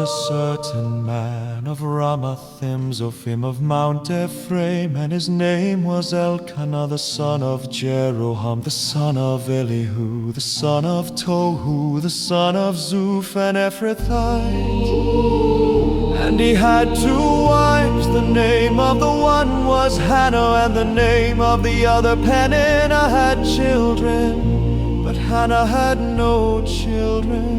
a certain man of Ramathim, Zophim of Mount Ephraim, and his name was Elkanah, the son of Jeroham, the son of Elihu, the son of Tohu, the son of Zuph, an Ephrathite. And he had 2 wives. The name of the one was Hannah, and the name of the other Peninnah. Had children, but Hannah had no children.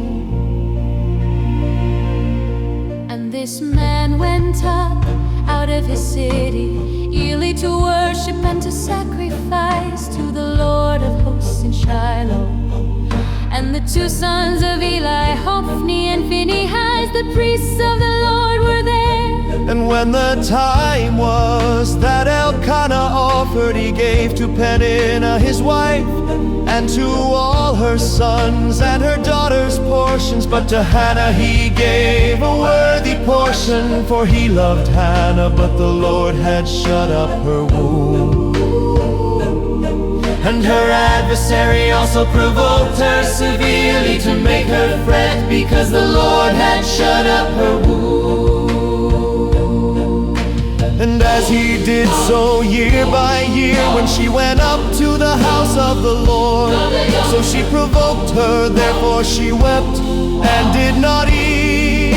This man went up out of his city, yearly to worship and to sacrifice to the Lord of hosts in Shiloh. And the 2 sons of Eli, Hophni and Phinehas, the priests of the Lord, were there. And when the time was that Elkanah offered, he gave to Peninnah his wife, and to all her sons and her daughters portions. But to Hannah he gave a worthy portion, for he loved Hannah, but the Lord had shut up her womb. And her adversary also provoked her severely, to make her fret, because the Lord had shut up her womb. And as he did so year by year, when she went up to the house of the Lord, so she provoked her, therefore she wept and did not eat.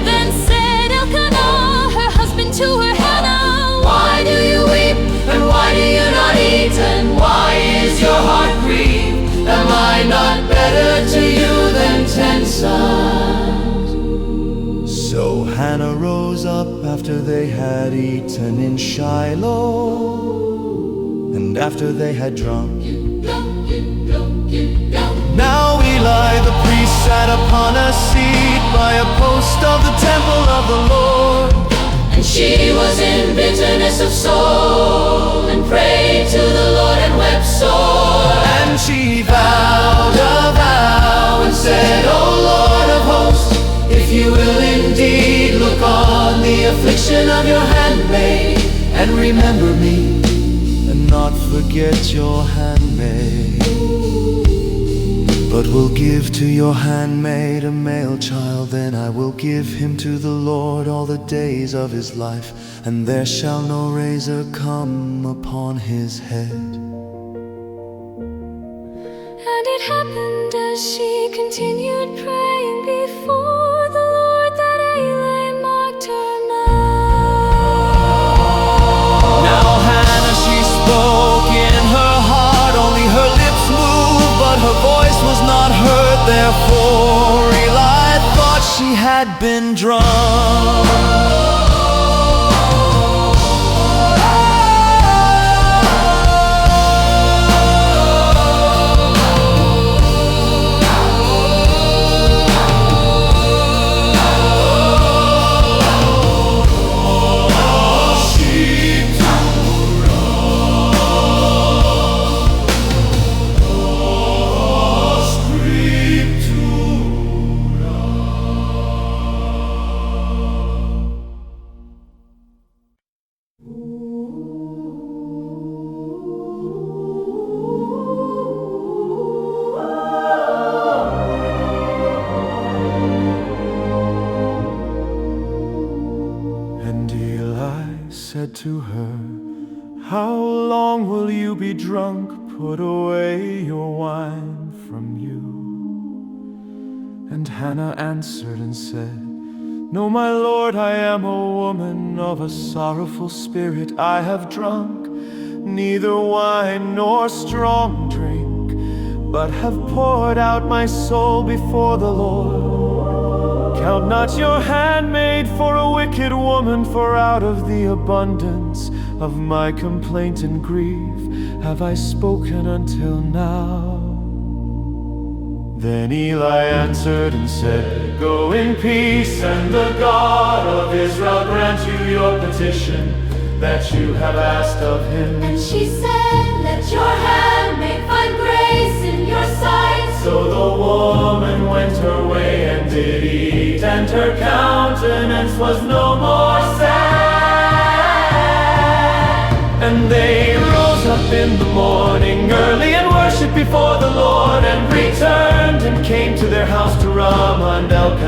Then said Elkanah, her husband, to her, Hannah, why do you weep, and why do you not eat, and why is your heart grieved? Am I not better to you than 10 sons? So Hannah rose up after they had eaten in Shiloh, and after they had drunk. Now Eli the priest sat upon a seat by a post of the temple of the Lord. And she was in bitterness of soul, and prayed to the Lord and wept sore. And she vowed a vow and said, O Lord of hosts, if you will indeed look on the affliction of your handmaid, and remember me, and not forget your handmaid, but will give to your handmaid a male child, then I will give him to the Lord all the days of his life, and there shall no razor come upon his head. And it happened as she continued praying before the Lord, that Eli mocked her mouth. Now Hannah, she spoke in her heart, only her lips moved, but her voice was not heard. Therefore Eli thought she had been drunk. Said to her, how long will you be drunk? Put away your wine from you. And Hannah answered and said, no, my Lord, I am a woman of a sorrowful spirit. I have drunk neither wine nor strong drink, but have poured out my soul before the Lord. Count not your handmaid for a wicked woman, for out of the abundance of my complaint and grief have I spoken until now. Then Eli answered and said, go in peace, and the God of Israel grant you your petition that you have asked of him. And she said, let your handmaid find grace in your sight. So the woman went her way and did eat, and her countenance was no more sad. And they rose up in the morning early and worshipped before the Lord, and returned and came to their house to Ramah, and Elkanah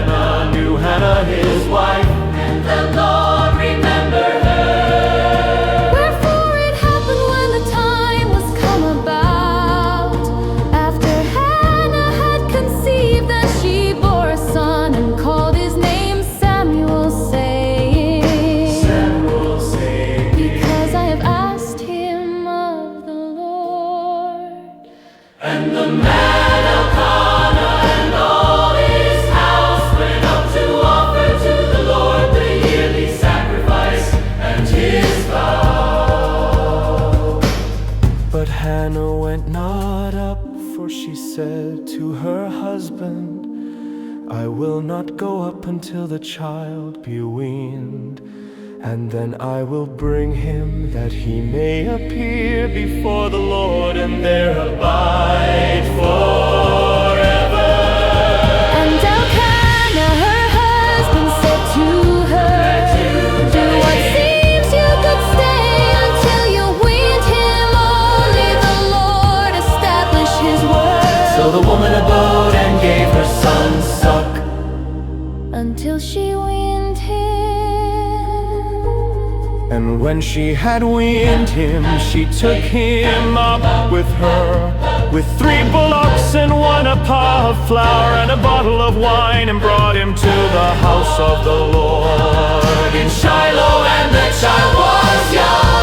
said to her husband, I will not go up until the child be weaned, and then I will bring him, that he may appear before the Lord, and there abide forever. And Elkanah, her husband, said to her, do what seems you could stay until you weaned him. Only the Lord establish his word. So the woman abode and gave her son suck, until she weaned him. and when she had weaned him, she took him up with her, with 3 bullocks and 1 ephah of flour and a bottle of wine, and brought him to the house of the Lord in Shiloh, and the child was young.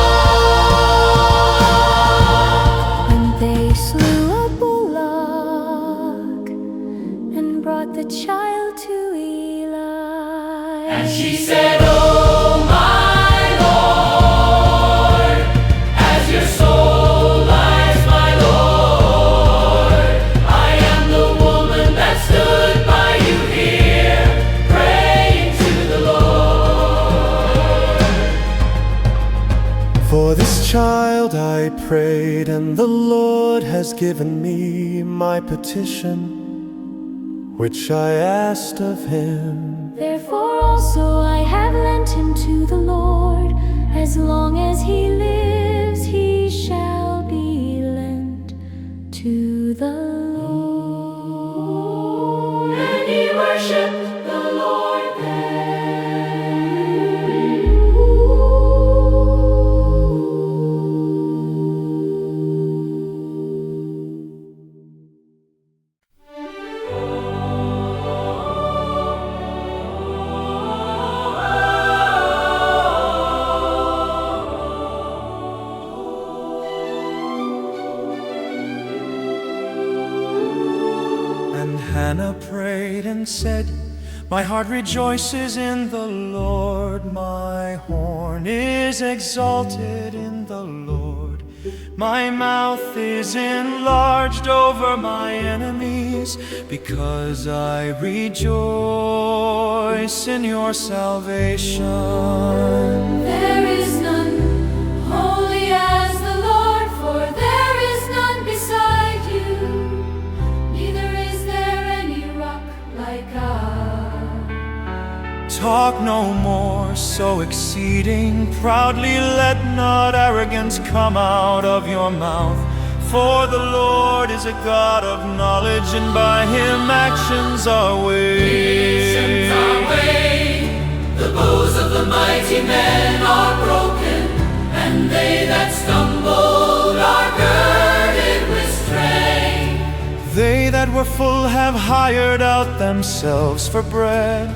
And they slew a bullock and brought the child to Eli. And she said, Oh my Lord, as your soul lies, my Lord, I am the woman that stood by you here, praying to the Lord. For this child I prayed, and the Lord has given me my petition, which I asked of him. Therefore also I have lent him to the Lord. As long as he lives, he shall be lent to the Lord. And he worshiped the Lord Hannah prayed and said, My heart rejoices in the Lord, my horn is exalted in the Lord. My mouth is enlarged over my enemies, because I rejoice in your salvation. There is none holy as the Lord, for there is none beside you. Neither is there any rock like God. Talk no more so exceeding proudly, let not arrogance come out of your mouth. For the Lord is a God of knowledge, and by him actions are weighed. The bows of the mighty men are broken, and they that stumbled are girded with strength. They that were full have hired out themselves for bread,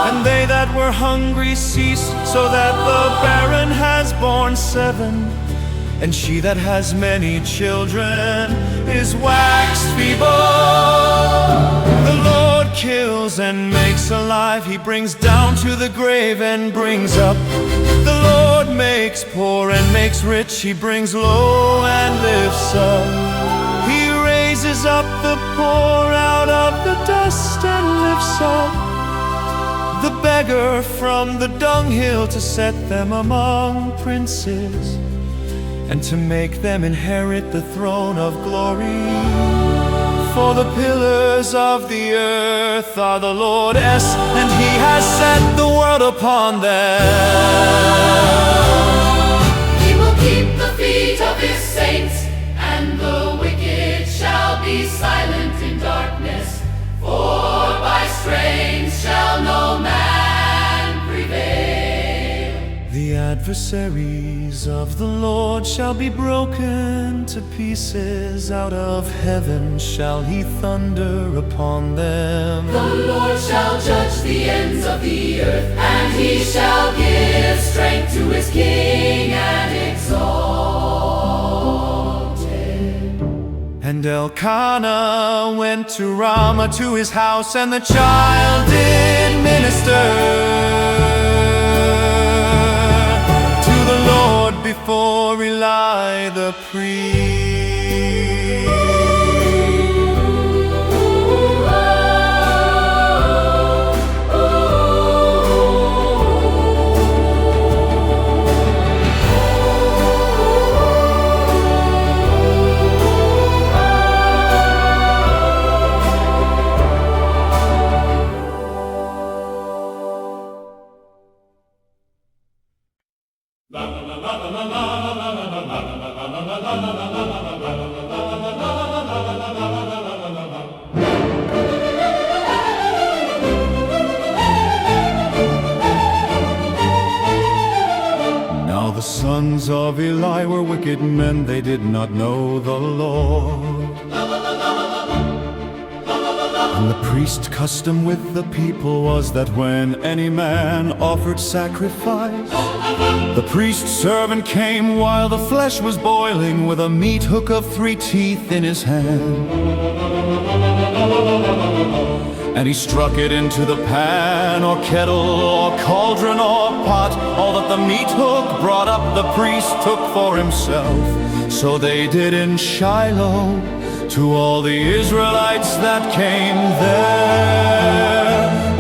and they that were hungry ceased, so that the barren has borne 7, and she that has many children is waxed feeble. The Lord kills and makes alive, he brings down to the grave and brings up. The Lord makes poor and makes rich, he brings low and lifts up. He raises up the poor out of the dust and lifts up the beggar from the dunghill, to set them among princes, and to make them inherit the throne of glory. For the pillars of the earth are the Lord's, and he has set the world upon them. He will keep the feet of his saints, and the wicked shall be silent in darkness. For by strength shall no man prevail. The adversaries of the Lord shall be broken to pieces. Out of heaven shall he thunder upon them. The Lord shall judge the ends of the earth, and he shall give strength to his king and exalted. And Elkanah went to Ramah to his house, and the child did minister to the Lord before Eli the priest. sons of Eli were wicked men, they did not know the Lord. And the priest's custom with the people was that when any man offered sacrifice, the priest's servant came while the flesh was boiling, with a meat hook of 3 teeth in his hand. And he struck it into the pan or kettle or cauldron or pot. All that the meat hook brought up, the priest took for himself. So they did in Shiloh to all the Israelites that came there.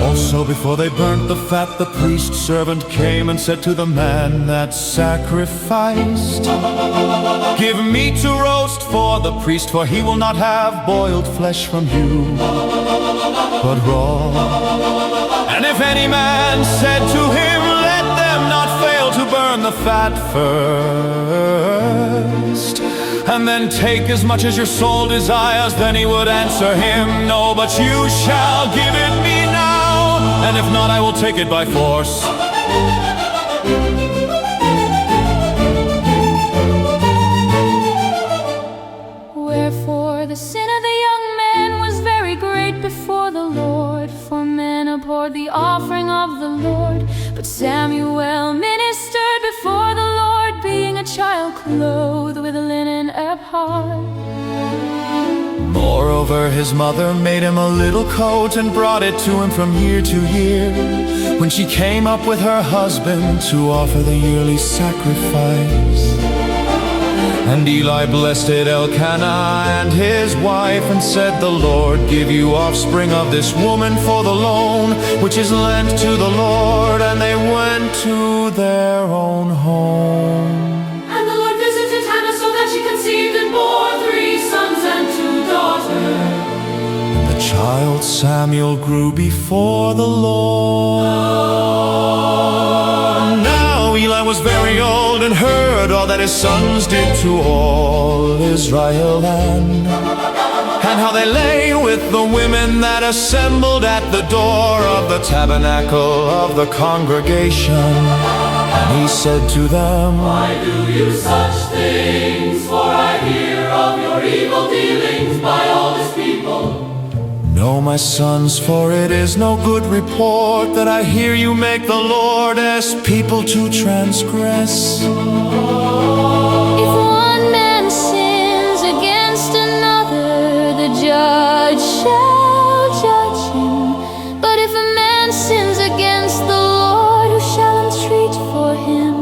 Also before they burnt the fat, the priest's servant came and said to the man that sacrificed, "Give meat to roast for the priest, for he will not have boiled flesh from you, but raw." And if any man said to him, "Let them not fail to burn the fat first, and then take as much as your soul desires," then he would answer him, "No, but you shall give it me now, and if not, I will take it by force." Wherefore the sin of the young man was very great before the Lord, for men abhorred the offering of the Lord. But Samuel ministered before the Lord, being a child clothed with a linen ephod. Moreover, his mother made him a little coat and brought it to him from year to year, when she came up with her husband to offer the yearly sacrifice. And Eli blessed Elkanah and his wife, and said, "The Lord give you offspring of this woman for the loan which is lent to the Lord." And they went to their own home. And the Lord visited Hannah so that she conceived and bore 3 sons and 2 daughters. And the child Samuel grew before the Lord. Now Eli was very old, and heard all that his sons did to all Israel, and how they lay with the women that assembled at the door of the tabernacle of the congregation. And he said to them, "Why do you such things? For I hear of your evil dealings by all this people." "No, my sons, for it is no good report that I hear you make the Lord's people to transgress. If one man sins against another, the judge shall judge him. But if a man sins against the Lord, who shall entreat for him?"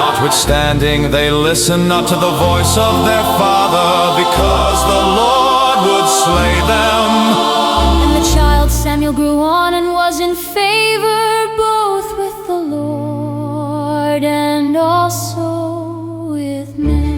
Notwithstanding, they listened not to the voice of their father, because the Lord would slay them. And the child Samuel grew on and was in favor both with the Lord and also with men.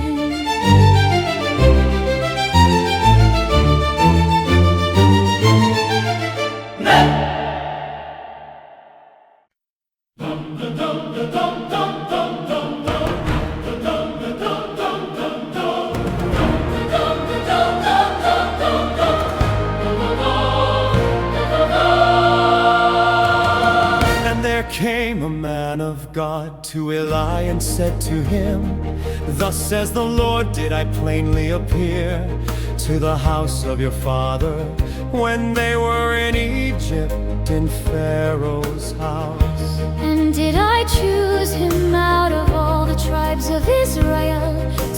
Came a man of God to Eli and said to him, "Thus says the Lord, did I plainly appear to the house of your father when they were in Egypt in Pharaoh's house? And did I choose him out of all the tribes of Israel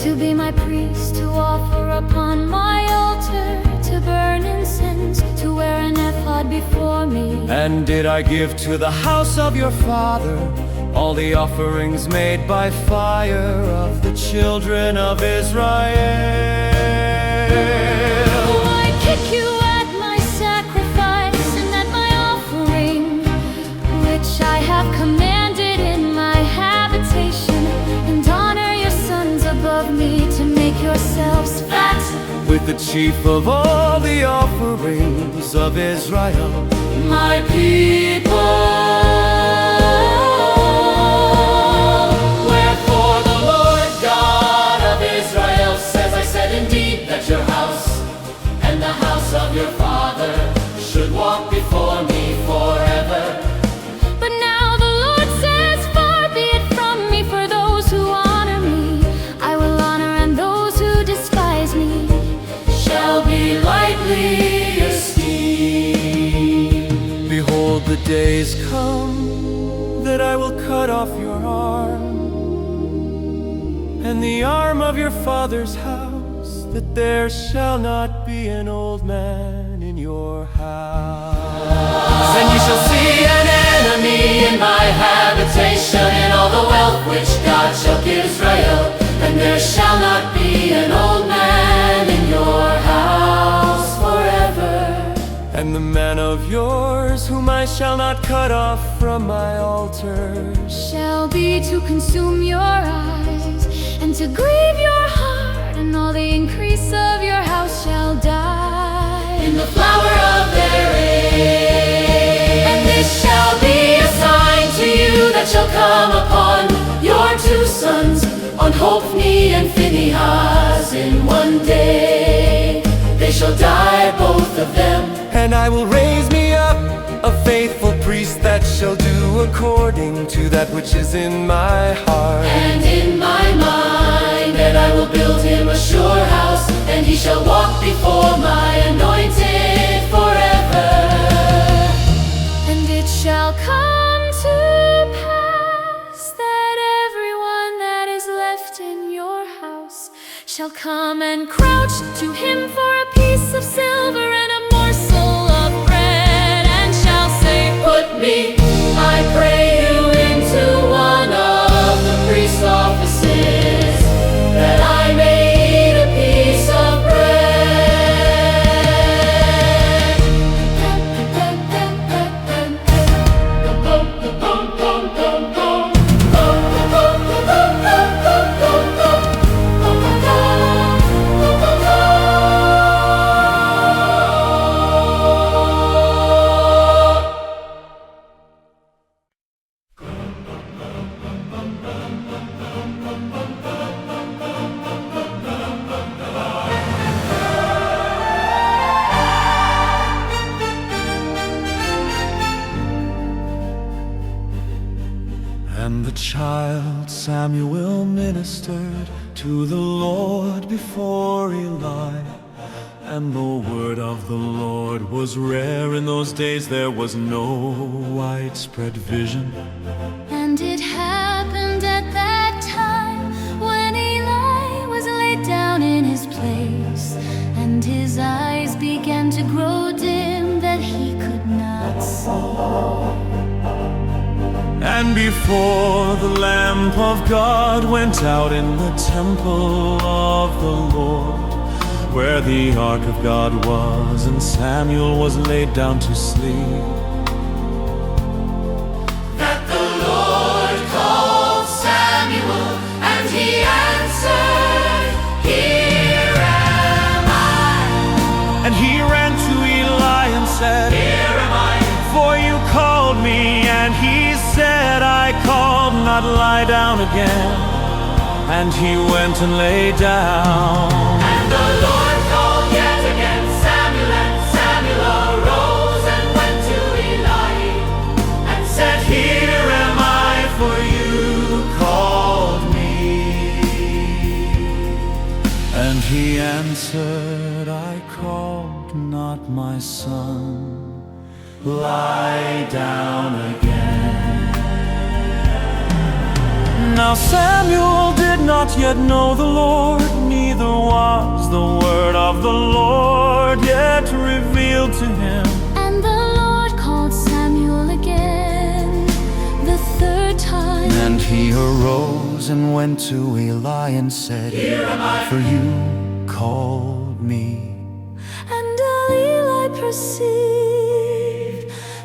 to be my priest, to offer upon my altar, to burn incense, to wear an ephod before me? And did I give to the house of your father all the offerings made by fire of the children of Israel? I kick you at my sacrifice and at my offering, which I have commanded in my habitation, and honor your sons above me, to make yourselves fat with the chief of all the offerings of Israel, My people. Wherefore the Lord God of Israel says, I said indeed that your house and the house of your father should walk before me forever. But now the Lord says, far days come that I will cut off your arm and the arm of your father's house, that there shall not be an old man in your house. Then you shall see an enemy in my habitation, in all the wealth which God shall give Israel, and there shall not be an old man in your house forever. And the man of yours, whom I shall not cut off from my altar, shall be to consume your eyes and to grieve your heart, and all the increase of your house shall die in the flower of their age. And this shall be a sign to you that shall come upon your two sons, on Hophni and Phinehas, in one day. They shall die, both of them. and I will raise me up a faithful priest that shall do according to that which is in my heart and in my mind. And I will build him a sure house, and he shall walk before my anointed forever. And it shall come to pass that everyone that is left in your house shall come and crouch to him for a piece of silver and a morsel of bread, and shall say, Put me, I pray you, into one of the priest's offices, that I may eat a piece of And the child Samuel ministered to the Lord before Eli. And the word of the Lord was rare in those days. There was no widespread vision. And it happened at that time when Eli was laid down in his place, and his eyes began to grow dim that he could not see. And before the lamp of God went out in the temple of the Lord, where the ark of God was, and Samuel was laid down to sleep, that the Lord called Samuel, and he answered, Here am I. and he ran to Eli and said, Here am I. For you called me. And he said, I called, not lie down again. And he went and lay down. And the Lord called yet again Samuel, and Samuel arose and went to Eli, and said, Here am I, For you called me. And he answered, I called not, my son. Lie down again. Now Samuel did not yet know the Lord, neither was the word of the Lord yet revealed to him. And the Lord called Samuel again the third time. And he arose and went to Eli and said, Here am I. For you called me. And Eli perceived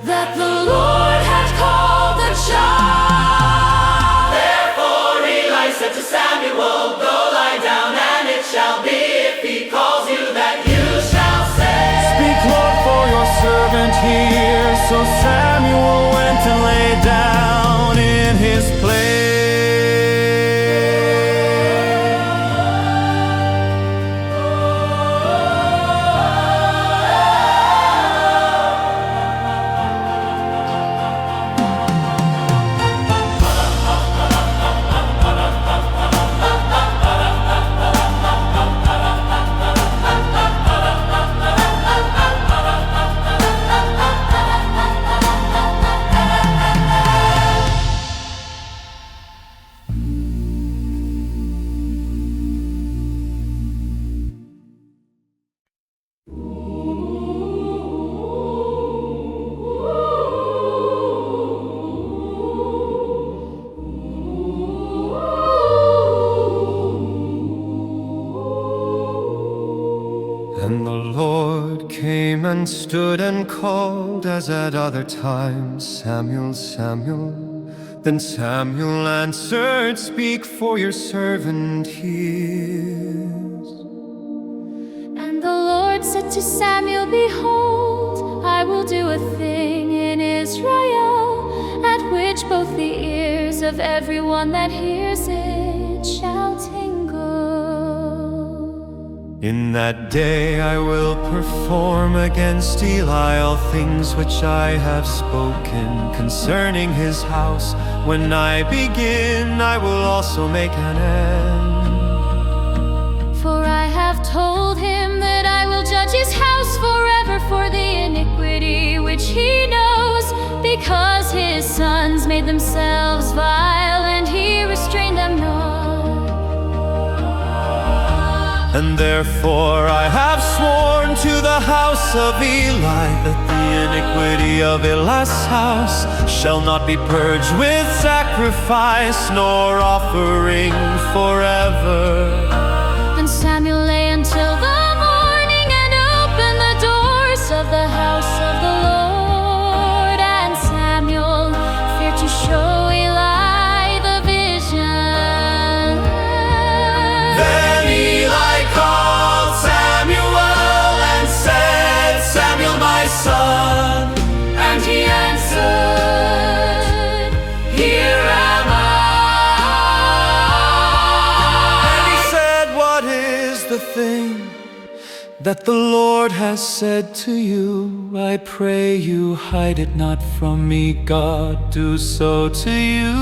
that the Lord had called the child. Therefore Eli said to Samuel, Go lie down, and it shall be, if he calls you, that you shall say, Speak, Lord, for your servant here. So Samuel went and lay down in his place. Then the Lord came and stood and called, as at other times, Samuel, Samuel. Then Samuel answered, Speak, for your servant hears. And the Lord said to Samuel, Behold, I will do a thing in Israel, at which both the ears of everyone that hears it shall tingle. In that day I will perform against Eli all things which I have spoken concerning his house. When I begin, I will also make an end. For I have told him that I will judge his house forever for the iniquity which he knows, because his sons made themselves vile, and he restrained them not. And therefore I have sworn to the house of Eli that the iniquity of Eli's house shall not be purged with sacrifice nor offering forever. And Samuel lay until the morning and opened the doors of the house of the Lord. And Samuel feared to show Eli the vision. Then Eli called Samuel and said, Samuel, my son. And he answered, Here am And he I. said, What is the thing that the Lord has said to you? I pray you, hide it not from me. God, do so to you.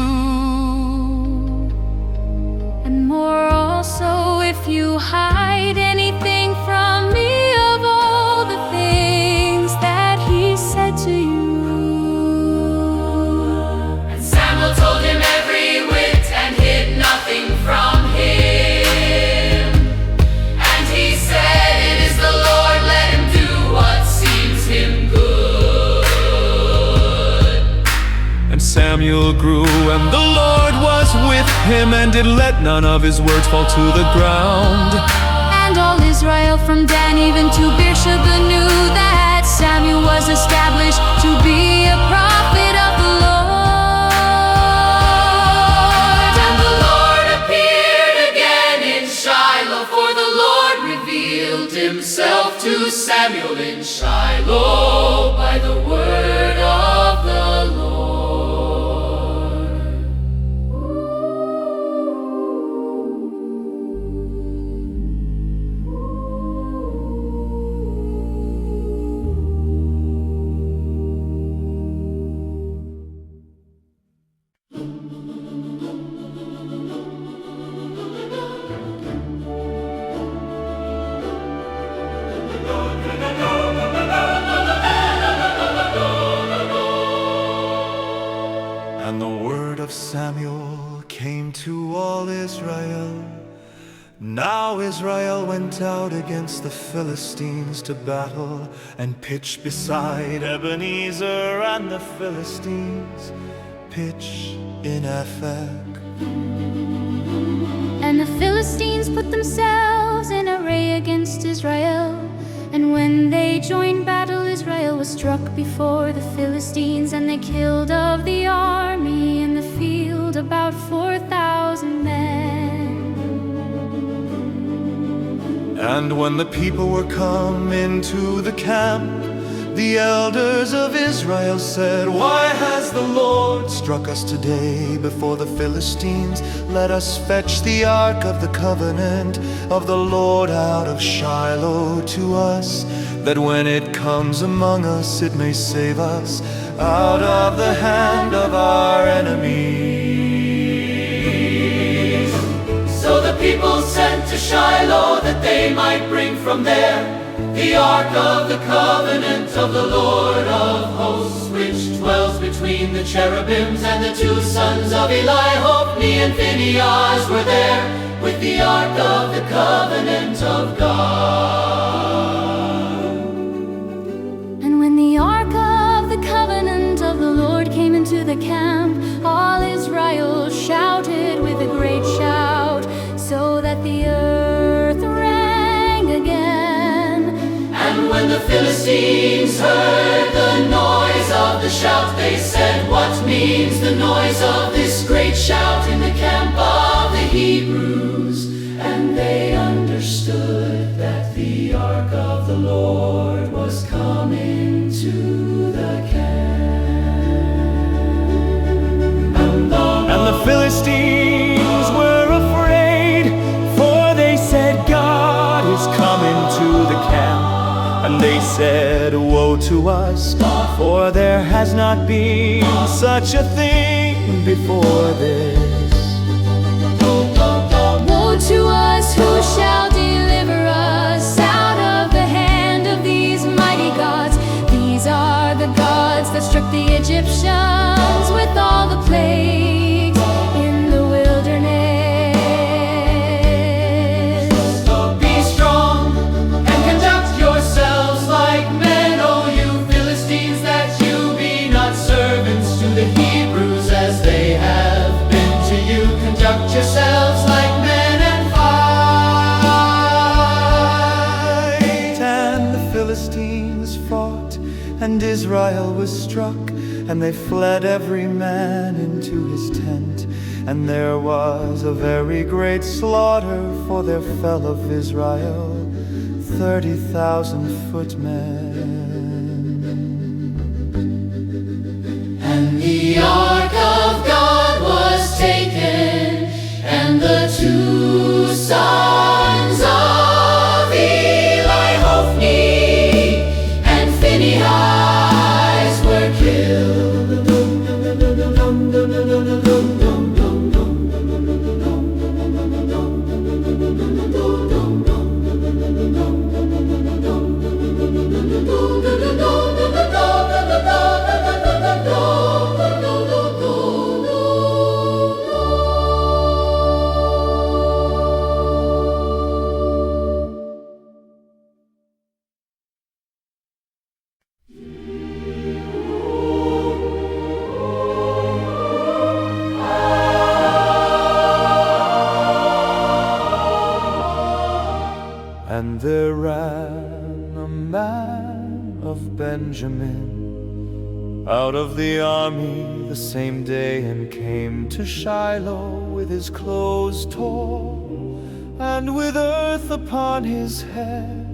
And more also, if you hide anything from me of all the things that he said to you. And Samuel told him every whit and hid nothing from him. And he said, It is the Lord, let him do what seems him good. And Samuel grew, and the Lord was with him, and did let none of his words fall to the ground. And all Israel from Dan even to Beersheba knew that Samuel was established to be a prophet of the Lord. And the Lord appeared again in Shiloh, for the Lord revealed himself to Samuel in Shiloh by the word of the Lord. And the word of Samuel came to all Israel. Now Israel went out against the Philistines to battle, and pitched beside Ebenezer, and the Philistines pitch in Aphek. And the Philistines put themselves in array against Israel. And when they joined battle, Israel was struck before the Philistines, and they killed of the army in the field about 4,000 men. And when the people were come into the camp, the elders of Israel said, Why has the Lord struck us today before the Philistines? Let us fetch the ark of the covenant of the Lord out of Shiloh to us, that when it comes among us, it may save us out of the hand of our enemies. So the people sent to Shiloh, that they might bring from there the ark of the covenant of the Lord of hosts, which dwells between the cherubims. And the two sons of Eli, Hophni and Phinehas, were there with the ark of the covenant of God. And when the ark of the covenant of the Lord came into the camp, all Israel shouted with a great shout, so that the earth rang again. Philistines heard the noise of the shout, they said, "What means the noise of this great shout in the camp of the Hebrews?" And they understood that the ark of the Lord was coming to the camp. And the Philistines were afraid, for they said, "God is coming to the camp." And they said, "Woe to us, for there has not been such a thing before this." Woe to us, who shall deliver us out of the hand of these mighty gods? These are the gods that struck the Egyptians with all the plagues in the wilderness. Be strong and conduct yourselves like men, O you Philistines, that you be not servants to the Hebrews as they have been to you. Conduct yourselves like men and fight. And the Philistines fought, and Israel was struck, and they fled every man into his tent. And there was a very great slaughter, for there fell of Israel 30,000 footmen. And the ark of God was taken, and the two sons of Eli, Hophni and Phinehas, were killed. And there ran a man of Benjamin out of the army the same day, and came to Shiloh with his clothes torn, and with earth upon his head.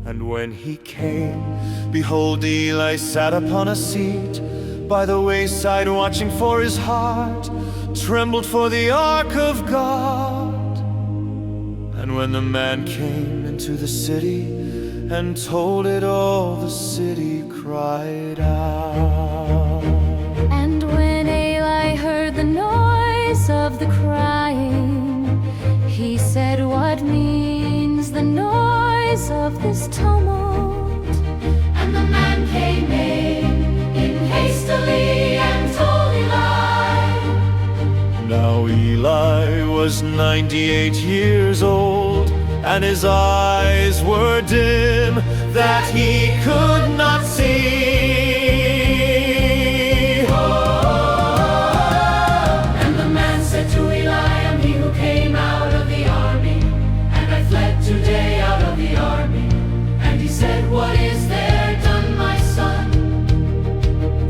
And when he came, behold, Eli sat upon a seat by the wayside, watching for his heart trembled for the ark of God. And when the man came into the city and told it all, the city cried out. And when Eli heard the noise of the crying, he said, "What means the noise of this tumult?" And the man came in hastily and told Eli. Now Eli was 98 years old, and his eyes were dim, that he could not see. And the man said to Eli, "I'm he who came out of the army, and I fled today out of the army." And he said, "What is there done, my son?"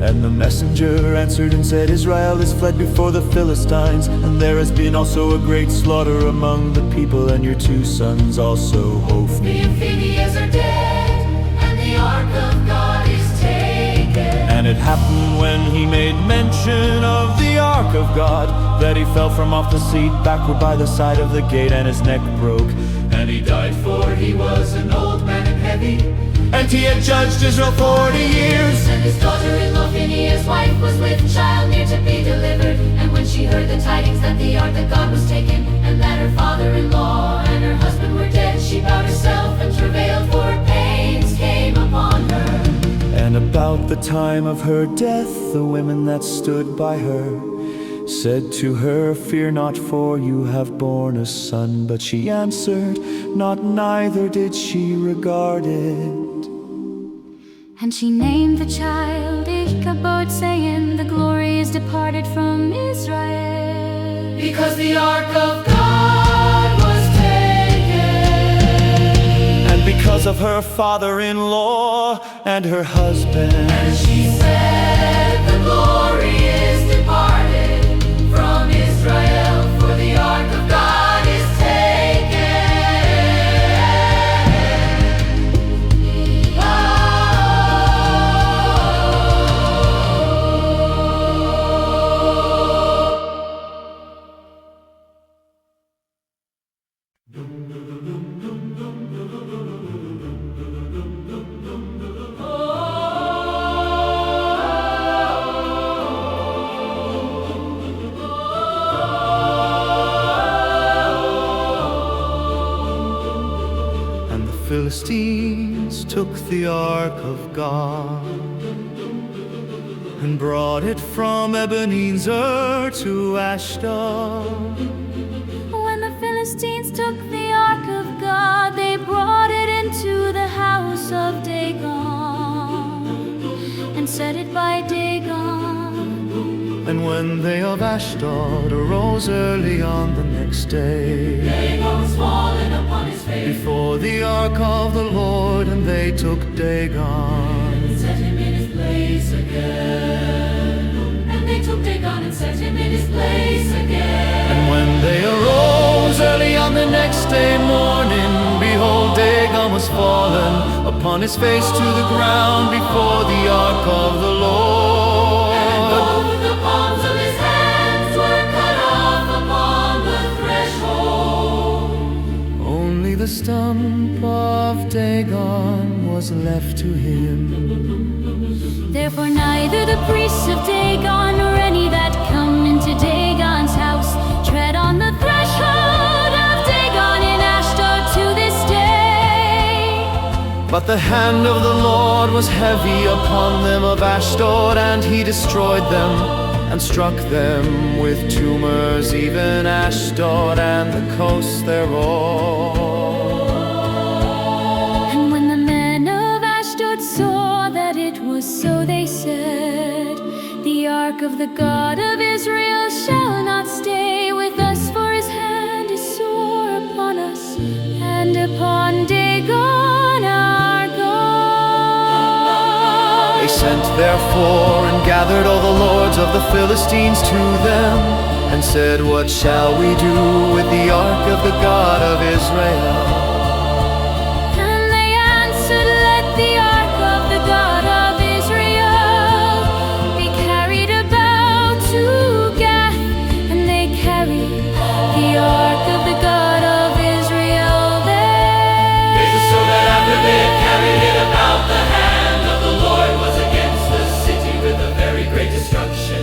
And the messenger answered and said, "Israel has fled before the Philistines, and there has been also a great slaughter among the people, and your two sons also, Hophni The Phinehas are dead, and the ark of God is taken. And it happened when he made mention of the ark of God, that he fell from off the seat backward by the side of the gate, and his neck broke. And he died, for he was an old man and heavy. And he had judged Israel 40 years. And his daughter-in-law Phinehas' wife was with child near to be delivered. And when she heard the tidings that the ark of God was taken, and that her father-in-law and her husband were dead, she bowed herself and travailed, for pains came upon her. And about the time of her death, the women that stood by her said to her, "Fear not, for you have borne a son." But she answered not, neither did she regard it. And she named the child Ichabod, saying, "The glory is departed from Israel." Because the ark of God was taken. And because of her father-in-law and her husband. And she said, the glory is departed from Israel, for the ark of God is taken. And the Philistines took the ark of God and brought it from Ebenezer to Ashdod. When the Philistines took the ark of God, they brought it into the house of Dagon and set it by Dagon. And when they of Ashdod arose early on the next day, Dagon was fallen upon his face, before the ark of the Lord, and they took Dagon. and set him in his place again. And they took Dagon and set him in his place again. And when they arose early on the next day morning, behold, Dagon was fallen upon his face to the ground before the ark of the Lord. And both the palms of his hands were cut off upon the threshold. Only the stump of Dagon was left to him. Therefore neither the priests of Dagon nor any that come into Dagon's house tread on the threshold of Dagon in Ashdod to this day. But the hand of the Lord was heavy upon them of Ashdod, and he destroyed them and struck them with tumors, even Ashdod and the coasts thereof. And when the men of Ashdod saw that it was so, they said, the ark of the God of Israel shall not stay with us, for his hand is sore upon us and upon Dagon our God. They sent therefore and gathered all the lords of the Philistines to them, and said, what shall we do with the ark of the God of Israel? And they answered, let the ark of the God of Israel be carried about to Gath. And they carried the ark of the God of Israel there. It was so that after they had carried it about, the hand of the Lord was against the city with a very great destruction.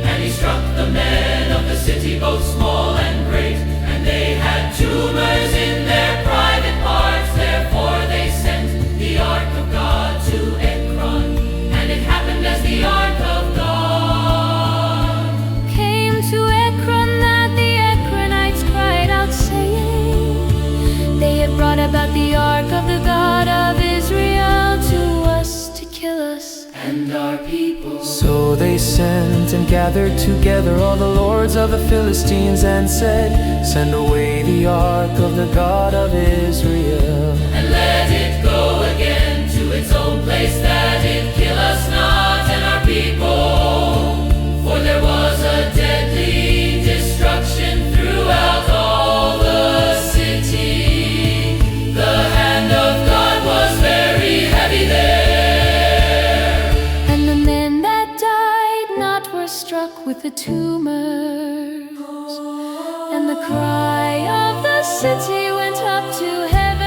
And he struck the men of the city, both small and great. And they had tumors in their private parts. Therefore they sent the ark of God to Ekron. And it happened as the ark of God Came to Ekron that the Ekronites cried out, saying, they have brought about the ark of the God of Israel to us to kill us and our people. So they sent and gathered together all the lords of the Philistines, and said, send away the ark of the God of Israel. And let it go again to its own place, that it kill us not and our people. For there was a deadly destruction throughout all the city. The hand of God was very heavy there. And the men that died not were struck with the tumors. And the cry of the city went up to heaven.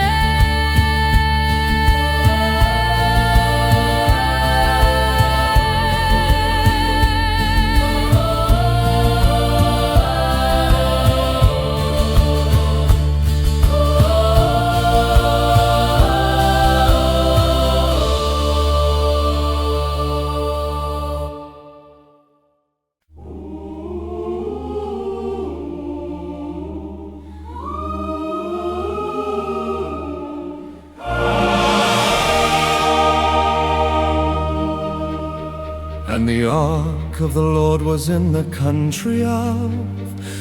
And the ark of the Lord was in the country of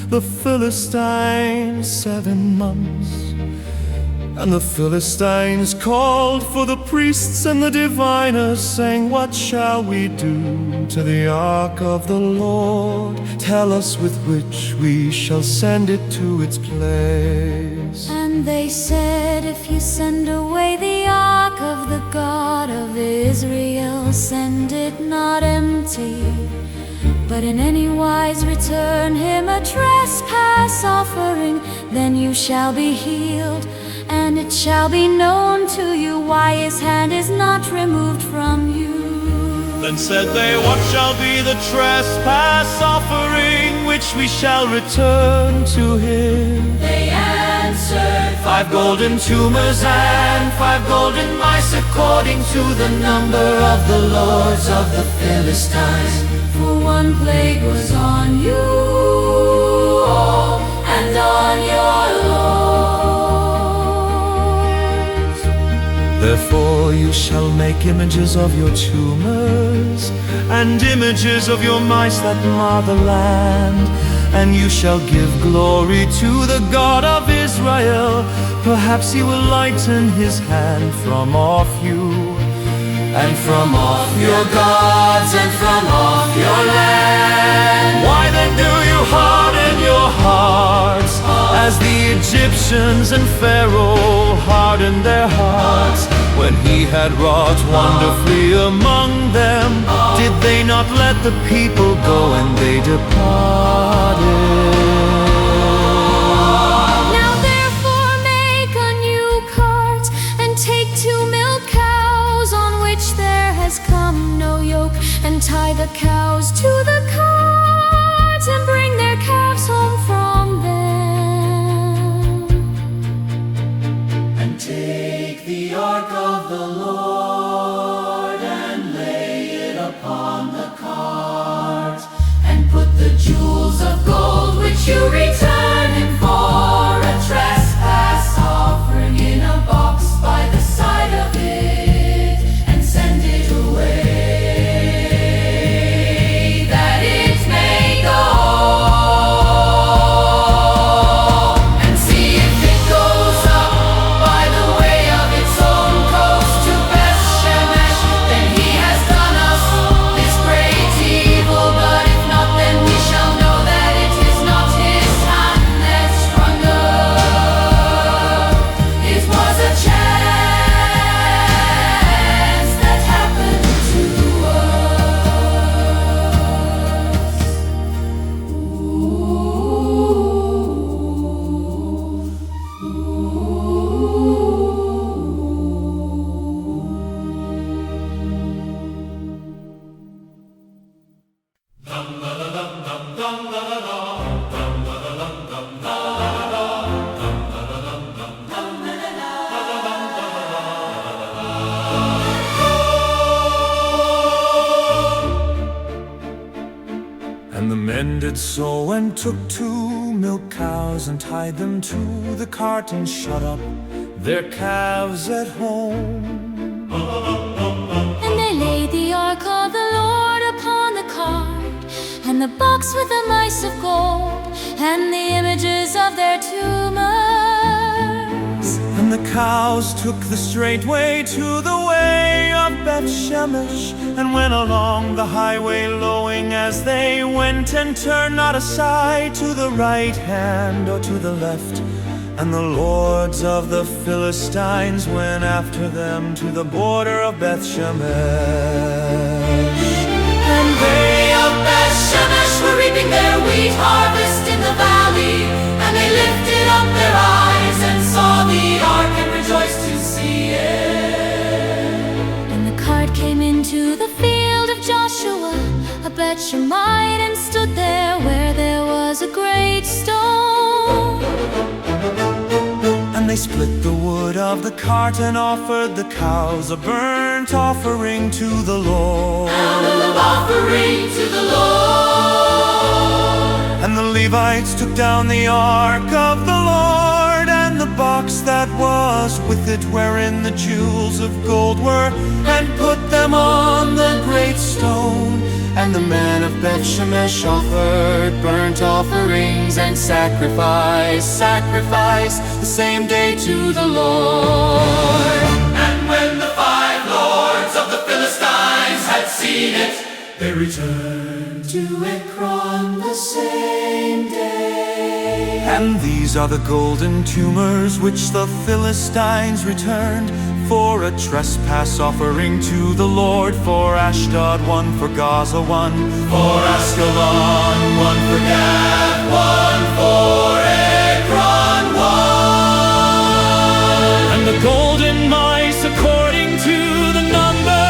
the Philistines 7 months. And the Philistines called for the priests and the diviners, saying, "What shall we do to the ark of the Lord? Tell us with which we shall send it to its place." And they said, "If you send away the ark of the God of Israel, send it not empty, but in any wise return him a trespass offering. Then you shall be healed, and it shall be known to you why his hand is not removed from you." Then said they, "What shall be the trespass offering which we shall return to him?" They answered, 5 golden tumors and 5 golden mice, according to the number of the lords of the Philistines. For one plague was on you all, and on your lords. Therefore you shall make images of your tumors, and images of your mice that mar the land. And you shall give glory to the God of Israel. Perhaps he will lighten his hand from off you, and from off your gods, and from off your land. Why then do you harden your hearts, as the Egyptians and Pharaoh hardened their hearts? When he had wrought wonderfully among them, did they not let the people go, and they departed? Now therefore make a new cart, and take 2 milk cows on which there has come no yoke, and tie the cows to the cart, and bring their calves home from them. And take the ark of the Lord, and lay it upon the cart, and put the jewels of gold which you return him for a trespass offering in a box by the side of it, and send it away, that it may go. And see if it goes up by the way of its own coast to Beth Shemesh, then he has done us this great evil. But if not, then we shall know that it is not his hand that sprung up. It was a chance that happened to us. And the men did so, and took 2 milk cows, and tied them to the cart, and shut up their calves at home. And they laid the ark of the Lord upon the cart, and the box with the mice of gold, and the images of their tumors. And the cows took the straight way to the way of Beth Shemesh, and went along the highway lowing as they went, and turned not aside to the right hand or to the left. And the lords of the Philistines went after them to the border of Beth Shemesh. And they of Beth Shemesh were reaping their wheat harvest in the valley, and they lifted up their eyes and saw the ark, and rejoiced to see it. And the cart came into the field of Joshua, a Beth Shemite, and stood there where there was a great stone. And they split the wood of the cart, and offered the cows a burnt offering to the Lord. And a love offering to the Lord. And the Levites took down the ark of the Lord, and the box that was with it wherein the jewels of gold were, and put them on the great stone. And the man of Beth-Shemesh offered burnt offerings and sacrifice the same day to the Lord. And when the 5 lords of the Philistines had seen it, they returned to Ekron the same day. And these are the golden tumors which the Philistines returned, for a trespass offering to the Lord. For Ashdod 1, for Gaza 1, For Ascalon 1, for Gath 1, for Ekron 1. and the golden mice according to the number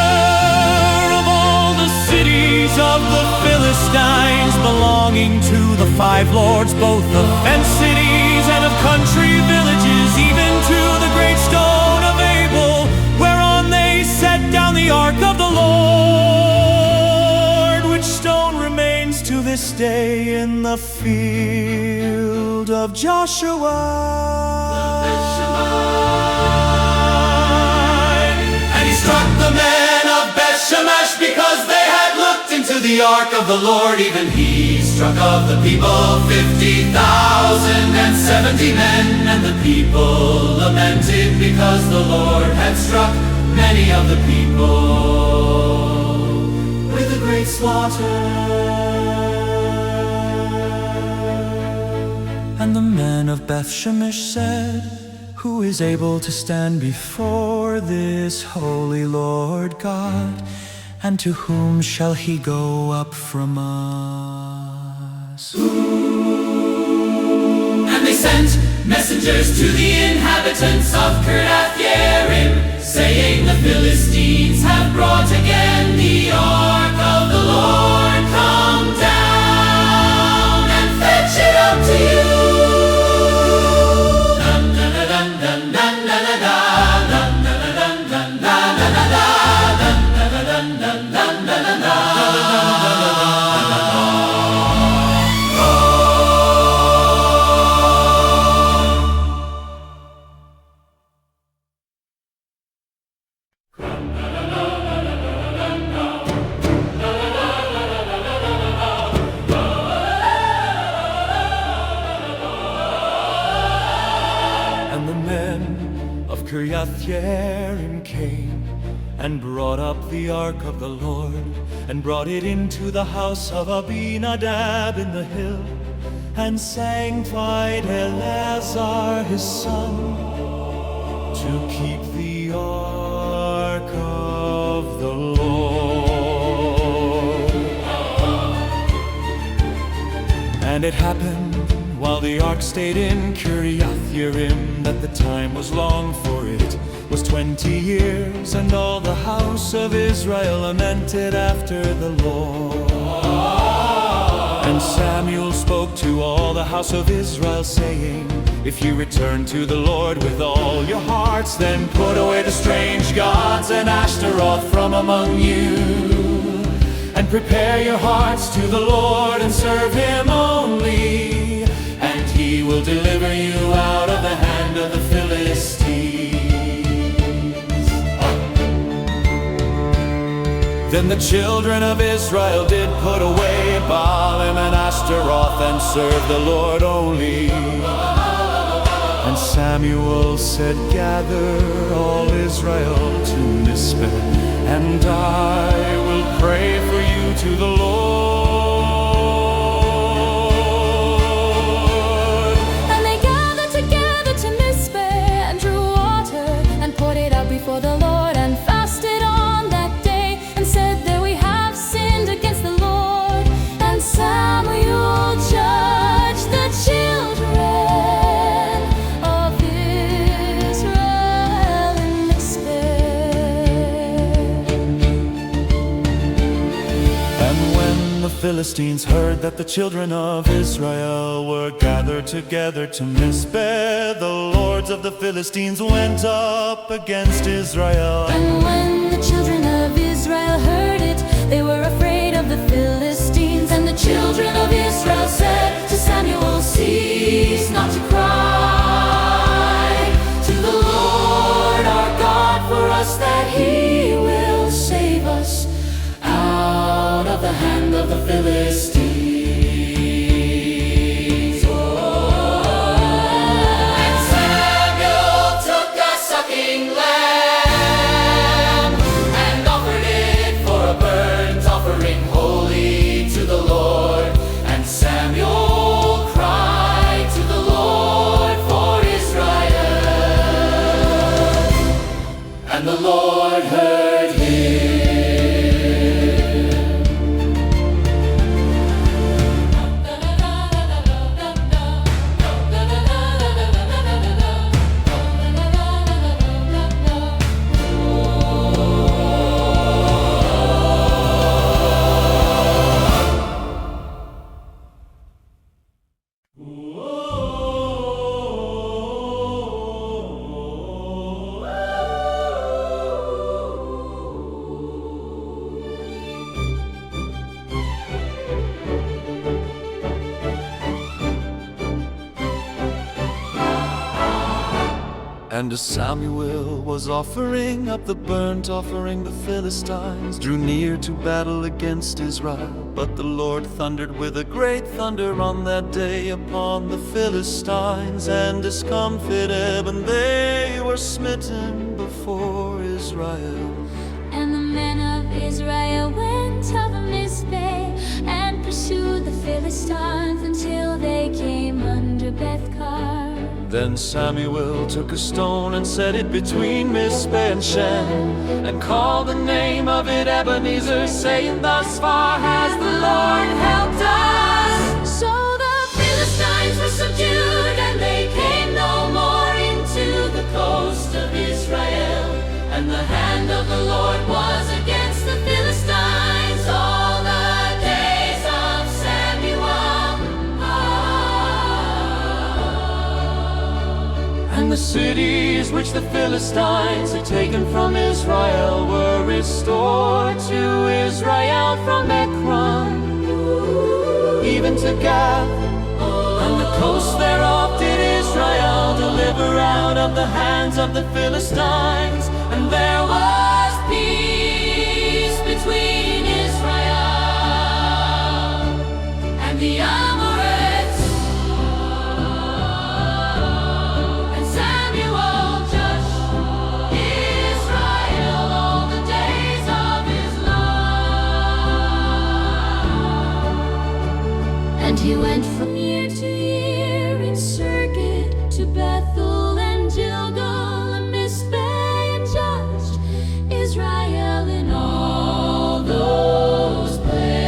of all the cities of the Philistines, belonging to the 5 lords, both of fenced cities and of country villages, even to the great stone of Abel, whereon they set down the ark of the Lord, which stone remains to this day in the field of Joshua. And he struck the men of Beth-Shemesh because they had looked into the ark of the Lord. Even he struck of the people 50,070 men. And the people lamented because the Lord had struck many of the people with a great slaughter. And the men of Beth-Shemesh said, who is able to stand before this holy Lord God? And to whom shall he go up from us? And they sent messengers to the inhabitants of Kiriath-Jearim, saying, the Philistines have brought again the ark of the Lord. Come down and fetch it up to you. And the men of Kiriath-Jearim came and brought up the ark of the Lord, and brought it into the house of Abinadab in the hill, and sanctified Eleazar his son to keep the ark of the Lord. And it happened while the ark stayed in Kiriath-Jearim that the time was long, for it was 20 years, and all the house of Israel lamented after the Lord. And Samuel spoke to all the house of Israel, saying, if you return to the Lord with all your hearts, then put away the strange gods and Ashtaroth from among you, and prepare your hearts to the Lord and serve him only, and he will deliver you out of the hand of the Philistines. Then the children of Israel did put away Baalim and Ashtaroth, and serve the Lord only. And Samuel said, gather all Israel to Mizpeh, and I will pray for you to the Lord. And they gathered together to Mizpeh, and drew water, and poured it out before the Lord, and fasted on that day, and said that we have sinned against the Lord. And Samuel judged the children of Israel in Mizpeh. And when the Philistines heard that the children of Israel were gathered together to Mizpeh, the lords of the Philistines went up against Israel. And when the children of Israel heard it, they were afraid of the Philistines. And the children of Israel said to Samuel, cease not to cry to the Lord us that He will save us out of the hand of the Philistines. And Samuel took a sucking lamb and offered it for a burnt offering holy to the Lord. And Samuel cried to the Lord for Israel, and the Lord heard him. And as Samuel was offering up the burnt offering, the Philistines drew near to battle against Israel. But the Lord thundered with a great thunder on that day upon the Philistines, and discomfited, and they were smitten before Israel. And the men of Israel went up Mizpeh and pursued the Philistines until they came under Bethkar. Then Samuel took a stone and set it between Mizpeh and Shen, and called the name of it Ebenezer, saying, "Thus far has the Lord helped us." So the Philistines were subdued, and they came no more into the coast of Israel. And the hand of the Lord was against the Philistines all the days of Samuel. And the cities which the Philistines had taken from Israel were restored to Israel from Ekron even to Gath. And the coast thereof did Israel deliver out of the hands of the Philistines. And there was peace between Israel and the Amorites. And Samuel judged Israel all the days of his life. And he went from year to year in circuit to Bethel and Gilgal and Mizpeh, and judged Israel in all those places.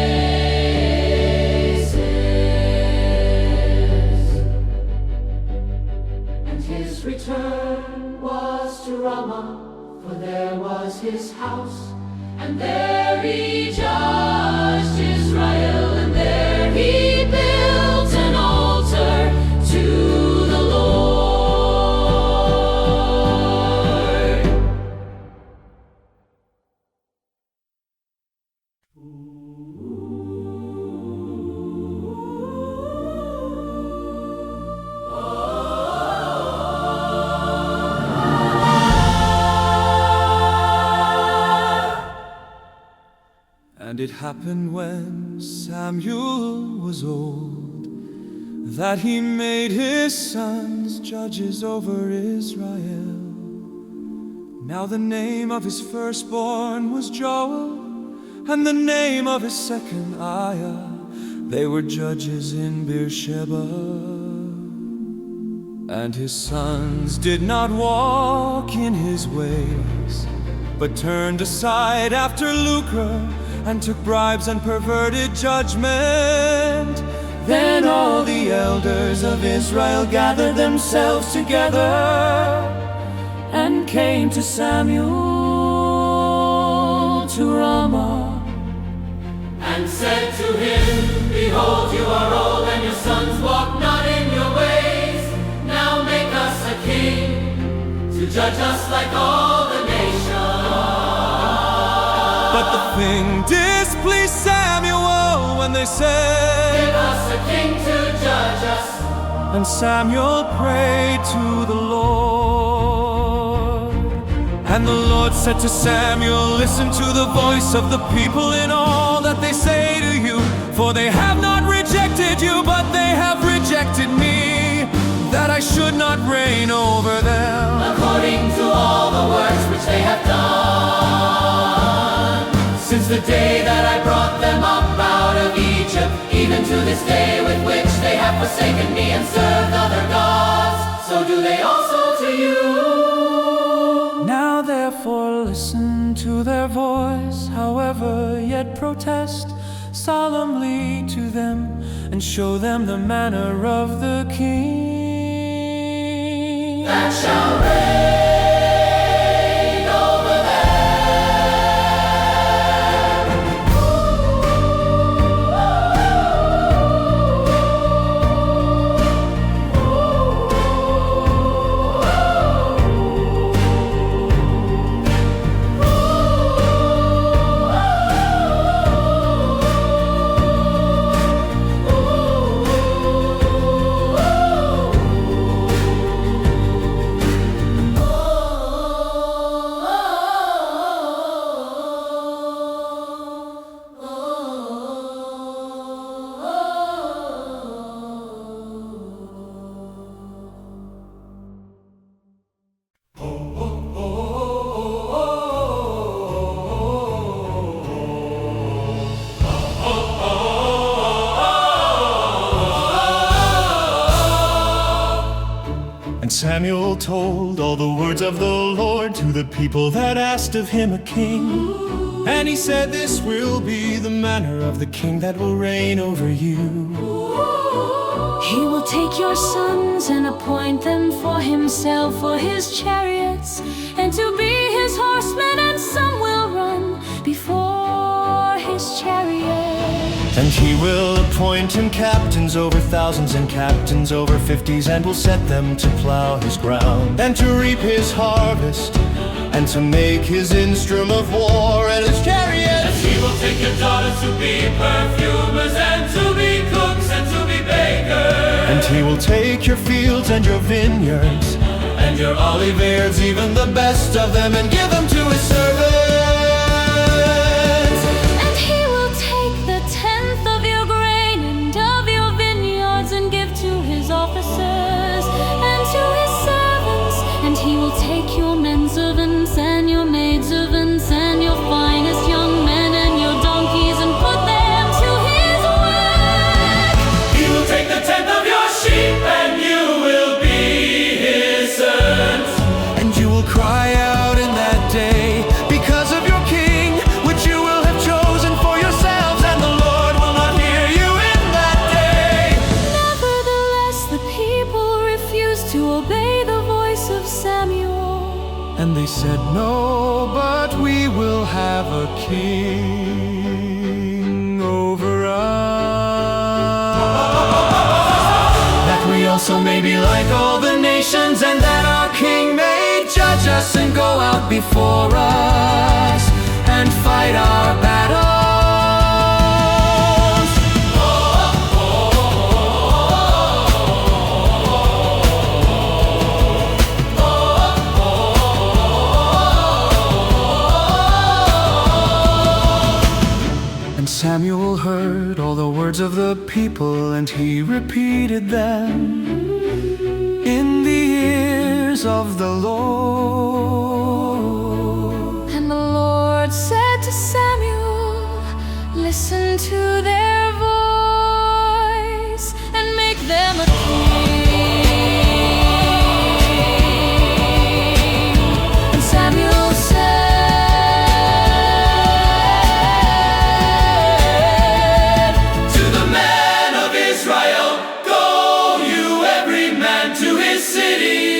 And his return was to Ramah, for there was his house. And there he judged Israel, and there he built an altar to the Lord. And it happened when Samuel was old, that he made his sons judges over Israel. Now the name of his firstborn was Joel, and the name of his second Aiah. They were judges in Beersheba. And his sons did not walk in his ways, but turned aside after lucre, and took bribes and perverted judgment. Then all the elders of Israel gathered themselves together, and came to Samuel to Ramah, And said to him, Behold, you are old, and your sons walk not in your ways. Now make us a king to judge us like all the nations. But the thing displeased Samuel when they said, Give us a king to judge us. And Samuel prayed to the Lord. And the Lord said to Samuel, listen to the voice of the people in all that they say to you, for they have not rejected you, but they have rejected me, that I should not reign over them. According to all the works which they have done, since the day that I brought them up out of Egypt, even to this day with which they have forsaken me and served other gods, so do they also to you. Now therefore listen to their voice, however yet protest solemnly to them, and show them the manner of the king that shall reign over them. Samuel told all the words of the Lord to the people that asked of him a king. And he said, this will be the manner of the king that will reign over you. He will take your sons and appoint them for himself, for his chariots, and to be his horsemen, and some will run before his chariot. And he will appoint him captains over thousands and captains over 50s, and will set them to plow his ground and to reap his harvest, and to make his instrument of war and his chariots. And he will take your daughters to be perfumers, and to be cooks, and to be bakers. And he will take your fields and your vineyards and your olives, even the best of them, and give them to his servants. And he will take the tenth of your grain and of your vineyards, and give to his officers and to his servants. And he will take your men servants and your maid servants and your finest young men and your donkeys, and put them to his work. He will take the tenth of your sheep, and you will be his sons. And you will cry out in that day because of your king, which you will have chosen for yourselves, and the Lord will not hear you in that day. Nevertheless, the people refused to obey the voice of Samuel. And they said, no, but we will have a king over us, that we also may be like all the nations, and that our king may judge us and go out before us and fight our battles. And Samuel heard all the words of the people, and he repeated them in the ears of the Lord. And the Lord said to Samuel, listen to their voice and make them a king. And Samuel said, To the men of Israel, go you every man to his city.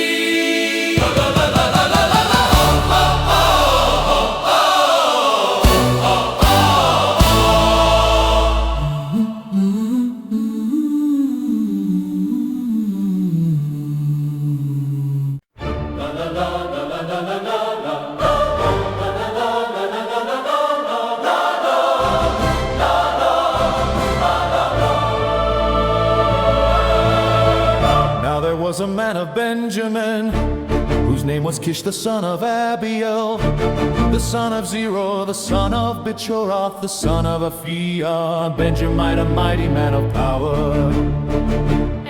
Now there was a man of Benjamin, whose whose name was Kish, the son of Abiel, the son of Zerah, the son of Bichorath, the son of Aphiah, Benjamite, a mighty man of power.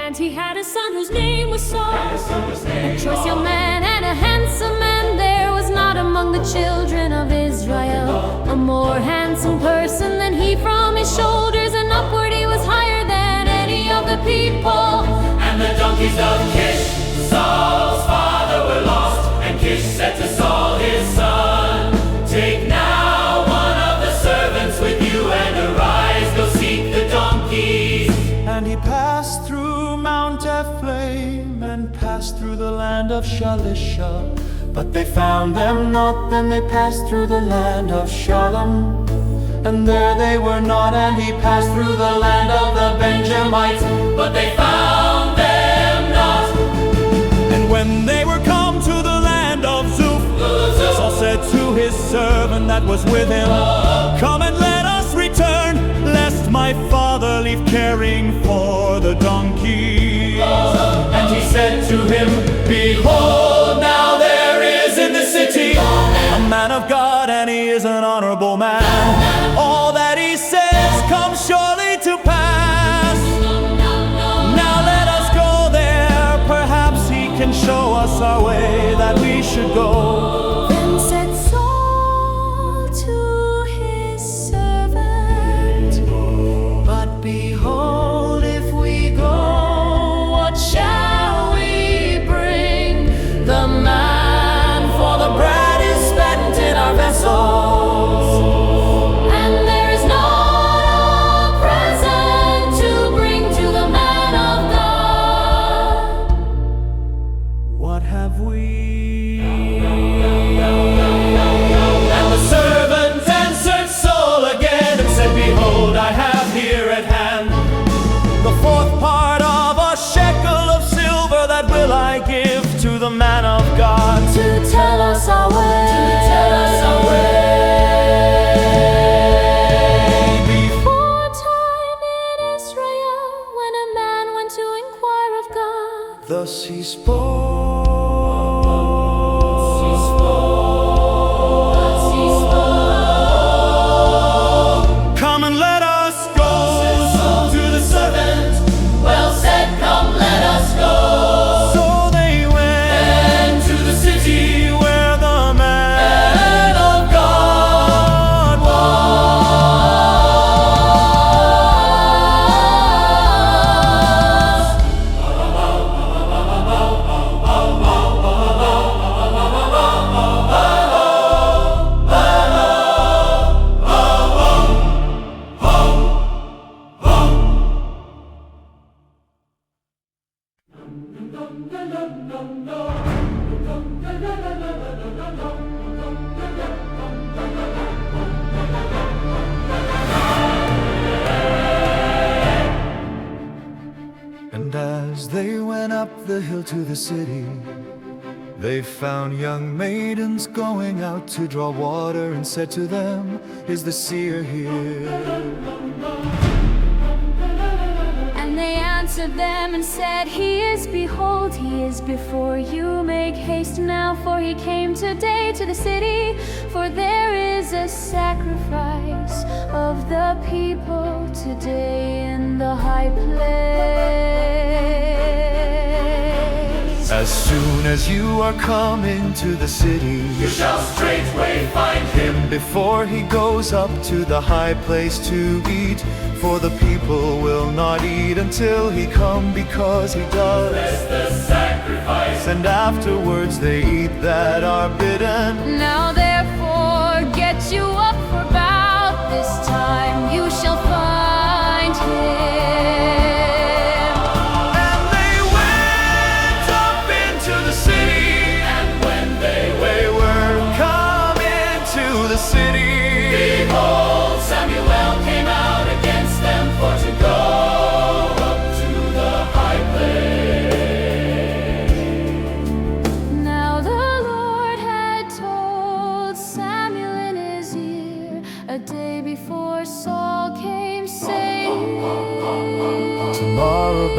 And he had a son whose name was Saul, a choice young man and a handsome man. There was not among the children of Israel a more handsome person than he. From his shoulders and upward he was higher than any of the people. And the donkeys of Kish, Saul's father, were lost. And Kish said to Saul his son, "Take now one of the servants with you, and arise, go seek the donkeys." And he passed through Mount Ephraim and passed through the land of Shalisha, but they found them not. Then they passed through the land of Shalom, and there they were not. And he passed through the land of the Benjamites, But they found them not. and when they were come to the land of Zuph, Saul said to his servant that was with him, "Come and let us return, lest my father leave caring for the donkey." And he said to him, "Behold, now there is in the city A man of God, and he is an honorable man. All that he says comes surely to pass. Now let us go there, perhaps he can show us our way that we should go." Then said Saul to his servant, But behold, if we go, "What shall we bring the man? For the bread is spent in our vessels, and there is not a present to bring to the man of God." what have we? And the servant answered Saul again and said, "Behold, I have here at hand The fourth part of a shekel of silver, that will I give to the man of God, To tell us our way. tell us our way." Before time in Israel, when a man went to inquire of God, Thus he spoke. Come and let us go To the servant, "Well said, come, let us go." So they went And to the city where the man of God And as they went up the hill to the city, they found young maidens going out to draw water, and said to them, "Is the seer here?" and they answered them and said, "He is, behold, he is before you. Make haste now, for he came today to the city. For there is a sacrifice of the people today in the high place." As soon as you are coming to the city, You shall straightway find him. before he goes up to the high place to eat, for the people will not eat until he come, because he does. Bless the sacrifice. And afterwards they eat that are bidden. Now therefore get you up, for about this time you shall find him. And they went up into the city, And when they they were come into the city. behold, Samuel came out against them for to go up to the high place. Now the Lord had told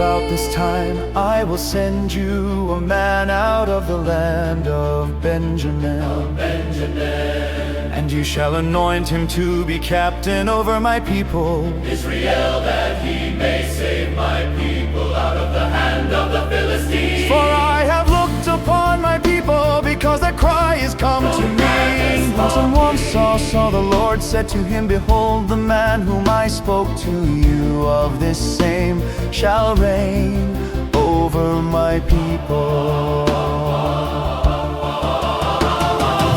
about this time I will send you a man out of the land of Benjamin. And you shall anoint him to be captain over my people Israel, that he may save my people out of the hand of the Philistines. For I have looked upon my people, because their cry is come to me. When someone saw the Lord said to him, Behold, the man whom I spoke to you of, this same shall reign over my people.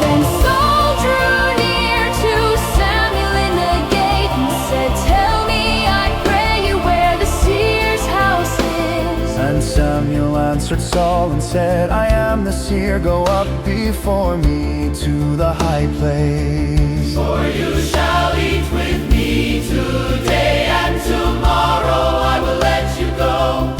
Then Saul drew near to Samuel in the gate and said, Tell me, I pray you, where the seer's house is. And Samuel answered Saul and said, I am the seer, go up before me to the high place. For you shall eat with me today, and tomorrow I will let you go,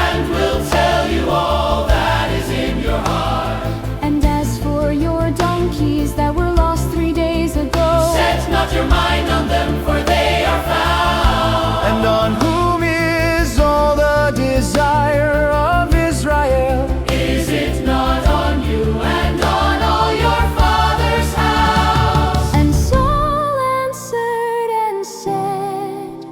and will tell you all that is in your heart. And as for your donkeys that were lost 3 days ago, Set not your mind on them, for they are found. And on whom is all the desire of Israel? Is it not on you and on all your father's house? And Saul answered and said,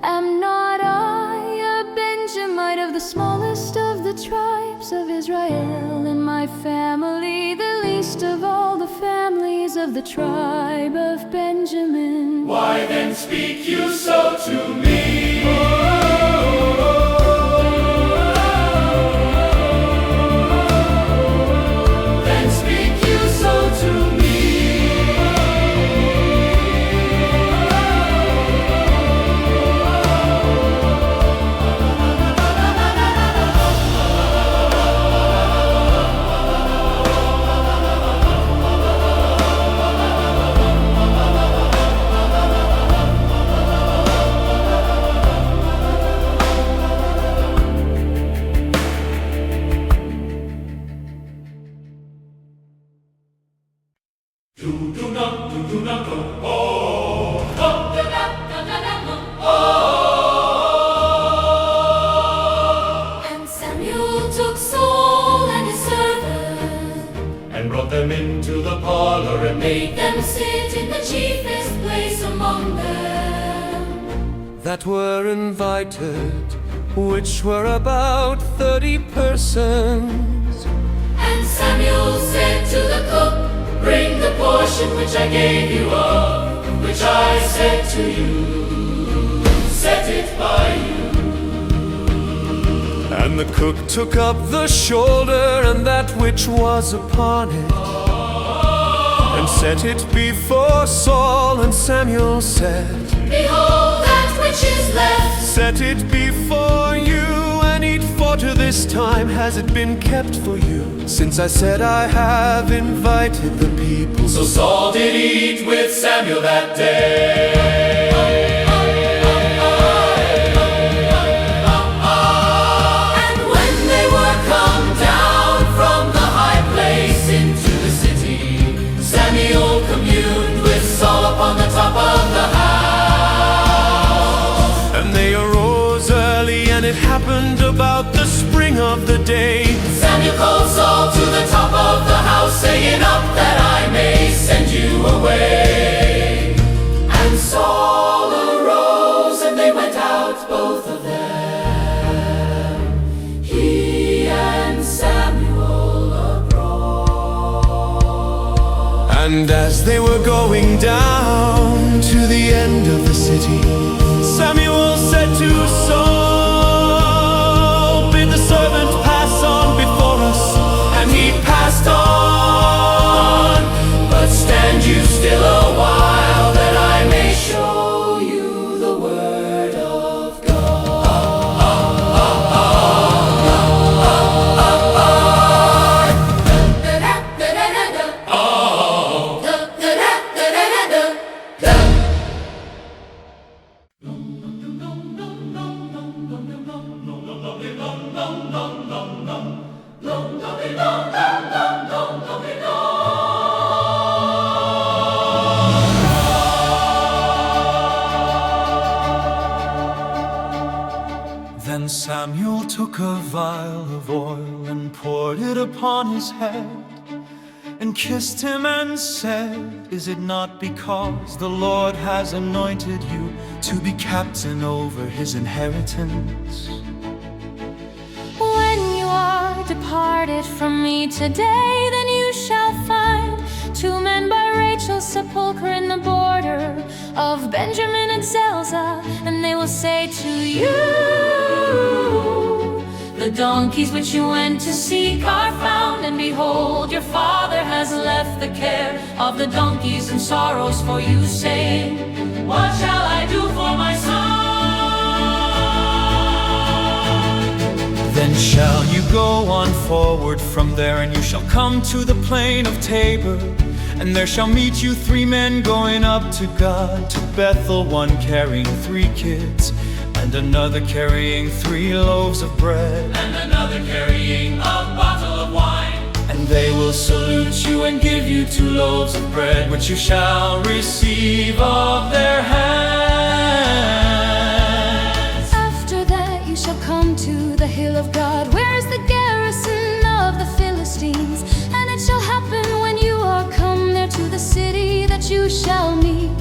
Am not I a Benjamite, of the smallest of the tribes of Israel, and my family the least of all the families of the tribe of Benjamin? Why then speak you so to me? Then speak you so to me. And Samuel took Saul and his servant, And brought them into the parlor and made them sit in the chiefest place among them. that were invited, which were about 30 persons. And Samuel said to the cook, Bring the portion which I gave you of, which I said to you, set it by you. And the cook took up the shoulder and that which was upon it, and set it before Saul. And Samuel said, Behold, that which is left, Set it before you, and eat, for to this time has it been kept for you, since I said I have invited the people. So Saul did eat with Samuel that day. And when they were come down from the high place into the city, Samuel communed with Saul upon the top of the house. And they arose early, and it happened about the spring of the day. Samuel called Saul to the top of the house, saying, Up, that I may send you away. And Saul arose, and they went out, both of them, he and Samuel abroad. And as they were going down to the end of the city, Samuel said to Saul, Bid the servant pass on before us. And he passed on. But stand you still a while, that I may show you the word of Then Samuel took a vial of oil and poured it upon his head, and kissed him and said, "Is it not because the Lord has anointed you to be captain over his inheritance?" When you are departed from me today, then you shall find 2 men by Rachel's sepulchre in the border of Benjamin and Zelzah, and they will say to you, "The donkeys which you went to seek are found, and behold, your father has left the care of the donkeys and sorrows for you, saying, What shall I do for my son?" Then shall you go on forward from there, and you shall come to the plain of Tabor, and there shall meet you 3 men going up to God, to Bethel, one carrying 3 kids, and another carrying 3 loaves of bread, and another carrying a bottle of wine. and they will salute you and give you 2 loaves of bread, which you shall receive of their hands. After that you shall come to the hill of God, where is the garrison of the Philistines. And it shall happen when you are come there to the city, that you shall meet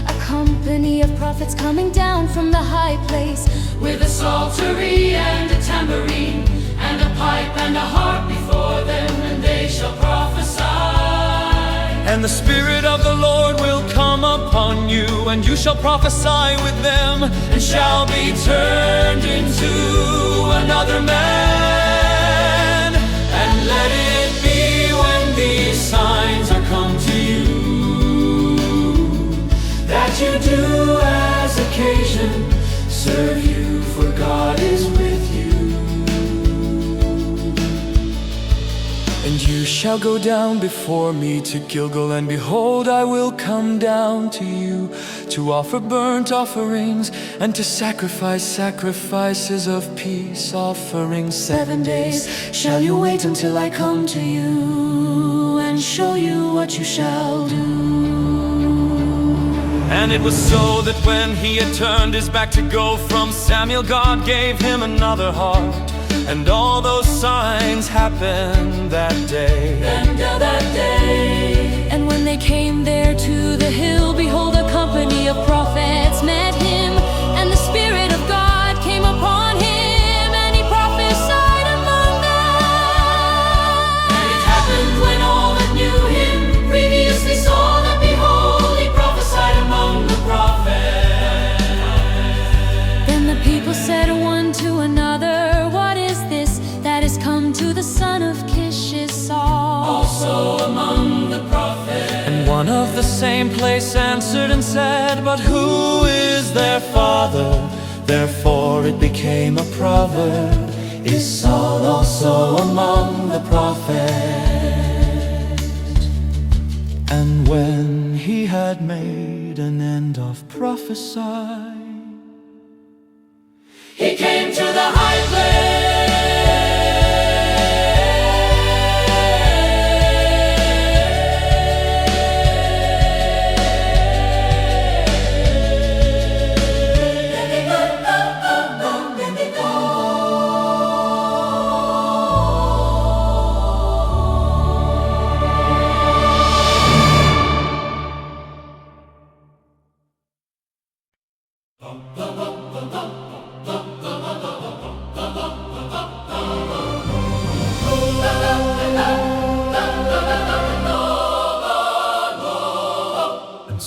a company of prophets coming down from the high place, With a psaltery and a tambourine, and a pipe and a harp before them, and they shall prophesy. And the Spirit of the Lord will come upon you, and you shall prophesy with them, and shall be turned into another man. And let it be when these signs are come to you, that you do as occasion serve you, for God is with you. And you shall go down before me to Gilgal, and behold, I will come down to you to offer burnt offerings, and to sacrifice sacrifices of peace offerings. 7 days shall you wait until I come to you, and show you what you shall do. And it was so that when he had turned his back to go from Samuel, God gave him another heart. And all those signs happened that day. And when they came there to the hill, behold, a company of prophets met him, and the Spirit of God came upon him, and he prophesied among them. And it happened when all that knew him previously saw that, behold, he prophesied among the prophets. Then the people said one to another, "What is this that is come to the son of Kish's Saul?" Also among the prophets. And one of the same place answered and said, "But who is their father?" Therefore it became a proverb, "Is Saul also among the prophets?" And when he had made an end of prophesying, He came to the high place.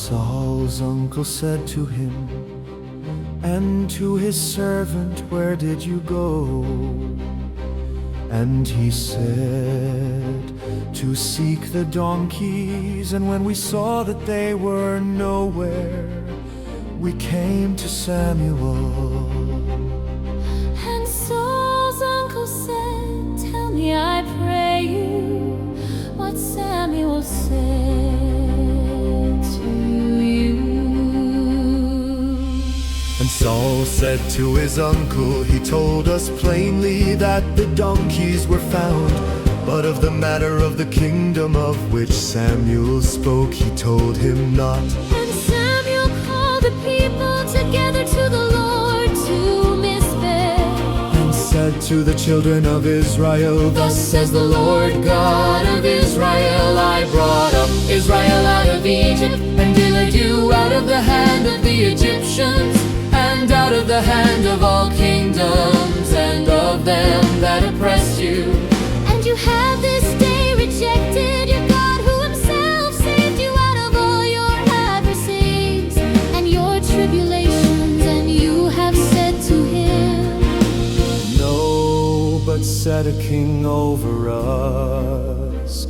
Saul's uncle said to him and to his servant, "Where did you go?" And he said, "To seek the donkeys, and when we saw that they were nowhere, we came to Samuel." And Saul's uncle said, "Tell me, I pray you, what Samuel said to you." And Saul said to his uncle, "He told us plainly that the donkeys were found, but of the matter of the kingdom of which Samuel spoke, he told him not." And Samuel called the people together to the Lord to Mizpeh, And said to the children of Israel. Thus says the Lord God of Israel, I brought up Israel out of Egypt, and delivered you out of the hand of the Egyptians, and out of the hand of all kingdoms, and of them that oppressed you. And you have this day rejected your God, who himself saved you out of all your adversaries and your tribulations, and you have said to him, No, but set a king over us.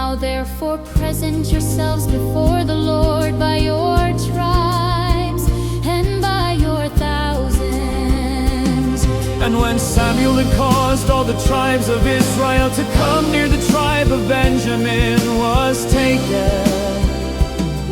now therefore present yourselves before the Lord by your tribes and by your thousands. And when Samuel had caused all the tribes of Israel to come near, the tribe of Benjamin was taken.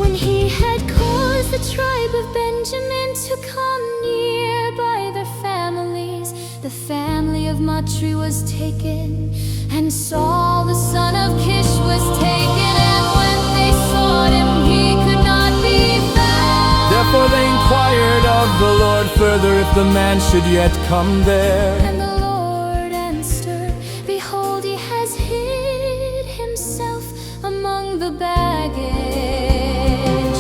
When he had caused the tribe of Benjamin to come near by their families, the family of Matri was taken, and Saul the son of Kish was taken. And when they sought him, he could not be found. Therefore they inquired of the Lord further if the man should yet come there. And the Lord answered, behold, he has hid himself among the baggage.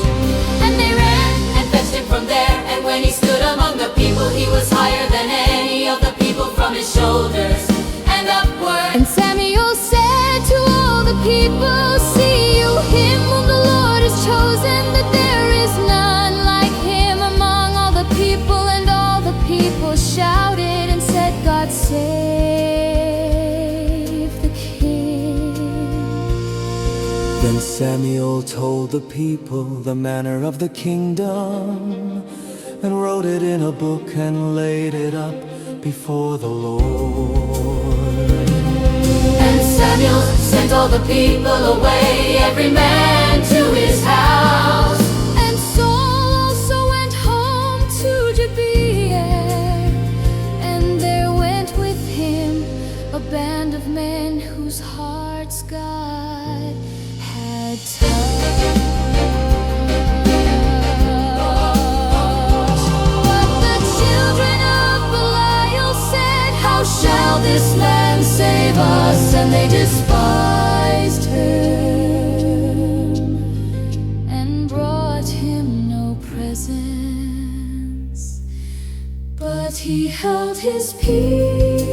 And they ran and fetched him from there, and when he stood among the people, he was higher than any of the people from his shoulders and upward. And Samuel said to all the people, see you him whom the Lord has chosen, that there is none like him among all the people. And all the people shouted and said, God save the king. Then Samuel told the people the manner of the kingdom, and wrote it in a book and laid it up before the Lord. And Samuel sent all the people away, every man to his house. And Saul also went home to Gibeah, and there went with him a band of men whose hearts God had touched. But the children of Belial said, how shall this man save us? And they despised him and brought him no presents, but he held his peace.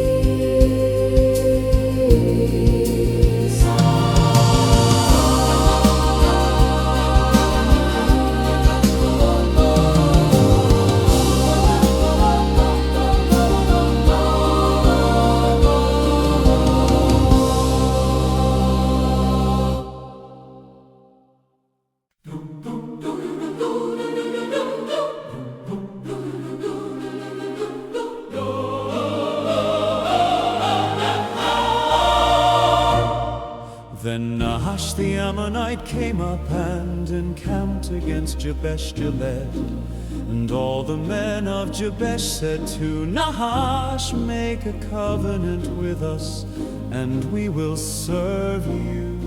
Then Nahash the Ammonite came up and encamped against Jabesh Gilead. And all the men of Jabesh said to Nahash, make a covenant with us, and we will serve you.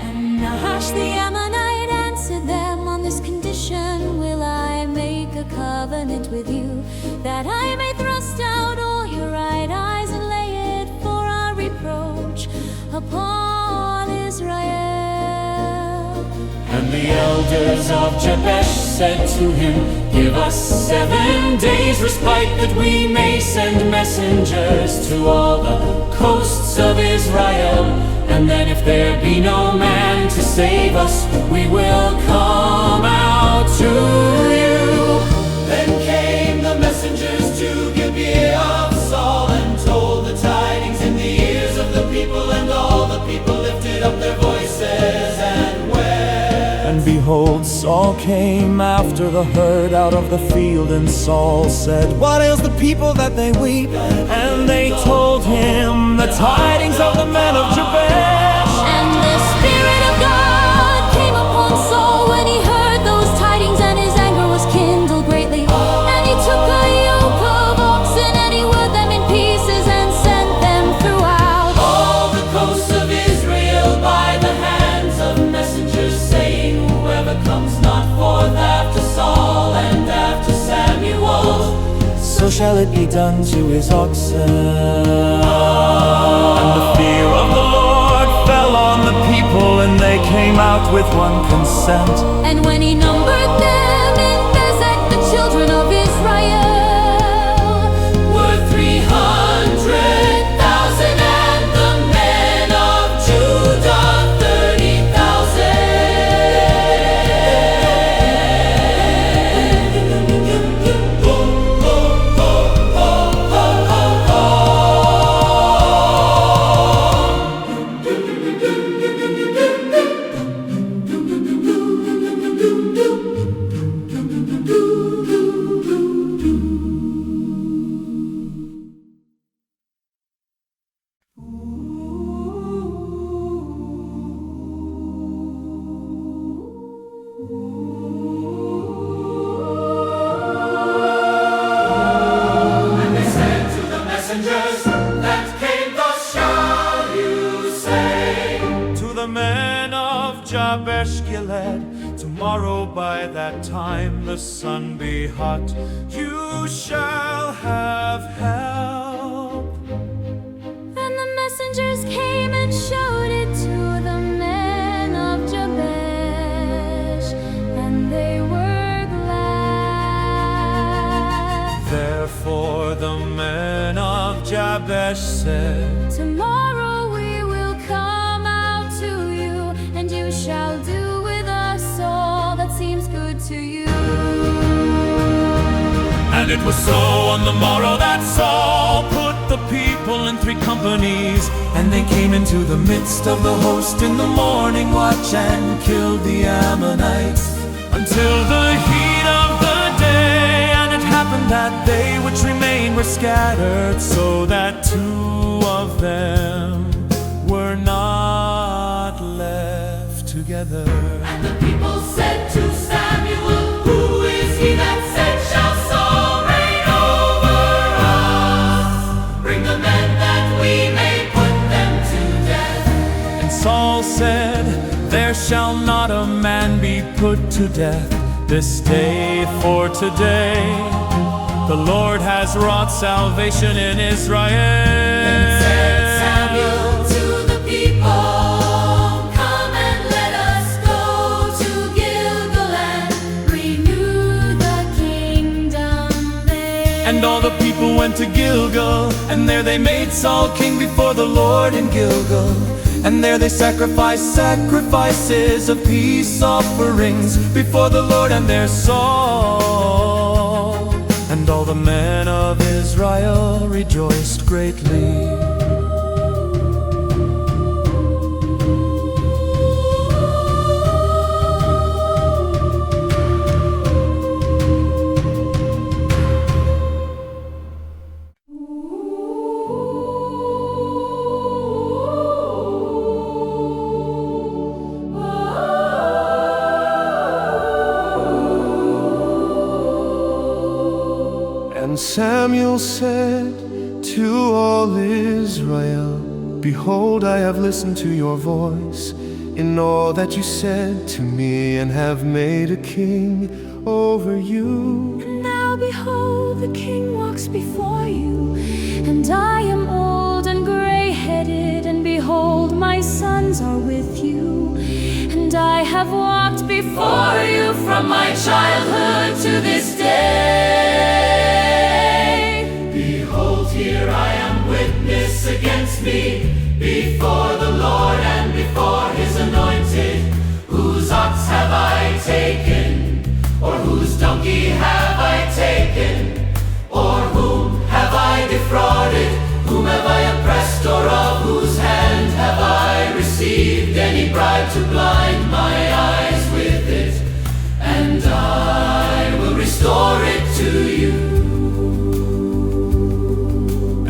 And Nahash the Ammonite answered them, on this condition will I make a covenant with you, that I may thrust out all your right eyes and lay it for a reproach upon Israel. And the elders of Jabesh said to him, give us 7 days respite, that we may send messengers to all the coasts of Israel. And then if there be no man to save us, we will come out to you. Then came the messengers to Gibeah of Saul, and told the tidings in the ears of the people, and all the people lifted up their voices and wept. And behold, Saul came after the herd out of the field, and Saul said, what ails the people that they weep? And they told him the tidings of the men of Jabesh. And the Spirit of God came upon Saul when he heard those tidings, and his anger was kindled greatly. And he took a yoke of oxen, and he wound them in pieces, and sent them throughout all the coasts of Israel by the hands of messengers, saying, whoever comes not forth after Saul and after Samuel, so shall it be done to his oxen? And the fear of the Lord fell on the people, and they came out with one consent. And when he numbered them in Bezek, the children of Israel were 300,000, and the men of Judah 30,000. Messengers that came, thus shall you say To the men of Jabesh Gilead, tomorrow by that time the sun be hot, you shall have help. And the messengers came and showed it to the men of Jabesh, and they were glad. Therefore the men of Jabesh said, Tomorrow we will come out to you, and you shall do with us all that seems good to you. And it was so on the morrow that Saul put the people in 3 companies, and they came into the midst of the host in the morning watch and killed the Ammonites until the heat of the day. And it happened that they which remained were scattered, so that 2 of them were not left together. And the people said to Samuel, who is he that said, shall Saul reign over us? Bring the men that we may put them to death. And Saul said, there shall not a man be put to death this day, for today the Lord has wrought salvation in Israel. Then said Samuel to the people, come and let us go to Gilgal and renew the kingdom there. And all the people went to Gilgal, and there they made Saul king before the Lord in Gilgal. And there they sacrificed sacrifices of peace offerings before the Lord and their Saul. And all the men of Israel rejoiced greatly. And Samuel said to all Israel, behold, I have listened to your voice in all that you said to me, and have made a king over you. And now behold, the king walks before you, and I am old and gray-headed, and behold, my sons are with you. And I have walked before you from my childhood to this day. Behold, here I am witness against me before the Lord and before his anointed. Whose ox have I taken? Or whose donkey have I taken? Or whom have I defrauded? Whom have I oppressed? Or of whose hand have I received any bribe to blind my eyes with it? And I will restore it to you.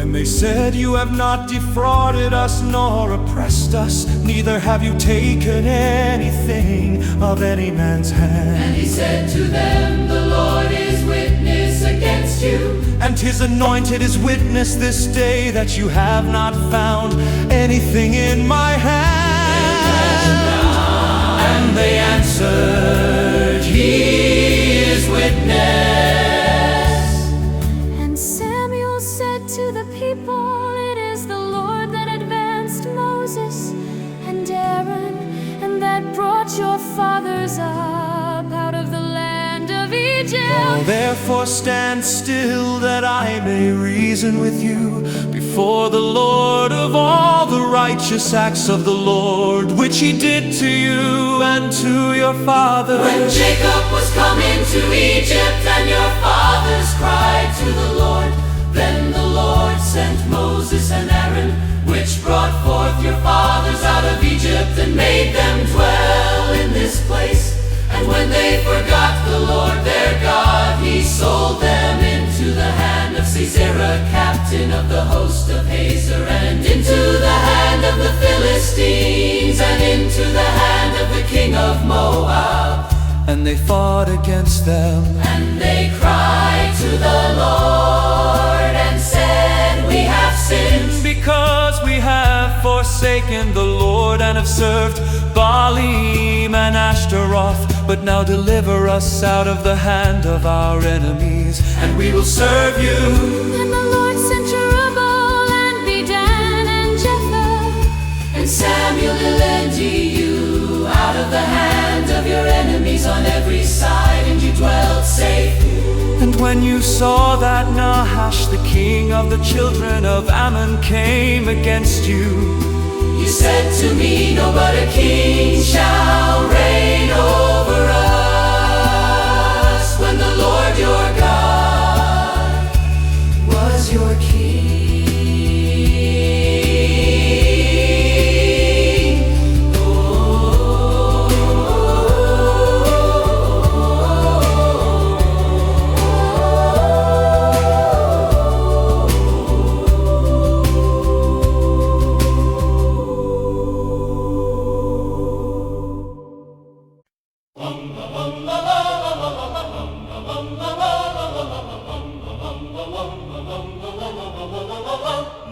And they said, you have not defrauded us nor oppressed us, neither have you taken anything of any man's hand. And he said to them, the Lord is witness against you, and his anointed is witness this day that you have not found anything in my hand. And they answered, he is witness. And us up out of the land of Egypt. Now therefore stand still, that I may reason with you before the Lord of all the righteous acts of the Lord, which he did to you and to your fathers. When Jacob was come into Egypt, and your fathers cried to the Lord, then the Lord sent Moses and Aaron, which brought forth your fathers out of Egypt, and made them dwell in this place. And when they forgot the Lord their God, he sold them into the hand of Sisera, captain of the host of Hazor, and into the hand of the Philistines, and into the hand of the king of Moab. And they fought against them, And they cried to the Lord, and said, We have sinned, because we have forsaken the Lord and have served Baalim and Ashtaroth. But now deliver us out of the hand of our enemies, and we will serve you. And the Lord sent Jerubbaal and Bedan and Jephthah, and Samuel led you out of the hand of your enemies on every side, and you dwelt safe. And when you saw that Nahash, the king of the children of Ammon, came against you, You said to me, No but a king shall reign over us, when the Lord your God was your king.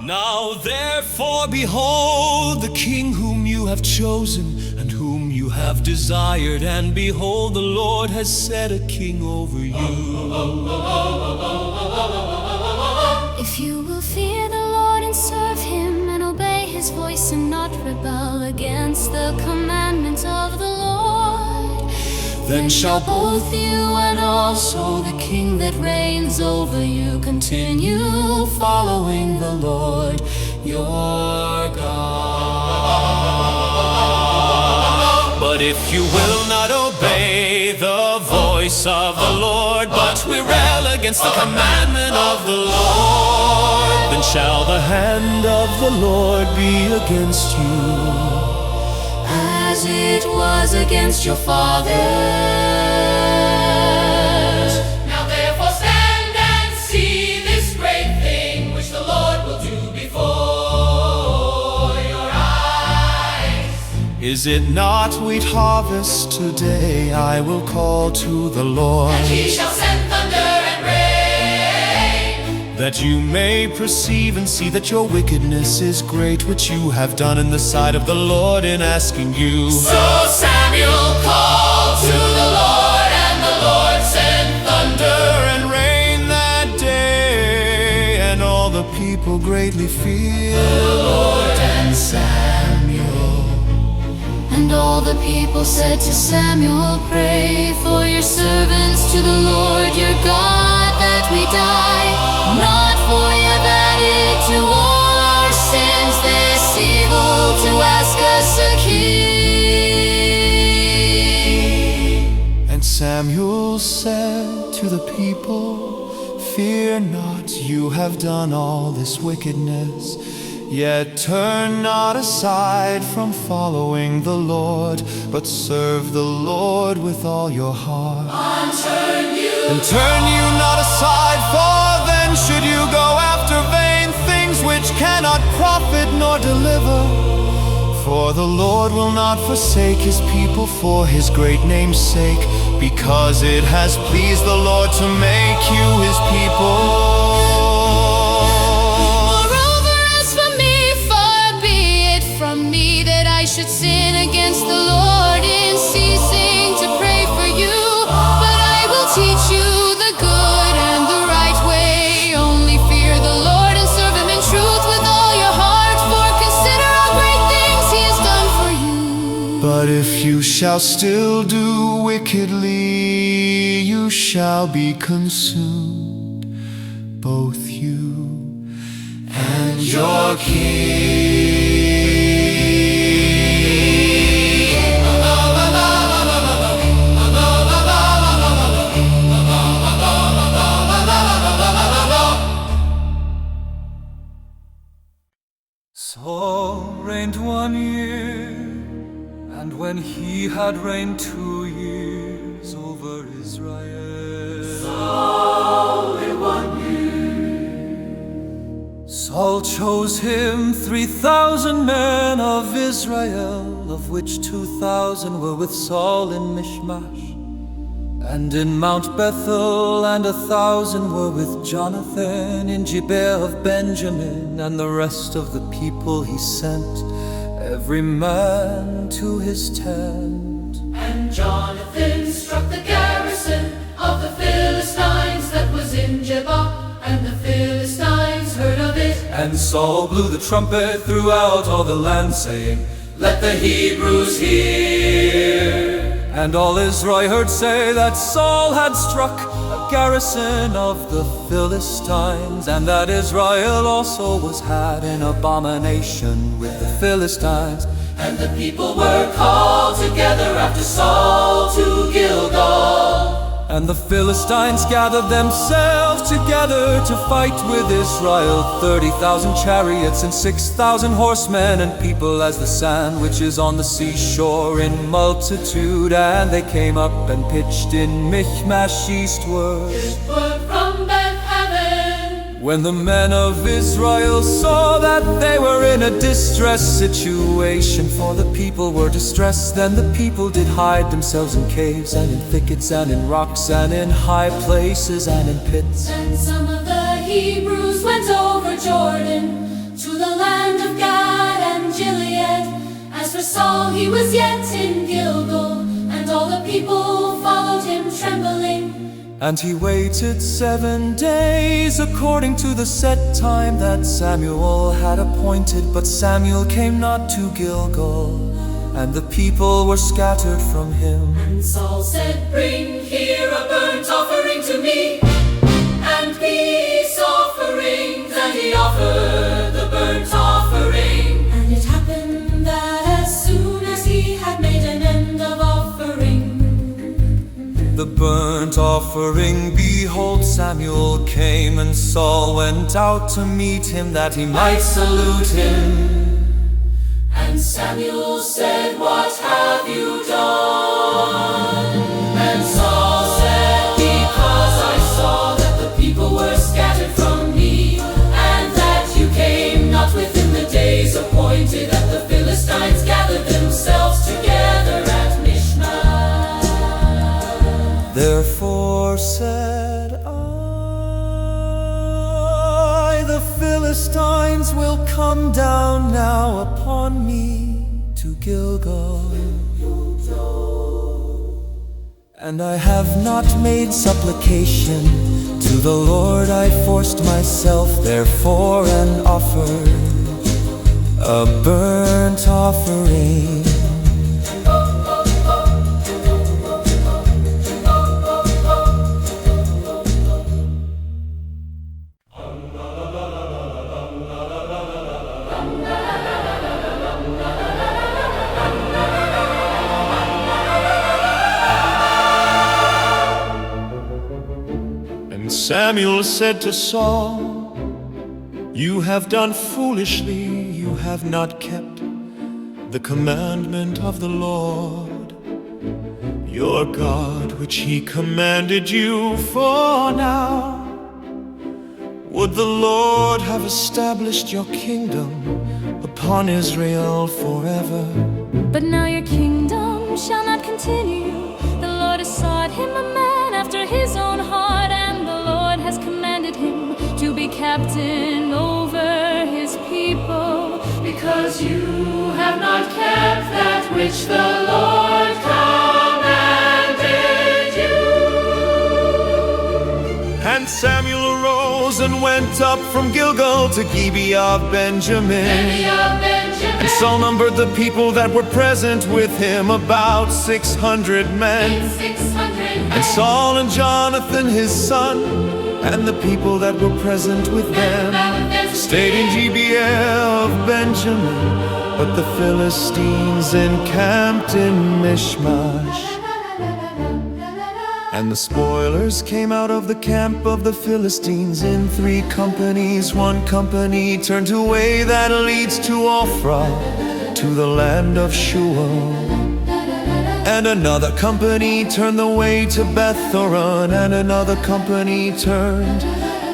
Now therefore behold the king whom you have chosen, and whom you have desired, and behold the Lord has set a king over you. if you will fear the Lord and serve him, and obey his voice and not rebel against the commandments of the Lord, Then shall both you and also the king that reigns over you continue following the Lord your God. But if you will not obey the voice of the Lord, but rebel against the commandment of the Lord, then shall the hand of the Lord be against you, As it was against your fathers. Now therefore stand and see this great thing, which the Lord will do before your eyes. Is it not wheat harvest today? I will call to the Lord, And he shall send thunder and rain, that you may perceive and see that your wickedness is great, which you have done in the sight of the Lord in asking you. So Samuel called to the Lord, and the Lord sent thunder And rain that day, and all the people greatly feared the Lord and Samuel. And all the people said to Samuel, Pray for your servants to the Lord your God, that we die, not for you have added to all our sins this evil to ask us a king. And Samuel said to the people, Fear not, you have done all this wickedness, yet turn not aside from following the Lord, but serve the Lord with all your heart. And turn you not aside, for then should you go after vain things which cannot profit nor deliver. For the Lord will not forsake his people for his great name's sake, because it has pleased the Lord to make you his people. Moreover, as for me, far be it from me that I should sin against the Lord in ceasing to pray for you, but I will teach you the good and the right way. Only fear the Lord and serve him in truth with all your heart, for consider how great things he has done for you. But if if you shall still do wickedly, you shall be consumed, both you and your king. Saul reigned 1 year, and when he had reigned 2 years over Israel, Saul chose him 3,000 men of Israel, of which 2,000 were with Saul in Michmash and in Mount Bethel, and 1,000 were with Jonathan in Gibeah of Benjamin. And the rest of the people he sent, every man to his tent. And Jonathan struck the garrison of the Philistines that was in Geba, and the Philistines heard of it. And Saul blew the trumpet throughout all the land, saying, "Let the Hebrews hear." And all Israel heard say that Saul had struck a garrison of the Philistines, and that Israel also was had an abomination with the Philistines. And the people were called together after Saul to Gilgal. And the Philistines gathered themselves together to fight with Israel, 30,000 chariots and 6,000 horsemen, and people as the sand which is on the seashore in multitude. And they came up and pitched in Michmash eastward. Eastward from Beth-aven. When the men of Israel saw that they were in a distressed situation, for the people were distressed, then the people did hide themselves in caves and in thickets and in rocks and in high places and in pits. And some of the Hebrews went over Jordan to the land of Gad and Gilead. As for Saul, he was yet in Gilgal, and all the people followed him trembling. And he waited 7 days according to the set time that Samuel had appointed. But Samuel came not to Gilgal, and the people were scattered from him. And Saul said, "Bring here a burnt offering to me, and peace offerings." And he offered the burnt offering. And it happened that as soon as he had made an end of offering the burnt offering, behold, Samuel came, and Saul went out to meet him that he might salute him. And Samuel said, "What have you done?" And Saul said, "Because I saw that the people were scattered from me, and that you came not within the days appointed, that the Philistines gathered themselves together at Michmash. Therefore said I, the Philistines will come down now upon me to Gilgal. And I have not made supplication to the Lord, I forced myself therefore and offered a burnt offering. Samuel said to Saul, "You have done foolishly, you have not kept the commandment of the Lord your God, which he commanded you. For now would the Lord have established your kingdom upon Israel forever. But now your kingdom shall not continue. The Lord has sought him a man after his own heart, and the Lord has commanded him to be captain over his people. Because you have not kept that which the Lord commanded you." And Samuel arose and went up from Gilgal to Gibeah of Benjamin. And Saul numbered the people that were present with him, about 600 men. 600 And Saul and Jonathan his son, and the people that were present with them, stayed in Gibeah of Benjamin, but the Philistines encamped in Michmash. And the spoilers came out of the camp of the Philistines in 3 companies. 1 company turned to way that leads to Ophrah, to the land of Shual. And another company turned the way to Beth-horon, and another company turned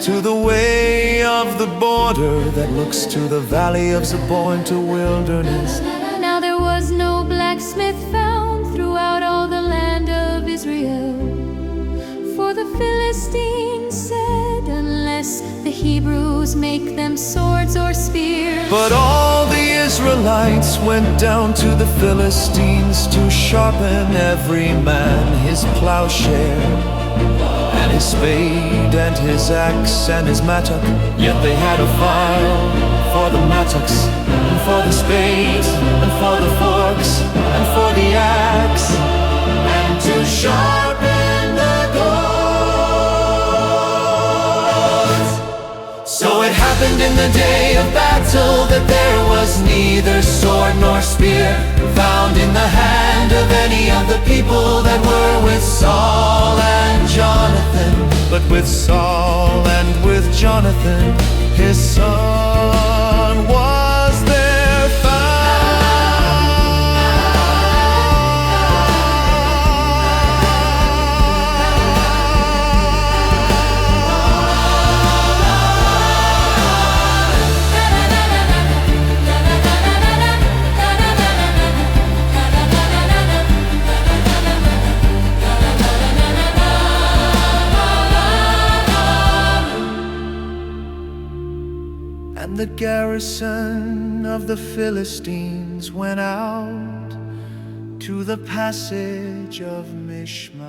to the way of the border that looks to the valley of Zeboim, to wilderness. Now there was no blacksmith found throughout all the land of Israel, for the Philistines said, unless the Hebrews make them swords or spears. But all the Israelites went down to the Philistines to sharpen every man his plowshare, and his spade, and his axe, and his mattock. Yet they had a file for the mattocks, and for the spades, and for the forks, and for the axe, and to sharpen the goads. So it happened in the day of battle that there was neither sword nor spear found in the hand of any of the people that were with Saul and Jonathan, but with Saul and with Jonathan his son was there found. And the garrison of the Philistines went out to the passage of Mishmah.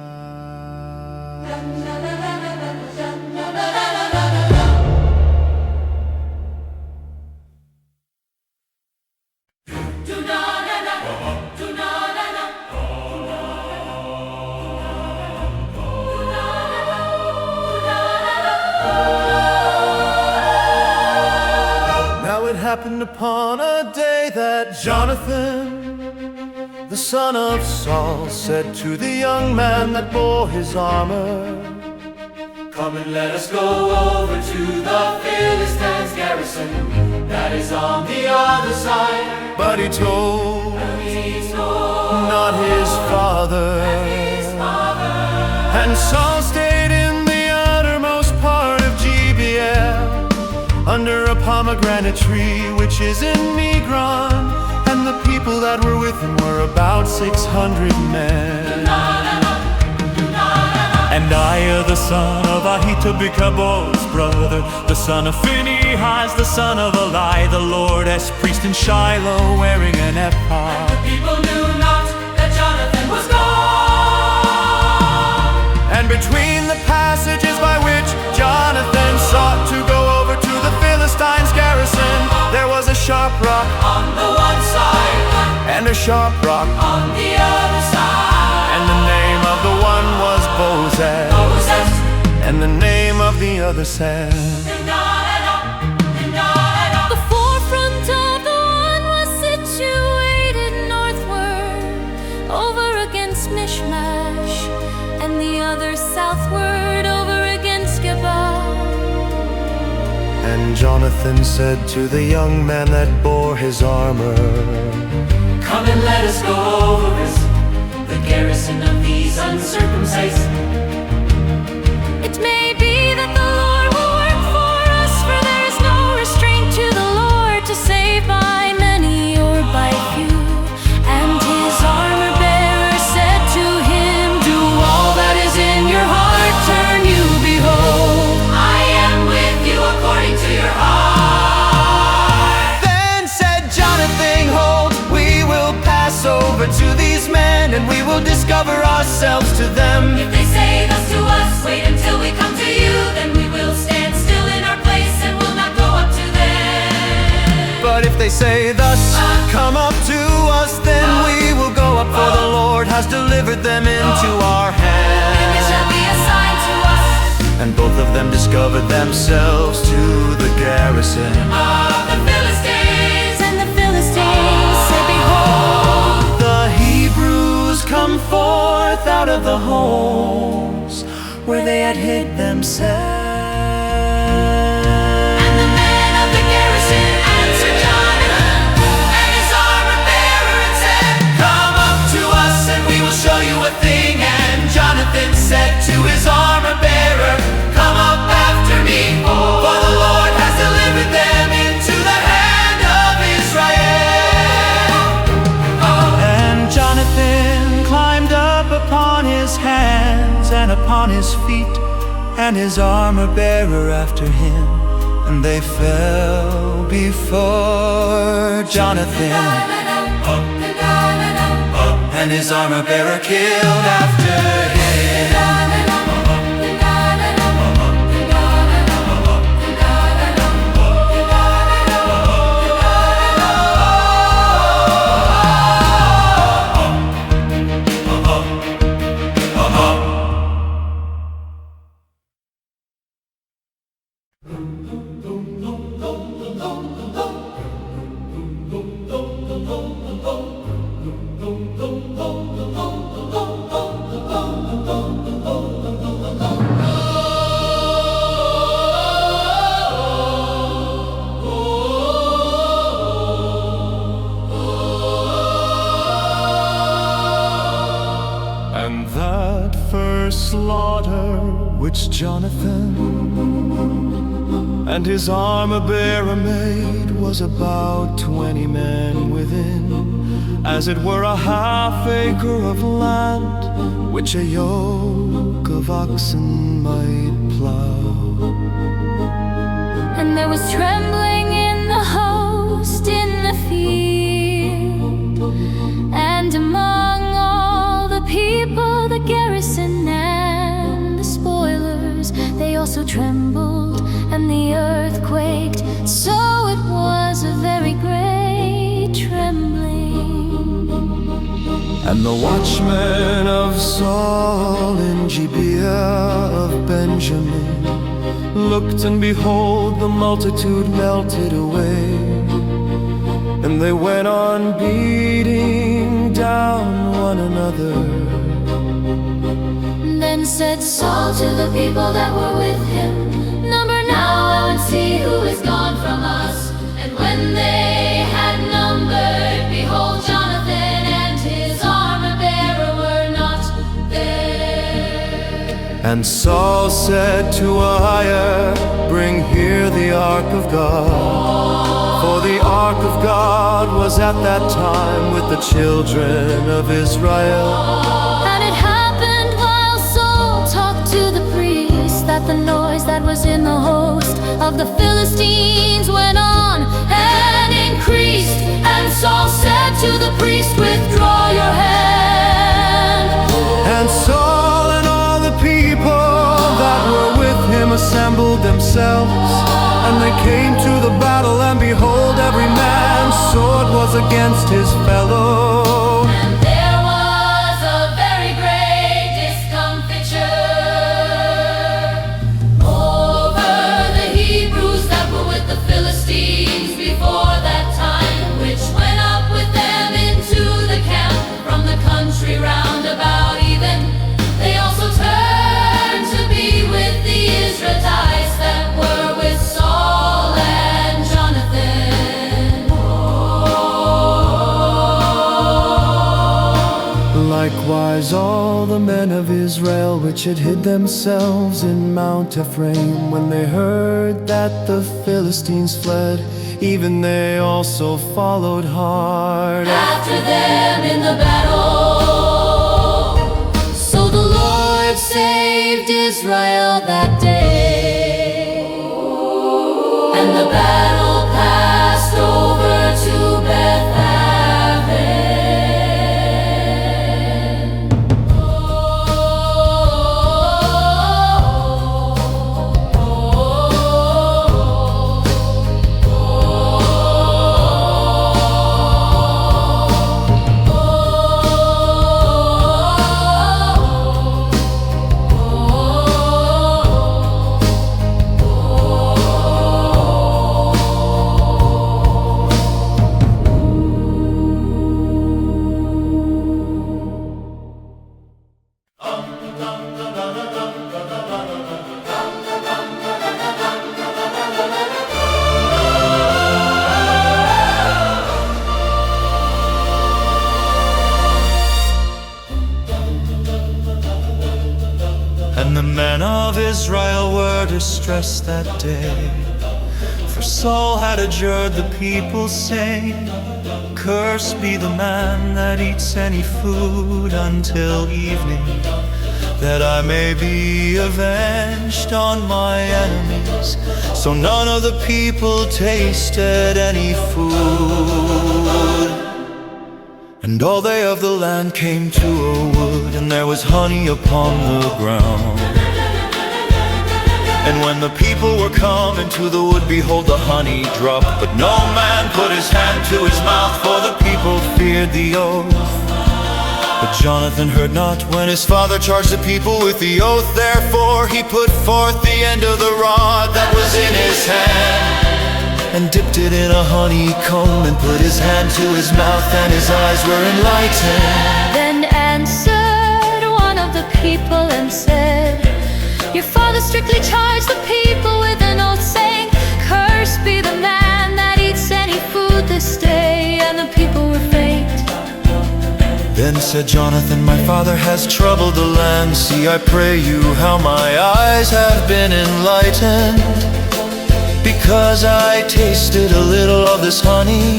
Happened upon a day that Jonathan, the son of Saul, said to the young man that bore his armor, Come and let us go over to the Philistines' garrison that is on the other side. But he told not his father. And Saul stayed in the uttermost part of Gibeah, under a pomegranate tree which is in Migron, and the people that were with him were about 600 men. And the son of Ahitub, Ichabod's brother, the son of Phinehas, the son of Eli, the Lord's priest in Shiloh, wearing an ephod. The people knew not that Jonathan was gone. And between the passages by which Jonathan sought to go over to the Philistines' garrison, there was a sharp rock on the one side and a sharp rock on the other side. And the name of the one was Bozez, and the name of the other Sam. The forefront of the one was situated northward, over against Michmash, and the other southward, over against Geba. And Jonathan said to the young man that bore his armor, Come and let us go over the garrison of these uncircumcised. It may be that the Lord will work for us, for there is no restraint to the Lord to save by many or by few. And his armor bearer said to him, Do all that is in your heart, turn you, behold, I am with you according to your heart. Then said Jonathan, Hold, we will pass over to these men, and we will discover ourselves to them. If they say thus to us, wait until we come to you, then we will stand still in our place and will not go up to them. But if they say thus, Come delivered themselves to the garrison of the Philistines. And the Philistines said, behold, the Hebrews come forth out of the homes where they had hid themselves. And the men of the garrison answered Jonathan and his armor-bearer and said, Come up to us and we will show you a thing. And Jonathan said to his armor-bearer, Come up after me, for the Lord has delivered them into the hand of Israel. And Jonathan climbed up upon his hands and upon his feet, and his armor-bearer after him, and they fell before Jonathan, and his armor-bearer killed after him. And that first slaughter which Jonathan and his armor-bearer made was about 20 men within, as it were a half-acre of land which a yoke of oxen might plough. and there was trembling in the host in the field, and among all the people, the garrison and the spoilers, they also trembled, and the earth quaked. So it was a very great trembling. And the watchmen of Saul in Gibeah of Benjamin looked, and behold, the multitude melted away. And they went on beating down one another. Then said Saul to the people that were with him, number now and see who is gone from us. And when they had numbered, behold, Jonathan and his armor-bearer were not there. And Saul said to Ahiah, Bring here the ark of God. For the ark of God was at that time with the children of Israel. And it happened while Saul talked to the priest, that the noise that was in the host of the Philistines went on and increased. And Saul said to the priest, Withdraw your hand. And Saul and all the people that were with him assembled themselves, and they came to the battle, and behold, every man's sword was against his fellow. And there was a very great discomfiture over the Hebrews that were with the Philistines before that time, which went up with them into the camp from the country round about even. They also turned to be with the Israelites that were with Saul and Jonathan. Likewise all the men of Israel which had hid themselves in Mount Ephraim, when they heard that the Philistines fled, even they also followed hard After them in the battle. So the Lord saved Israel that day, and the battle passed over to Beth-aven. And the men of Israel were distressed that day, for Saul had adjured the people, saying, "Cursed be the man that eats any food until evening, that I may be avenged on my enemies." So none of the people tasted any food. And all they of the land came to a wood, and there was honey upon the ground. And when the people were come into the wood, behold, the honey dropped, but no man put his hand to his mouth, for the people feared the oath. But Jonathan heard not when his father charged the people with the oath. Therefore he put forth the end of the rod that was in his hand, and dipped it in a honeycomb, and put his hand to his mouth, and his eyes were enlightened. Then answered one of the people and said, "Your father strictly charged the people with an oath, saying, 'Cursed be the man that eats any food this day.' And the people were faint." Then said Jonathan, "My father has troubled the land. See, I pray you, how my eyes have been enlightened, because I tasted a little of this honey.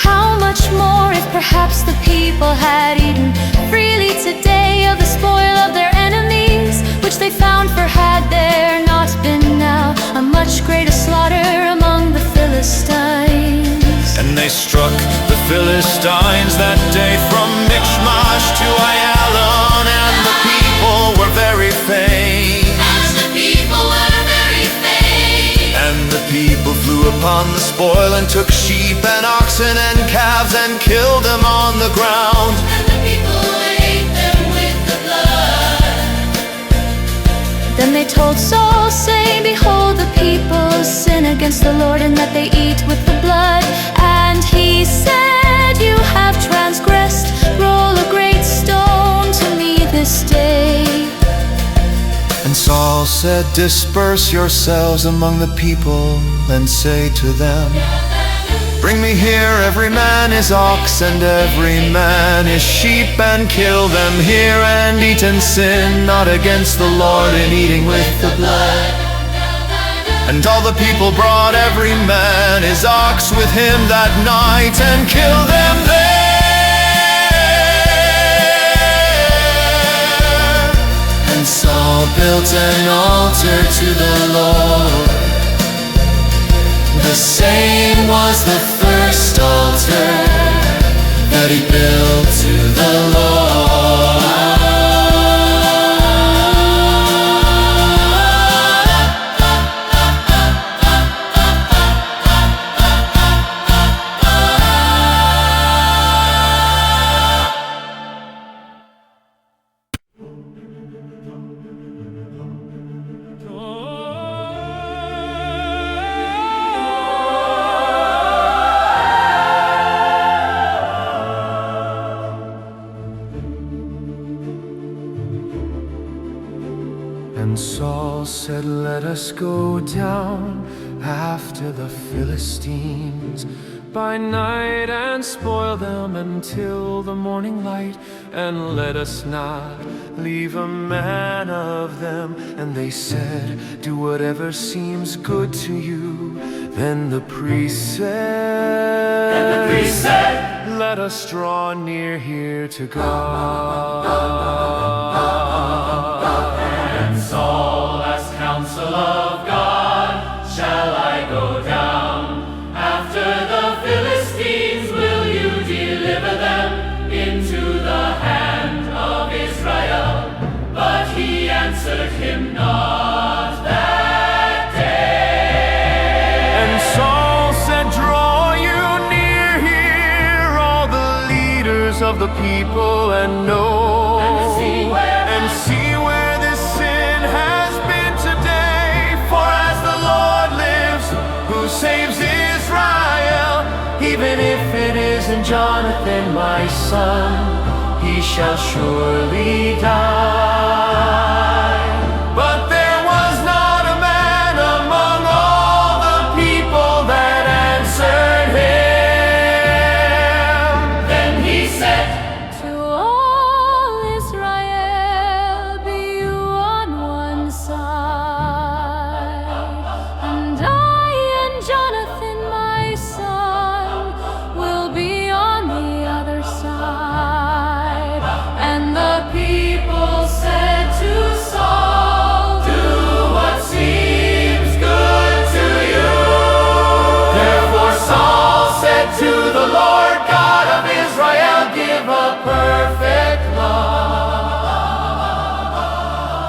How much more if perhaps the people had eaten freely today of the spoil of their enemies, which they found, for had there not been now a much greater slaughter among the Philistines." And they struck the Philistines that day from Michmash to Aijalon, and the people were very faint. And the people flew upon the spoil, and took sheep and oxen and calves, and killed them on the ground. And the people ate them with the blood. Then they told Saul, saying, "Behold, the people sin against the Lord, in that they eat with the blood." And he said, "You have transgressed. Roll a great stone to me this day." And Saul said, "Disperse yourselves among the people, and say to them, Bring me here every man his ox, and every man his sheep, and kill them here, and eat and sin not against the Lord in eating with the blood." And all the people brought every man his ox with him that night, and killed them there. And Saul built an altar to the Lord. The same was the first altar that he built to the Lord. And Saul said, "Let us go down after the Philistines by night, and spoil them until the morning light, and let us not leave a man of them." And they said, "Do whatever seems good to you." Then the priest said, "Let us draw near here to God." Saul asked counsel of God, "Shall I go down after the Philistines? Will you deliver them into the hand of Israel?" But he answered him not that day. And Saul said, "Draw you near here, all the leaders of the people, and know and see where this sin has been today. For as the Lord lives, who saves Israel, even if it isn't Jonathan my son, he shall surely die." But there was not a man among all the people that answered him. Then he said, To all Israel, be you on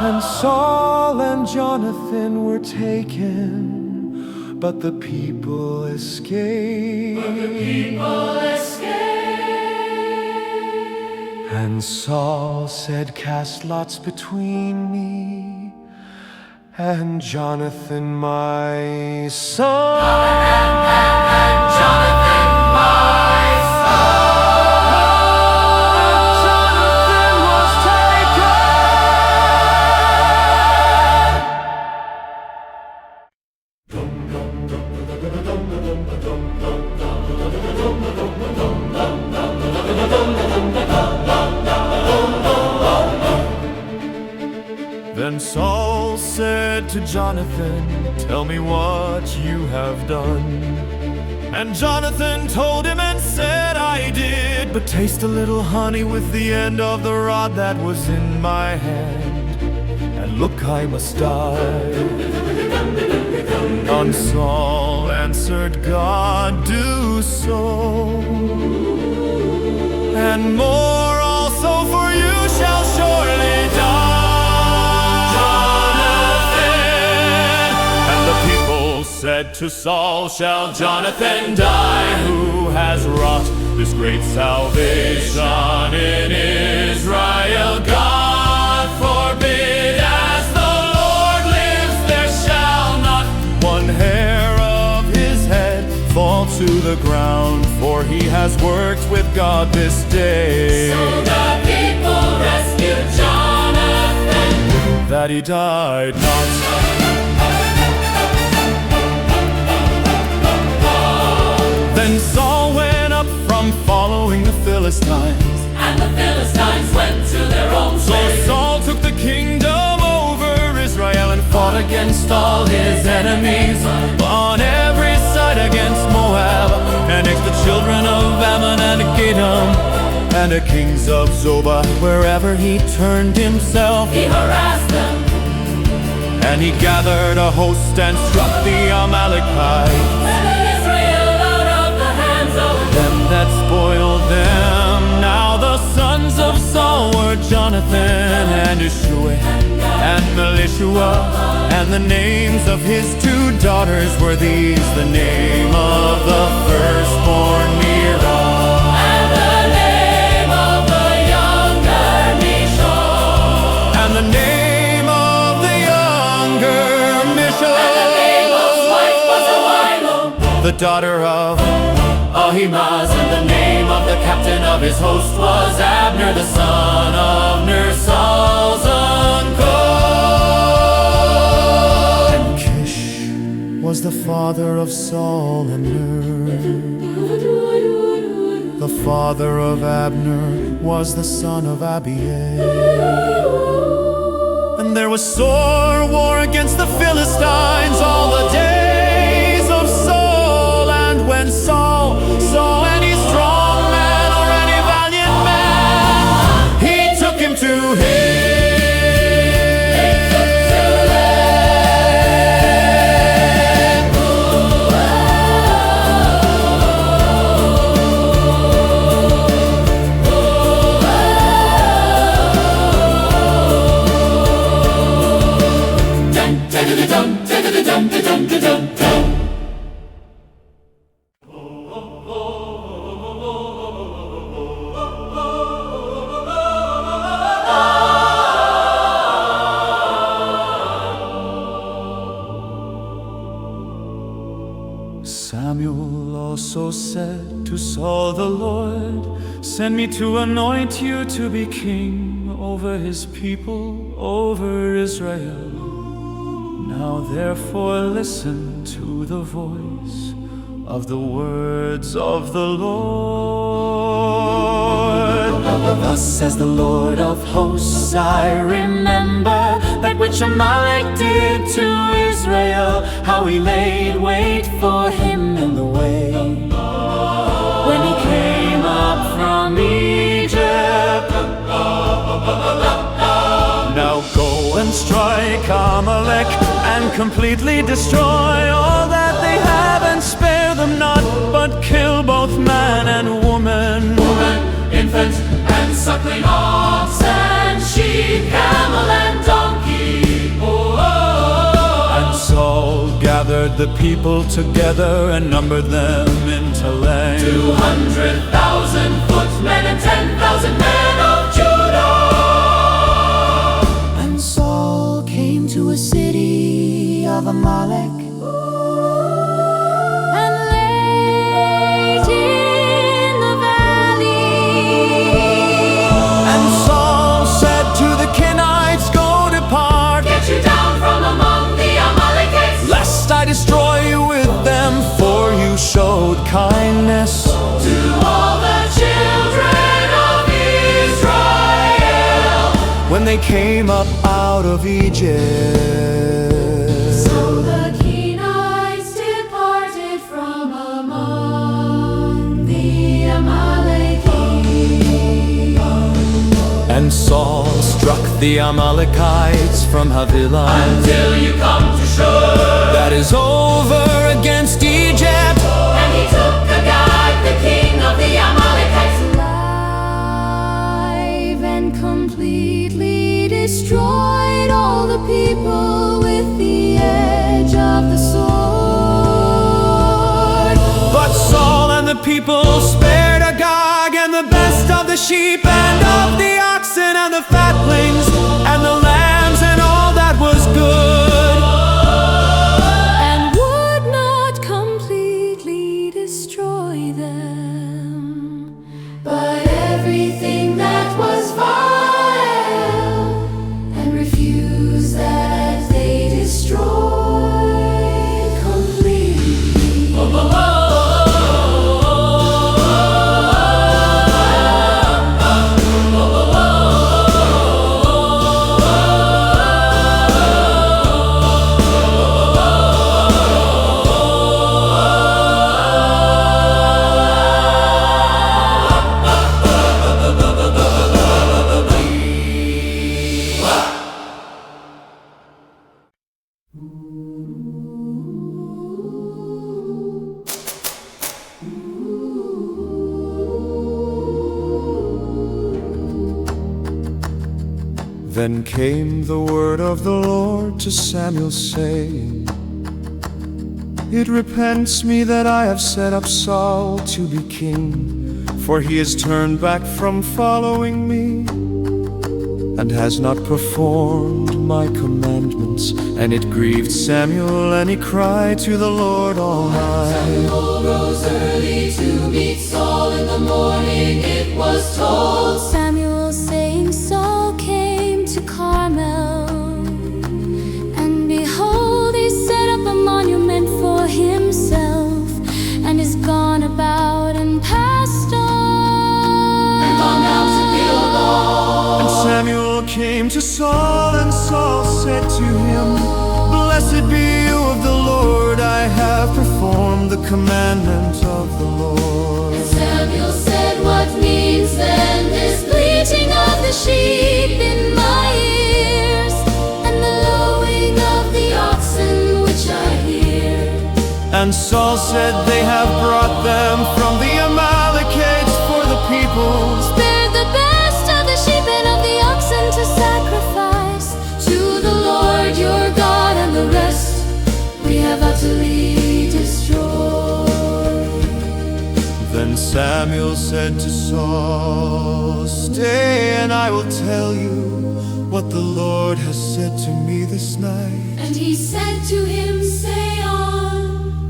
And Saul and Jonathan were taken, but the people escaped. And Saul said, "Cast lots between me and Jonathan my son." Jonathan, my Jonathan was taken. Then Saul said to Jonathan, "Tell me what you have done." And Jonathan told him and said, "I did but taste a little honey with the end of the rod that was in my hand, and look, I must die." And Saul answered, "God, do so, and more also, for you shall surely die." Said to Saul, "Shall Jonathan die, who has wrought this great salvation in Israel? God forbid, as the Lord lives, there shall not one hair of his head fall to the ground, for he has worked with God this day." So the people rescued Jonathan, that he died not. Then Saul went up from following the Philistines, and the Philistines went to their own so place. Saul took the kingdom over Israel and fought against all his enemies on every side, against Moab, annexed the children of Ammon and Edom, and the kings of Zobah. Wherever he turned himself, He harassed them, and he gathered a host and struck the Amalekites, them that spoiled them. Now the sons of Saul were Jonathan and Ishuah and Melishua, and the names of his two daughters were these: the name of the firstborn Merab, and the name of the younger Mishal, and the name of the younger Mishal, and the name of his wife was Ahilah, the daughter of Ahimaaz, and the name of the captain of his host was Abner, the son of Ner, Saul's uncle. And Kish was the father of Saul and Ner. The father of Abner was the son of Abiel. And there was sore war against the Philistines all the days of Saul. And when Saul saw any strong man or any valiant man, he took him to him. Samuel also said to Saul, "The Lord sent me to anoint you to be king over his people, over Israel. Now therefore listen to the voice of the words of the Lord. Thus says the Lord of hosts, I remember that which Amalek did to Israel, how he laid wait for him in the way when he came up from Egypt. Now go and strike Amalek and completely destroy all that they have, and spare them not, but kill both man and woman, infant and suckling ox and sheep, camel and donkey, gathered the people together and numbered them into length. 200,000 footmen and 10,000 men of Judah. And Saul came to a city of Amalek, and laid in the valley. And Saul said to the Kenites, "Go depart, Get you down from among the Amalekites, lest I destroy you with them, for you showed kindness to all the children of Israel." when they came up out of Egypt." So the Kenites departed from among the Amalekites. And Saul struck the Amalekites from Havilah, Until you come to Shur. that is over against Egypt. And he took Agag, the king of the Amalekites, Alive and completely destroyed all the people with the edge of the sword. But Saul and the people spared Agag and the best of the sheep and of the oxen and the fatlings and the lambs and all that was good. And would not completely destroy them. but everything that was vile and refused that they destroyed completely. Then came the word of the Lord to Samuel, saying, "It repents me that I have set up Saul to be king, for he has turned back from following me, and has not performed my commandments." And it grieved Samuel, and he cried to the Lord all night. Samuel rose early to meet Saul in the morning, it was told. Samuel saying, Saul came to Carmel, and behold, he set up a monument for himself, and is gone about and passed on. And gone down to Gilgal. And Samuel came to Saul, and Saul said to him, "Blessed be you of the Lord, I have performed the commandment of the Lord." And Samuel said, what means then this bleating of the sheep in my ears, and the lowing of the oxen which I hear? And Saul said, "They have brought them from the Amalekites for the people." Spared the best of the sheep and of the oxen to sacrifice To the Lord your God, and the rest we have utterly destroyed. Then Samuel said to Saul, "Stay, and I will tell you what the Lord has said to me this night." And he said to him, say on.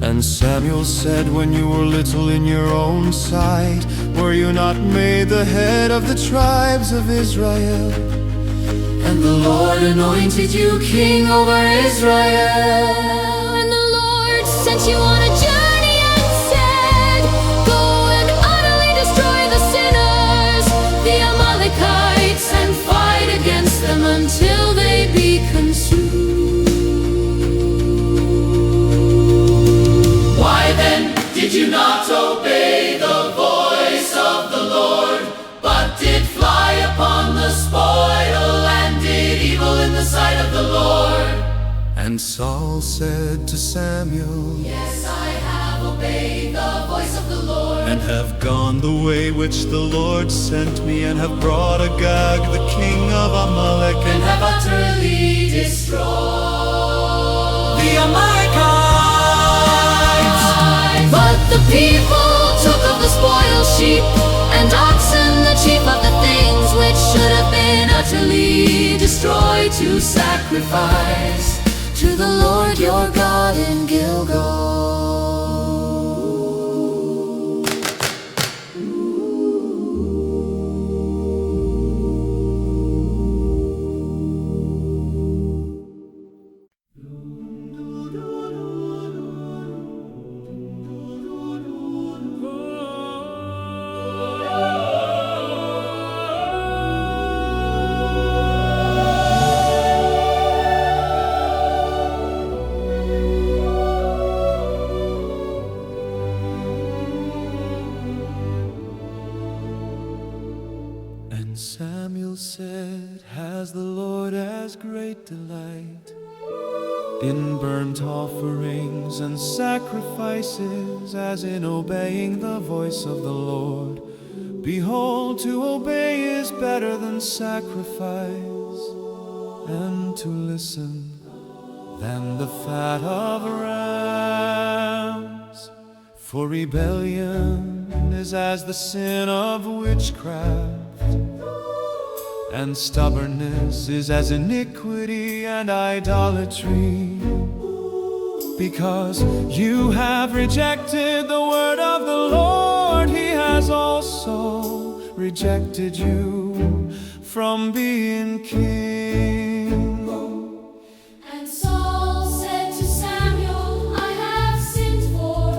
And Samuel said, "When you were little in your own sight, were you not made the head of the tribes of Israel? And the Lord anointed you king over Israel. And the Lord sent you on a journey and said, Go and utterly destroy the sinners, the Amalekites, and fight against them until they be consumed. Why then did you not obey the voice of the Lord, but did fly upon the spoil and did evil in the sight of the Lord? And Saul said to Samuel, Yes, I have obeyed the voice of the Lord, "And have gone the way which the Lord sent me, and have brought Agag the king of Amalek, and have utterly destroyed the Amalekites people took of the spoil sheep and oxen, the chief of the things which should have been utterly destroyed, to sacrifice to the Lord your God in Gilgal. And Samuel said, "Has the Lord as great delight in burnt offerings and sacrifices as in obeying the voice of the Lord? Behold, to obey is better than sacrifice, and to listen than the fat of rams. For rebellion is as the sin of witchcraft, and stubbornness is as iniquity and idolatry. Because you have rejected the word of the Lord, He has also rejected you from being king." And Saul said to Samuel, "I have sinned, for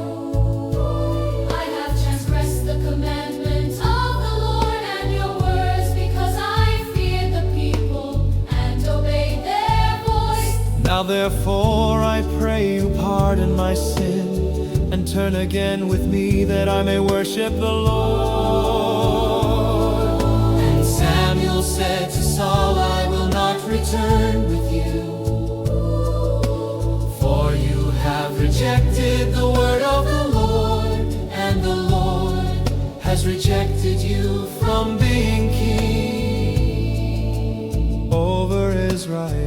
I have transgressed the commandment of the Lord and your words, because I feared the people and obeyed their voice. Now therefore I pray you pardon my sin, and turn again with me, that I may worship the Lord." And Samuel said to Saul, "I will not return with you, for you have rejected the word of the Lord, and the Lord has rejected you from being king over Israel."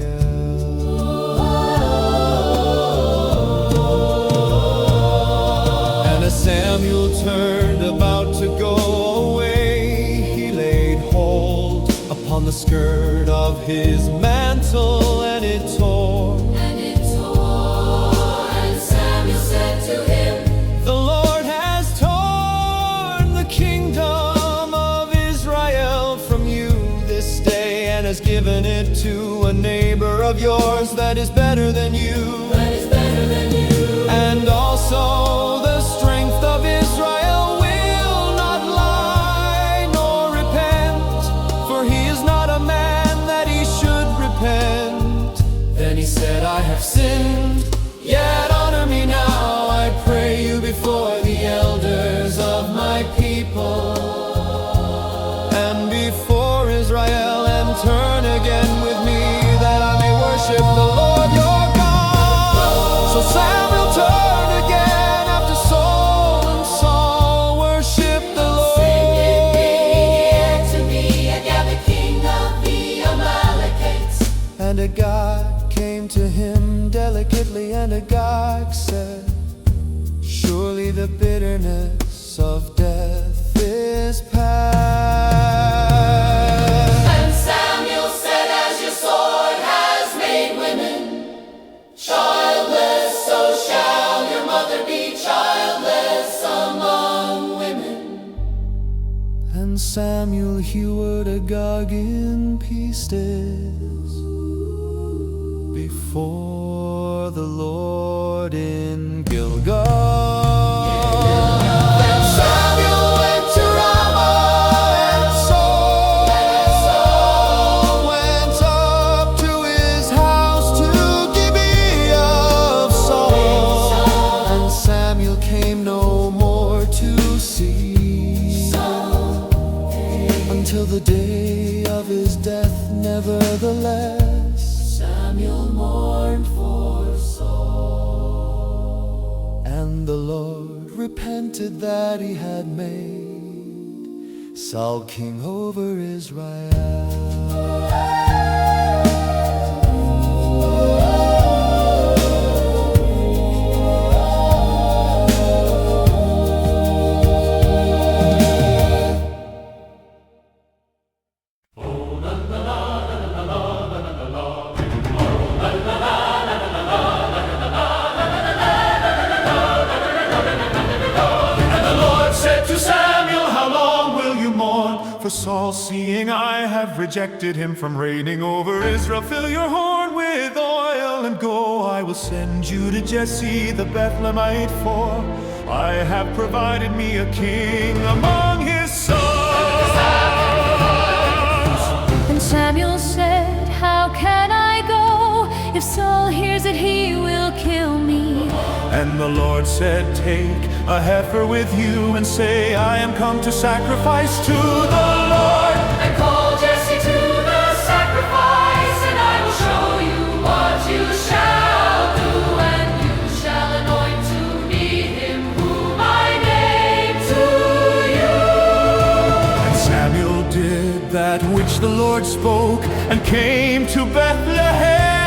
Samuel turned about to go away, he laid hold upon the skirt of his mantle, and it tore. And Samuel said to him, "The Lord has torn the kingdom of Israel from you this day, and has given it to a neighbor of yours that is better than you. And also the strength of Israel will not lie nor repent, for he is not a man that he should repent." Then he said, "I have sinned, yet honor me now, I pray you, before the elders of my people and before Israel, and turn again with me, that I may worship the Lord your God." So Samuel turned again after Saul, and Saul worshiped the Lord. "Sing in the ear to me, Agag, the king of the Amalekites." And Agag came to him delicately, and Agag said, "Surely the bitterness of death is past." And Samuel said, "As your sword has made women childless, so shall your mother be childless among women." And Samuel hewed Agag in pieces before the Lord in Gilgal. Then Samuel went to Ramah, and Saul went up to his house to Gibeah of Saul. And Samuel came no more to see until the day of his death. Nevertheless, Samuel mourned for Saul. and the Lord repented that he had made Saul king over Israel. for Saul, seeing I have rejected him from reigning over Israel. Fill your horn with oil and go. I will send you to Jesse the Bethlehemite, for I have provided me a king among his sons. And Samuel said, how can I go? If Saul hears it, he will kill me. And the Lord said, take a heifer with you and say, I am come to sacrifice to the Lord. And call Jesse to the sacrifice, and I will show you what you shall do. And you shall anoint to me him whom I name to you. And Samuel did that which the Lord spoke, and came to Bethlehem.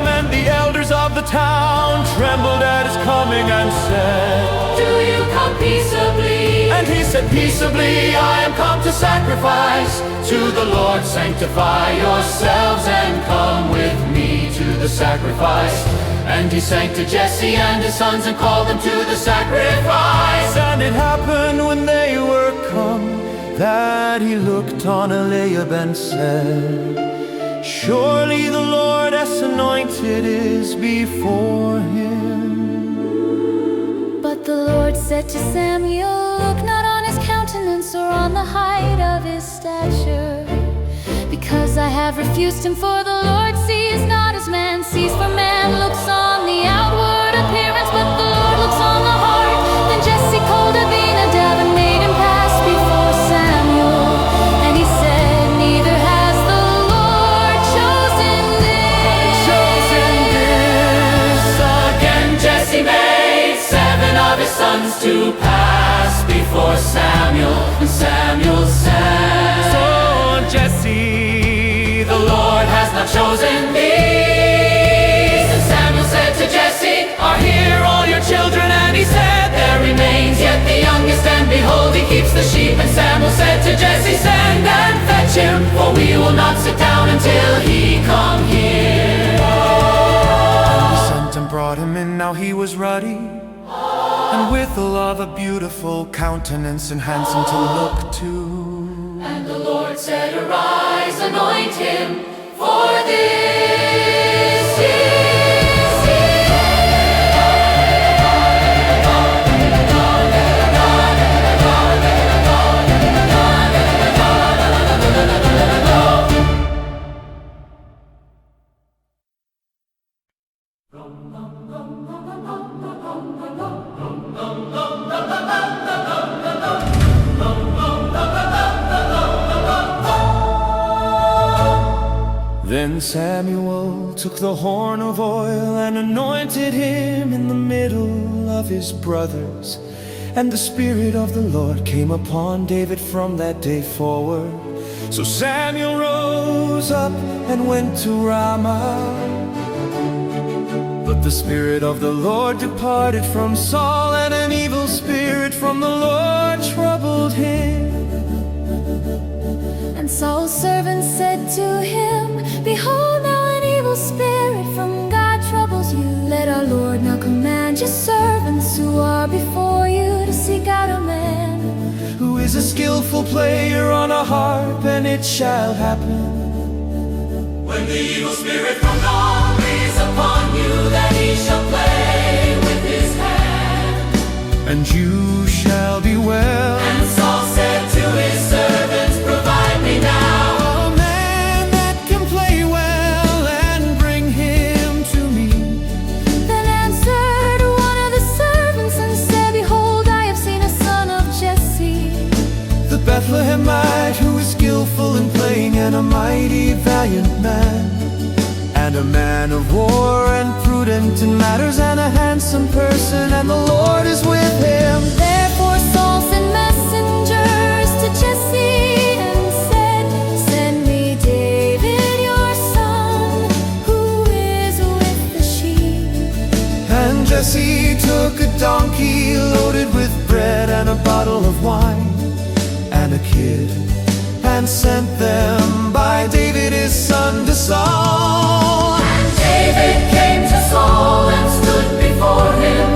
And the elders of the town trembled at his coming and said, do you come peaceably? And he said, peaceably, I am come to sacrifice to the Lord. Sanctify yourselves and come with me to the sacrifice. And he sang to Jesse and his sons and called them to the sacrifice. And it happened when they were come, that he looked on Eliab and said, surely the Lord has anointed is before him. But the Lord said to Samuel, look not on his countenance or on the height of his stature, because I have refused him. For the Lord sees not as man sees, for man looks on the outward appearance, but the Lord looks on the heart. Then Jesse called Abinadab and made him pass before Samuel. And he said, neither has the Lord chosen this. Again Jesse made 7 of his sons to pass before Samuel. And Samuel said, So Jesse, the Lord has not chosen these. And Samuel said to Jesse, are here all your children? And he said, there remains yet the youngest, and behold, he keeps the sheep. And Samuel said to Jesse, send and fetch him, for we will not sit down until he come here. he sent and brought him in. Now he was ruddy, and withal of a beautiful countenance, and handsome to look to. And the Lord said, arise, anoint him, for this is Then Samuel took the horn of oil and anointed him in the middle of his brothers. And the Spirit of the Lord came upon David from that day forward. So Samuel rose up and went to Ramah. But the Spirit of the Lord departed from Saul, and an evil spirit from the Lord troubled him. And Saul's servant said to him, behold, now an evil spirit from God troubles you. Let our Lord now command your servants who are before you to seek out a man who is a skillful player on a harp, and it shall happen, when the evil spirit from God is upon you, that he shall play with his hand. and you shall be well. And Saul said to his servants, provide me now A man that can play well, and bring him to me. Then answered one of the servants and said, behold, I have seen a son of Jesse, The Bethlehemite, who is skillful in playing, and a mighty valiant man, and a man of war, and prudent in matters, and a handsome person, and the Lord is with him. Therefore Saul sent messengers to Jesse and said, send me David your son, who is with the sheep. And Jesse took a donkey loaded with bread, and a bottle of wine, and a kid, and sent them by David his son to Saul. And David came to Saul and stood before him,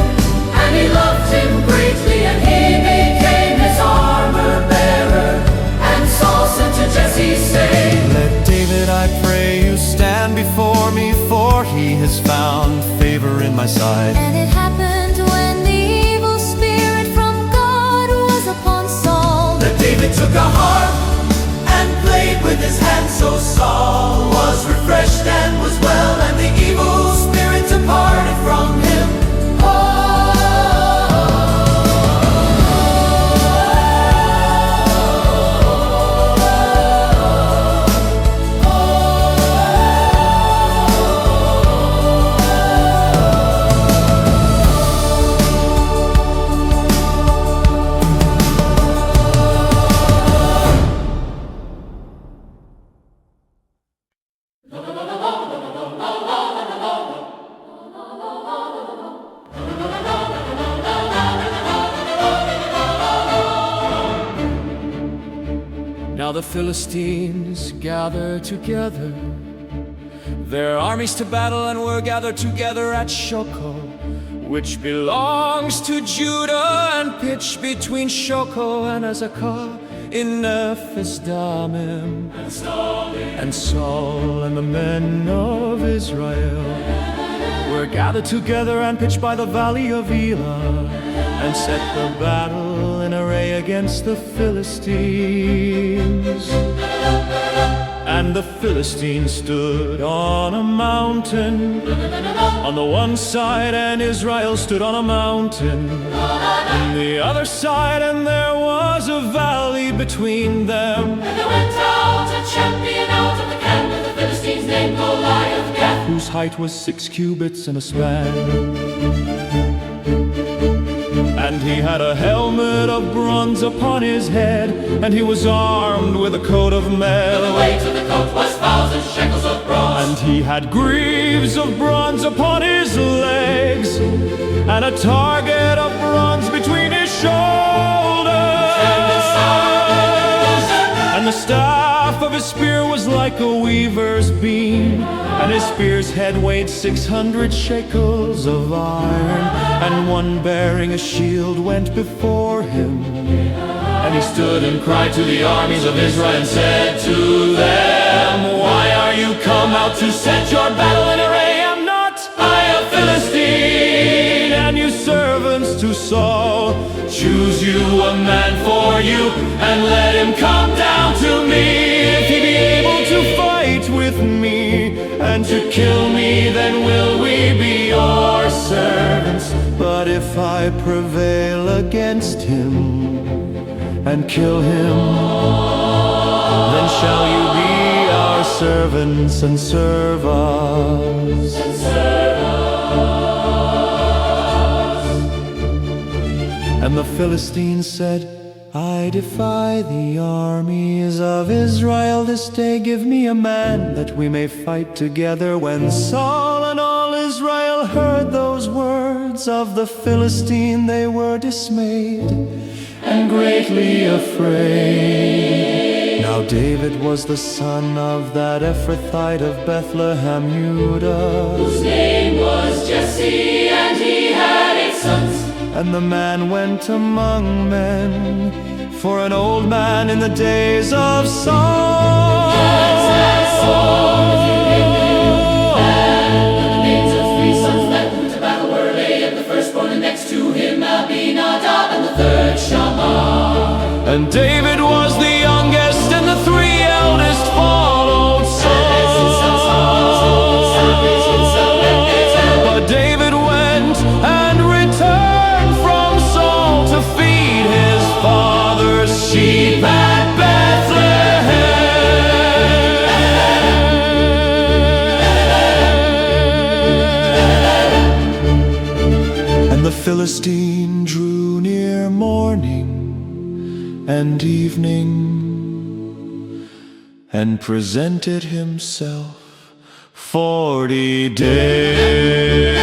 and he loved him greatly, and he became his armor bearer. And my side. And it happened when the evil spirit from God was upon Saul, That David took a harp and played with his hands, so Saul was refreshed and was well, and the evil spirit departed from him. Now the Philistines gathered together, their armies to battle, and were gathered together at Shoko, which belongs to Judah, and pitched between Shoko and Azekah in Ephes-dammim. And Saul and the men of Israel were gathered together and pitched by the valley of Elah, and set the battle in array against the Philistines. And the Philistines stood on a mountain on the one side, and Israel stood on a mountain on the other side, and there was a valley between them. And there went out a champion out of the camp of the Philistines named Goliath, whose height was 6 cubits and a span. And he had a helmet of bronze upon his head, and he was armed with a coat of mail. The weight of the coat was 1,000 shekels of bronze. And he had greaves of bronze upon his legs, and a target of bronze between his shoulders. And the staff of his spear was like a weaver's beam, and his spear's head weighed 600 shekels of iron. And one bearing a shield went before him, and he stood and cried to the armies of Israel and said to them, Why are you come out to set your battle in array? Am not I a Philistine? And you servants to Saul, choose you a man for you, and let him come down to me. If he be able to fight with me and to kill me, then will we be your servants. But if I prevail against him and kill him, then shall you be our servants and serve us. And the Philistines said, I defy the armies of Israel this day. Give me a man that we may fight together. When Saul and all Israel heard those words of the Philistine, they were dismayed and greatly afraid. Now David was the son of that Ephrathite of Bethlehem, Judah, whose name was Jesse, and he had 8 sons. And the man went among men, for an old man in the days of Saul. And the names of 3 sons that went to battle were Eliab, the firstborn, and next to him Abinadab, and the third Shammah. And David was the youngest, and the 3 eldest followed Saul. But David went and returned from Saul to feed his father's sheep at Bethlehem. And the Philistine drew near morning and evening, and presented himself 40 days.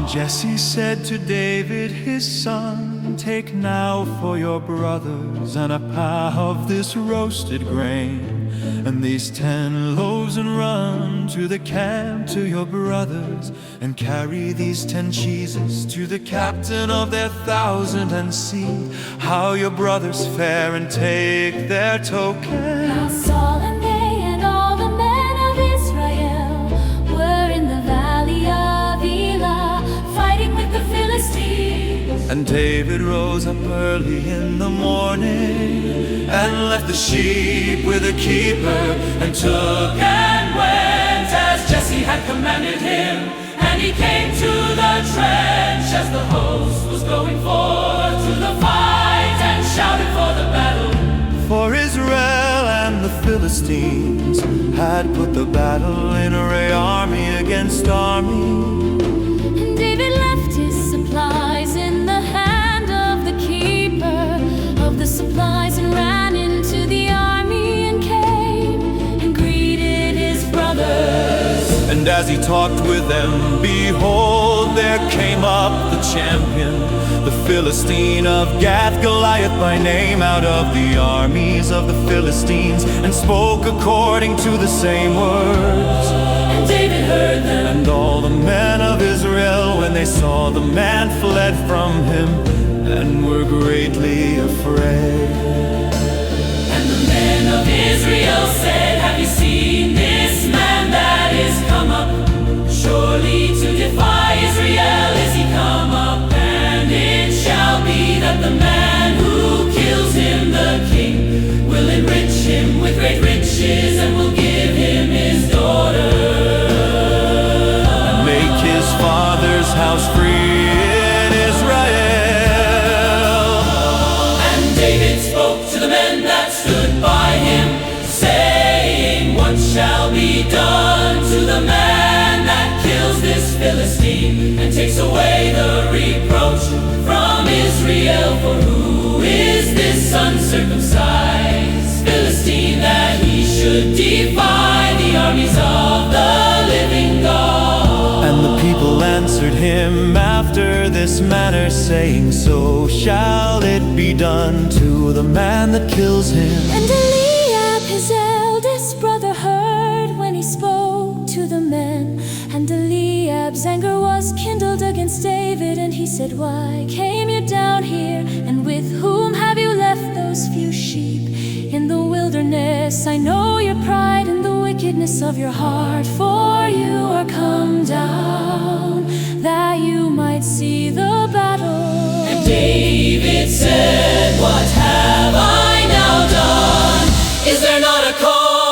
Jesse said to David his son, son, take now for your brothers an ephah of this roasted grain, and these 10 loaves, and run to the camp to your brothers, and carry these 10 cheeses to the captain of their 1,000, and see how your brothers fare, and take their token. Now Saul and they and all the men of Israel were in the valley of Elah, fighting with the Philistines. And David rose up early in the morning, and left the sheep with a keeper, and took and went as Jesse had commanded him. And he came to the trench as the host was going forth to the fight, and shouted for the battle. For Israel and the Philistines had put the battle in array, army against army. And David left his supplies in the hand of the keeper of the supplies, and ran into the army, and came and greeted his brothers. And as he talked with them, behold, there came up the champion, the Philistine of Gath, Goliath by name, out of the armies of the Philistines, and spoke according to the same words. And David heard them. And all the men of Israel, when they saw the man, fled from him, and were greatly afraid. And the men of Israel said, have you seen this man that is come up? Surely to defy Israel is he come up. And it shall be that the man who kills him, the king, will enrich him with great riches, and will give him his daughter, And make his father's house free in Israel. And David spoke to the men that stood by him, saying, what shall be done to the man that kills this Philistine, and takes away the reproach from Israel? For who is this uncircumcised Philistine, that he should defy the armies of the living God? And the people answered him after this manner, saying, so shall it be done to the man that kills him. And Eliab, his eldest brother, heard when he spoke to the men. And Eliab's anger was kindled against David, and he said, why came you down here? And with whom have you left those few sheep in the wilderness? I know your pride and the wickedness of your heart, for you are come down that you might see the battle. And David said, what have I now done? Is there not a cause?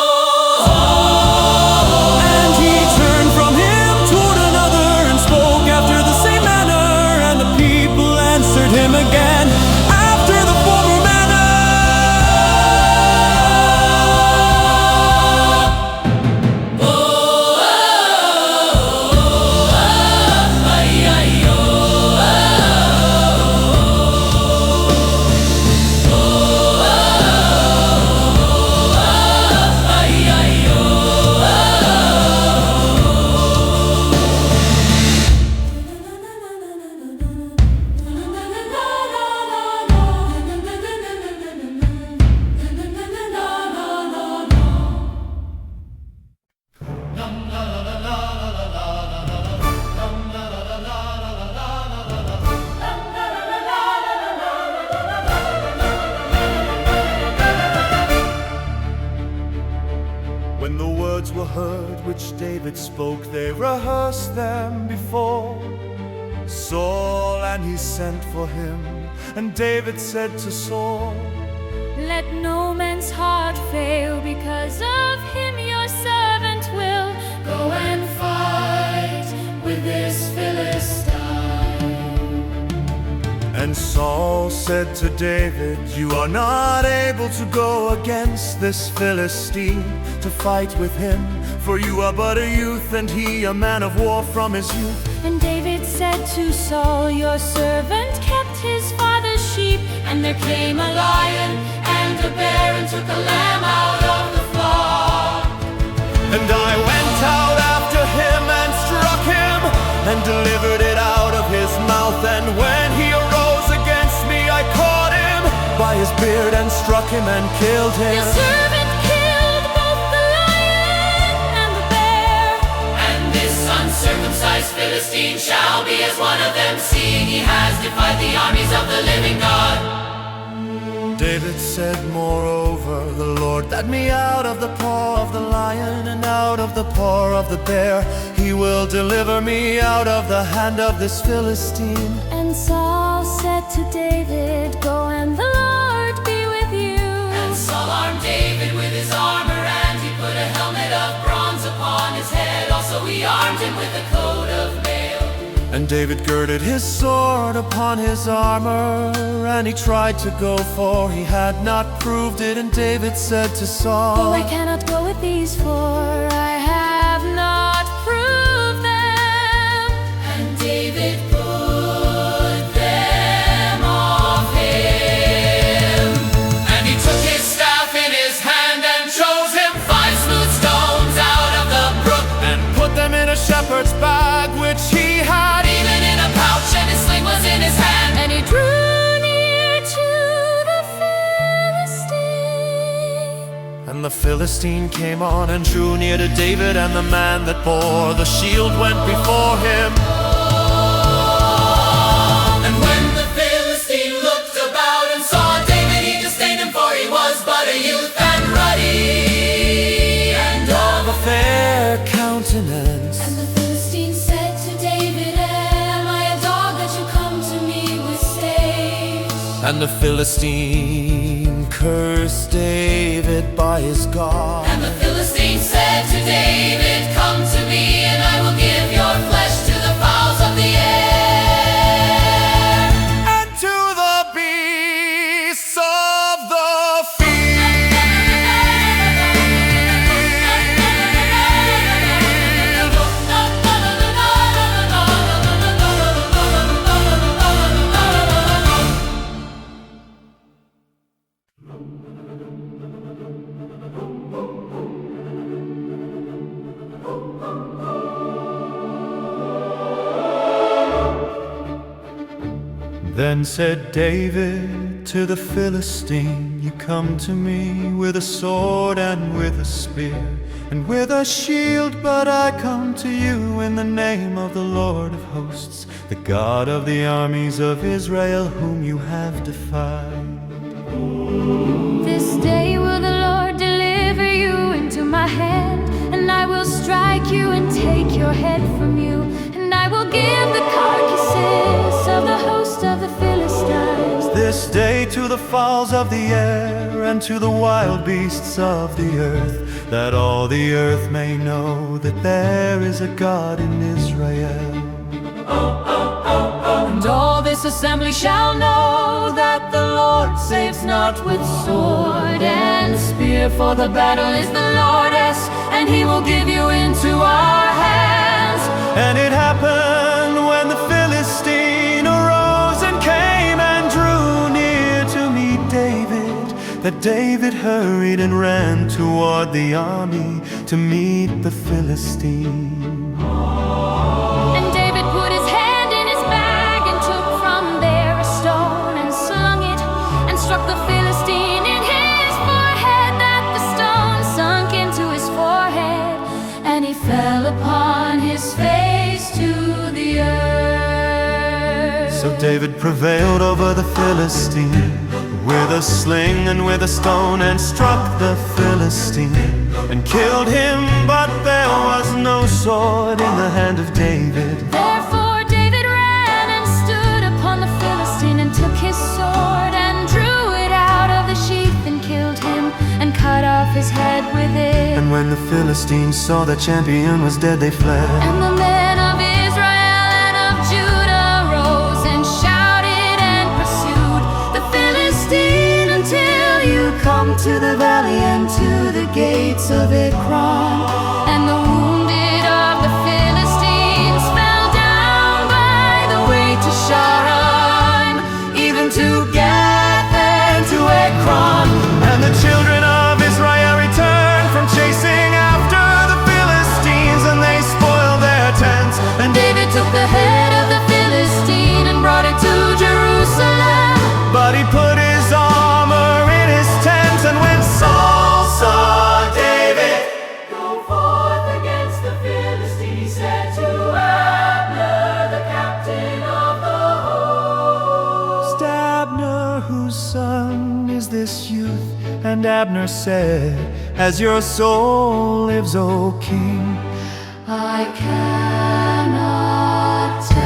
And he turned from him toward another, and spoke after the same manner. And the people answered him again after the former manner. When the words were heard which David spoke, they rehearsed them before Saul, and he sent for him. And David said to Saul, let no man's heart fail, because of him your servant will Go and fight with this Philistine. And Saul said to David, you are not able to go against this Philistine to fight with him, for you are but a youth, and he a man of war from his youth. And David said to Saul, your servant kept his father's sheep, and there came a lion And a bear, and took a lamb out of the flock. And I went out after him and struck him, and delivered it out of his mouth. And when he arose against me, by his beard and struck him and killed him. Your servant killed both the lion and the bear. And this uncircumcised Philistine shall be as one of them, seeing he has defied the armies of the living God. David said, moreover, the Lord led me out of the paw of the lion and out of the paw of the bear. He will deliver me out of the hand of this Philistine. And Saul said to David, go and the Lord be with you. And Saul armed David with his armor, and he put a helmet of bronze upon his head. Also he armed him with a coat of mail. And David girded his sword upon his armor, and he tried to go, for he had not proved it. And David said to Saul, Oh, I cannot go with these, for I have not proved them. And David put them off him. And he took his staff in his hand and chose him 5 smooth stones out of the brook, and put them in a shepherd's bag which he had, even in a pouch, and his sling was in his hand. And he drew near to the Philistine. And the Philistine came on and drew near to David, and the man that bore the shield went before him. And when the Philistine looked about and saw David, he disdained him, for he was but a youth and ruddy and of Of a fair countenance. And the Philistine said to David, am I a dog that you come to me with staves? And the Philistine cursed David by his God. And the Philistine said to David, come to me, and I will give your flesh to the fowls of the air, And to the beasts of the field. Then said David to the Philistine, you come to me with a sword and with a spear and with a shield, but I come to you in the name of the Lord of hosts, the God of the armies of Israel, whom you have defied. This day will the Lord deliver you into my hand, and I will strike you and take your head from you, and I will give the carcasses of the host of the Philistines This day to the fowls of the air and to the wild beasts of the earth, that all the earth may know that there is a God in Israel. and all this assembly shall know that the Lord saves not with sword and spear, for the battle is the Lord's, and he will give you into our hands. And it happened when the Philistine arose and came and drew near to meet David, that David hurried and ran toward the army to meet the Philistine. And David put his hand in his bag and took from there a stone and slung it and struck the Philistine in his forehead, that the stone sunk into his forehead, and he fell upon his face to the earth. So David prevailed over the Philistine with a sling and with a stone, and struck the Philistine and killed him, but there was no sword in the hand of David. Therefore David ran and stood upon the Philistine, and took his sword and drew it out of the sheath, and killed him and cut off his head with it. And when the Philistines saw the champion was dead, they fled. And the men of Israel and of Judah rose and shouted and pursued the Philistine until you come to the valley and to the gates of Ekron. And the wounded of the Philistines fell down by the way to Sharon, even to Gath and to Ekron. And the children of Israel returned from chasing after the Philistines, and they spoiled their tents. And David took the head of the Philistine and brought it to Jerusalem. But he put his arm is this youth? And Abner said, as your soul lives, O king, I cannot tell.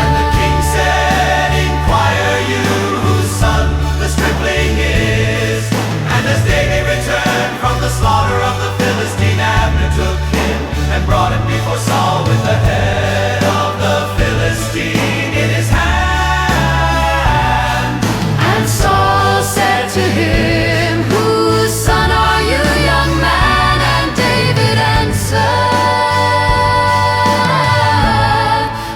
And the king said, inquire you whose son the stripling is. And as David returned from the slaughter of the Philistine, Abner took him and brought him before Saul with the head of the Philistine in his hand. And Saul said to him, whose son are you, young man? And David answered,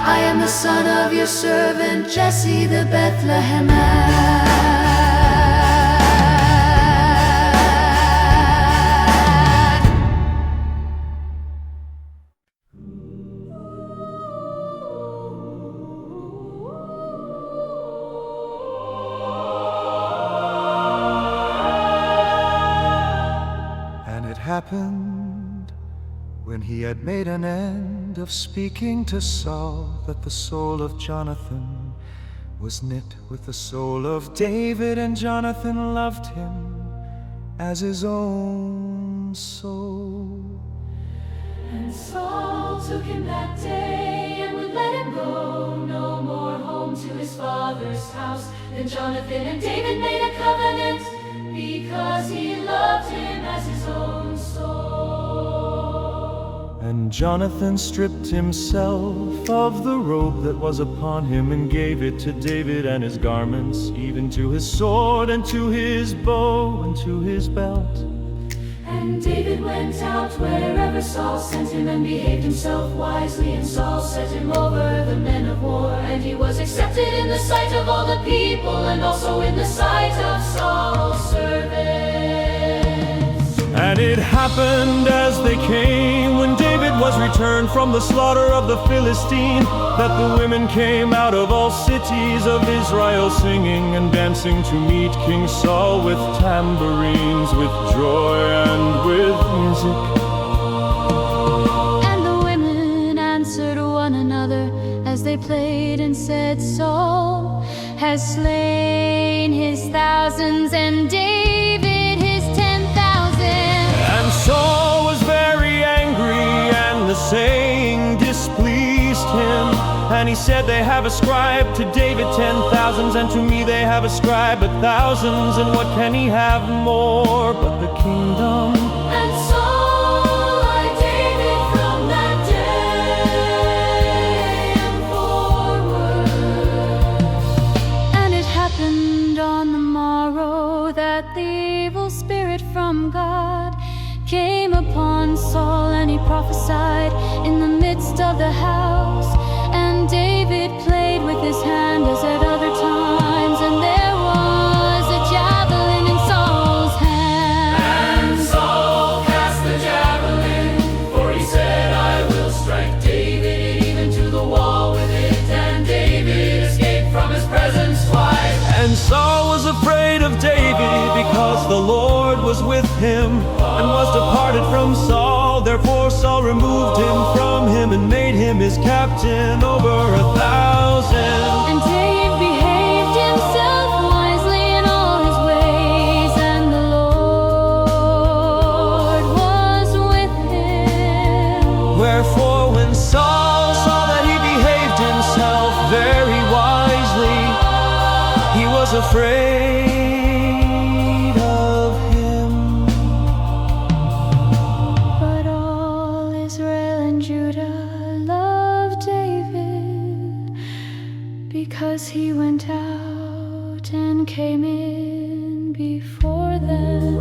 I am the son of your servant Jesse the Bethlehemite. And it happened, when he had made an end of speaking to Saul, that the soul of Jonathan was knit with the soul of David, and Jonathan loved him as his own soul. And Saul took him that day and would let him go no more home to his father's house. Then Jonathan and David made a covenant, because he loved him as his own soul. And Jonathan stripped himself of the robe that was upon him, and gave it to David, and his garments, even to his sword, and to his bow, and to his belt. And David went out wherever Saul sent him, and behaved himself wisely. And Saul set him over the men of war, and he was accepted in the sight of all the people, and also in the sight of Saul's servants. And it happened as they came, when David was returned from the slaughter of the Philistine, that the women came out of all cities of Israel, singing and dancing to meet King Saul, with tambourines, with joy, and with music. And the women answered one another as they played, and said, Saul has slain his thousands, and David his 10,000. And Saul was very angry, and the saying displeased him. And he said, they have ascribed to David 10,000s, and to me they have ascribed 1,000s. And what can he have more but the kingdom? And Saul eyed David from that day and forward. And it happened on the morrow that the evil spirit from God came upon Saul, and he prophesied in the midst of the house. And David played with his hand as at other times, and there was a javelin in Saul's hand. And Saul cast the javelin, for he said, I will strike David even to the wall with it. And David escaped from his presence twice. And Saul was afraid of David, because the Lord was with him, and was departed from Saul. Therefore Saul removed him from him, and made him his captain over 1,000. And David behaved himself wisely in all his ways, and the Lord was with him. Wherefore when Saul saw that he behaved himself very wisely, he was afraid of him. But all Israel and Judah loved David, because he went out and came in before them.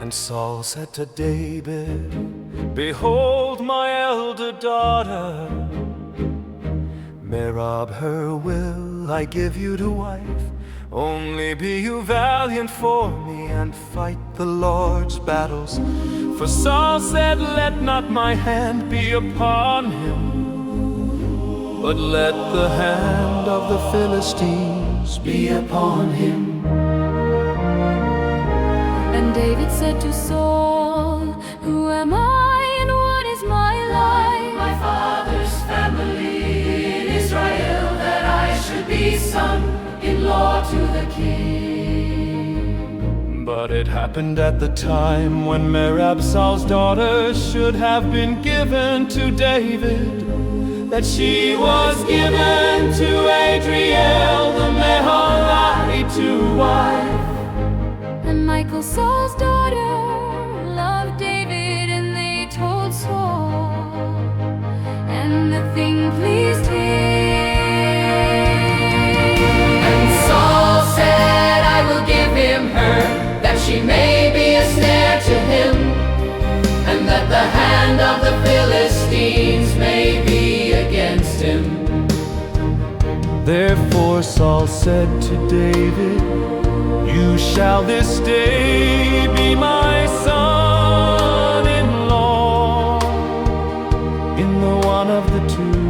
And Saul said to David, behold my elder daughter, Merab her will I give you to wife. Only be you valiant for me and fight the Lord's battles. For Saul said, let not my hand be upon him, but let the hand of the Philistines be upon him. And David said to Saul, who am I and what is my life? My father's family in Israel, that I should be son-in-law to the king. But it happened at the time when Merab, Saul's daughter, should have been given to David, that she was given to Adriel the Meholite to wife. And Michal, Saul's daughter, loved David, and they told Saul, and the thing pleased him. And Saul said, I will give him her, that she may be a snare to him, and that the hand of the Philistines may be against him. Therefore Saul said to David, you shall this day be my son-in-law in the one of the two.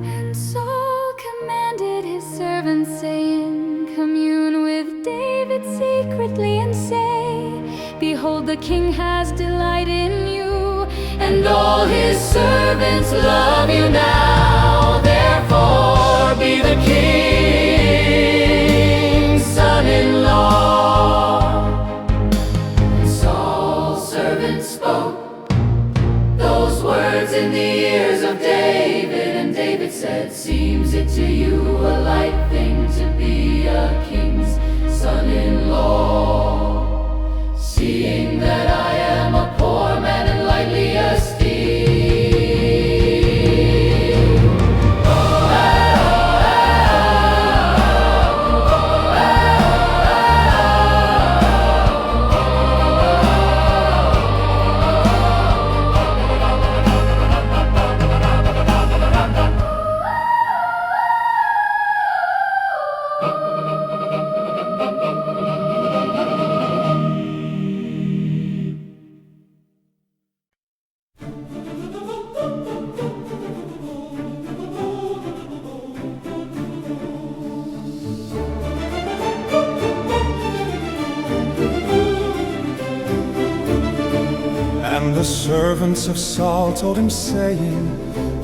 And Saul commanded his servants, saying, commune with David secretly and say, behold, the king has delight in you, And all his servants love you now. Therefore be the king's son-in-law. And Saul's servant spoke those words in the ears of David. And David said, seems it to you a light thing to be a king's son-in-law, seeing that I am a poor man and lightly esteemed? And the servants of Saul told him, saying,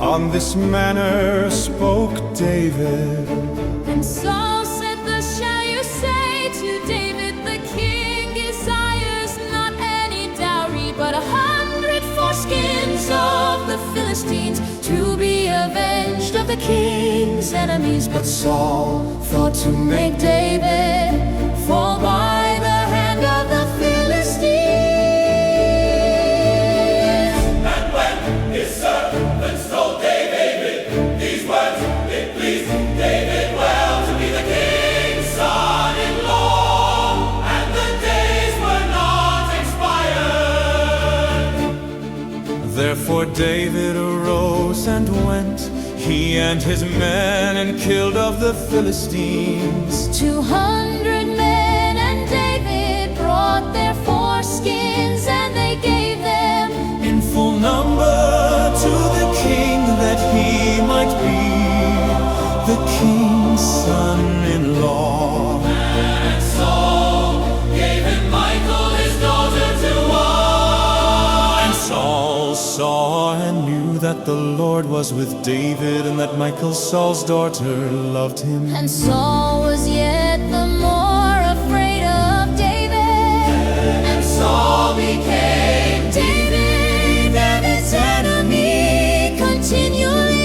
on this manner spoke David. And Saul said, thus shall you say to David, the king desires not any dowry, but 100 foreskins of the Philistines, to be avenged of the king's enemies. But Saul thought to make David fall by the hand of the Philistines. And when his servants told David these words, it pleased David well to be the king's son-in-law, and the days were not expired. Therefore David arose and went, he and his men, and killed of the Philistines 200 men, and David brought their foreskins, and they gave them in full number to the king, that he might be the king's son-in-law. And Saul gave him Michal, his daughter, to wife. And Saul saw and knew that the Lord was with David, and that Michal, Saul's daughter, loved him. And Saul was yet the more afraid of David. And Saul became David's enemy continually.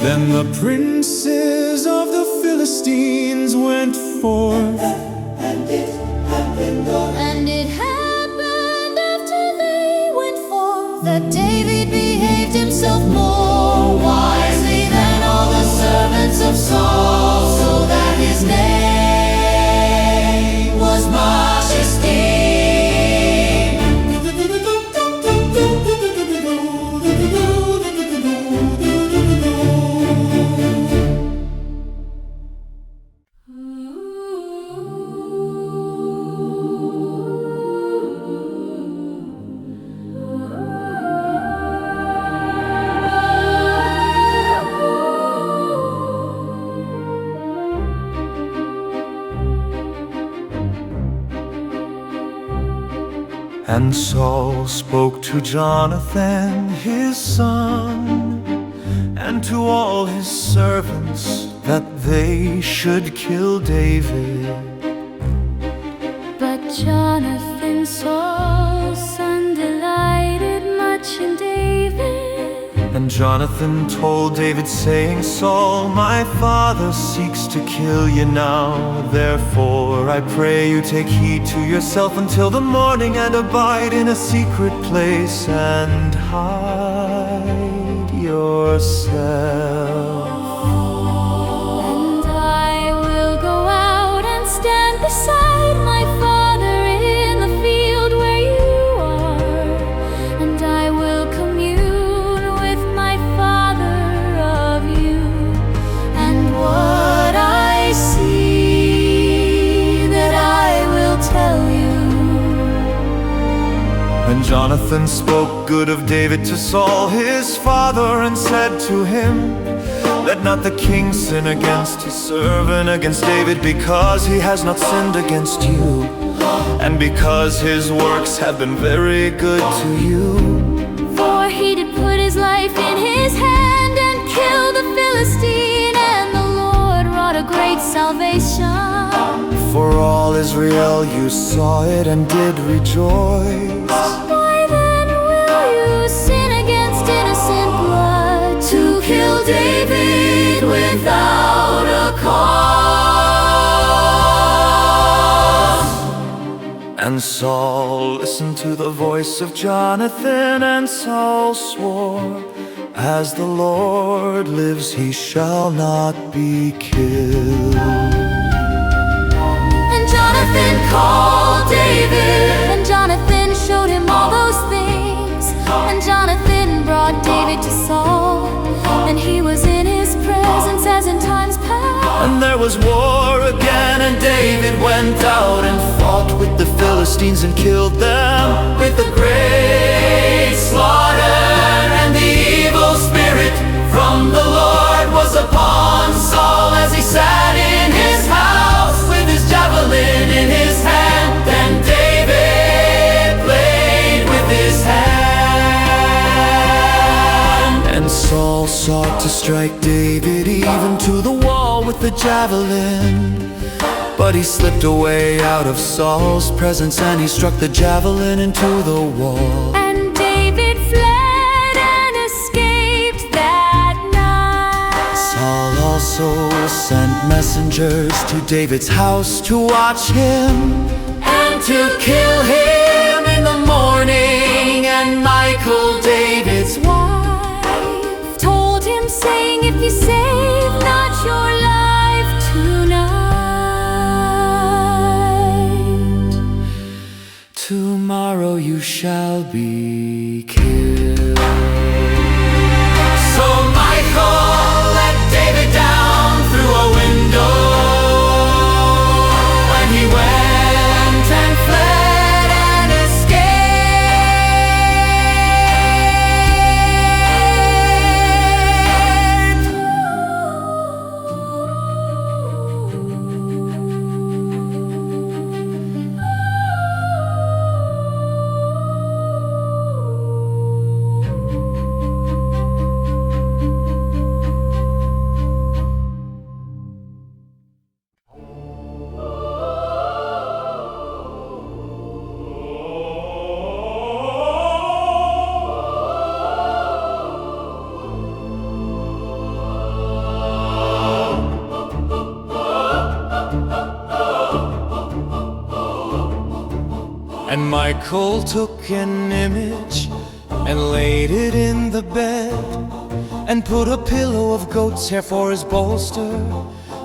Then the princes of the Philistines went forth, And it happened after they went forth, that David behaved himself more wisely than all the servants of Saul. And Saul spoke to Jonathan, his son, and to all his servants, that they should kill David. But Jonathan, Saul's son, delighted much in David. And Jonathan told David, saying, Saul, my father seeks to kill you now. Therefore I pray you take heed to yourself until the morning, and abide in a secret place, and hide yourself. And I will go out and stand beside my father in the field where you are, and I will commune with my father of you, and what I see that I will tell you. And Jonathan spoke good of David to Saul his father, and said to him, let not the king sin against his servant, against David, because he has not sinned against you, and because his works have been very good to you. For he did put his life in his hand and killed the Philistine, and the Lord wrought a great salvation. For all Israel you saw it and did rejoice. Why then will you sin against innocent blood, To kill David without a cause? And Saul listened to the voice of Jonathan, and Saul swore, as the Lord lives, he shall not be killed. And Jonathan called David, and Jonathan showed him all those things. And Jonathan brought David to Saul, and he was in his presence as in times past. And there was war again, and David went out and fought with the Philistines and killed them With a great slaughter, and the evil spirit from the Lord was upon Saul as he sat in his house with his javelin in his hand. Then David played with his hand. And Saul sought to strike David even to the wall with the javelin, but he slipped away out of Saul's presence, and he struck the javelin into the wall. And David fled and escaped that night. Saul also sent messengers to David's house to watch him And to kill him in the morning. And Michal, David's Wife told him, saying, if you save not your life tonight, tomorrow you shall be killed. So Michal let David down through a window, and he went and fled and And Michal took an image and laid it in the bed, and put a pillow of goat's hair for his bolster,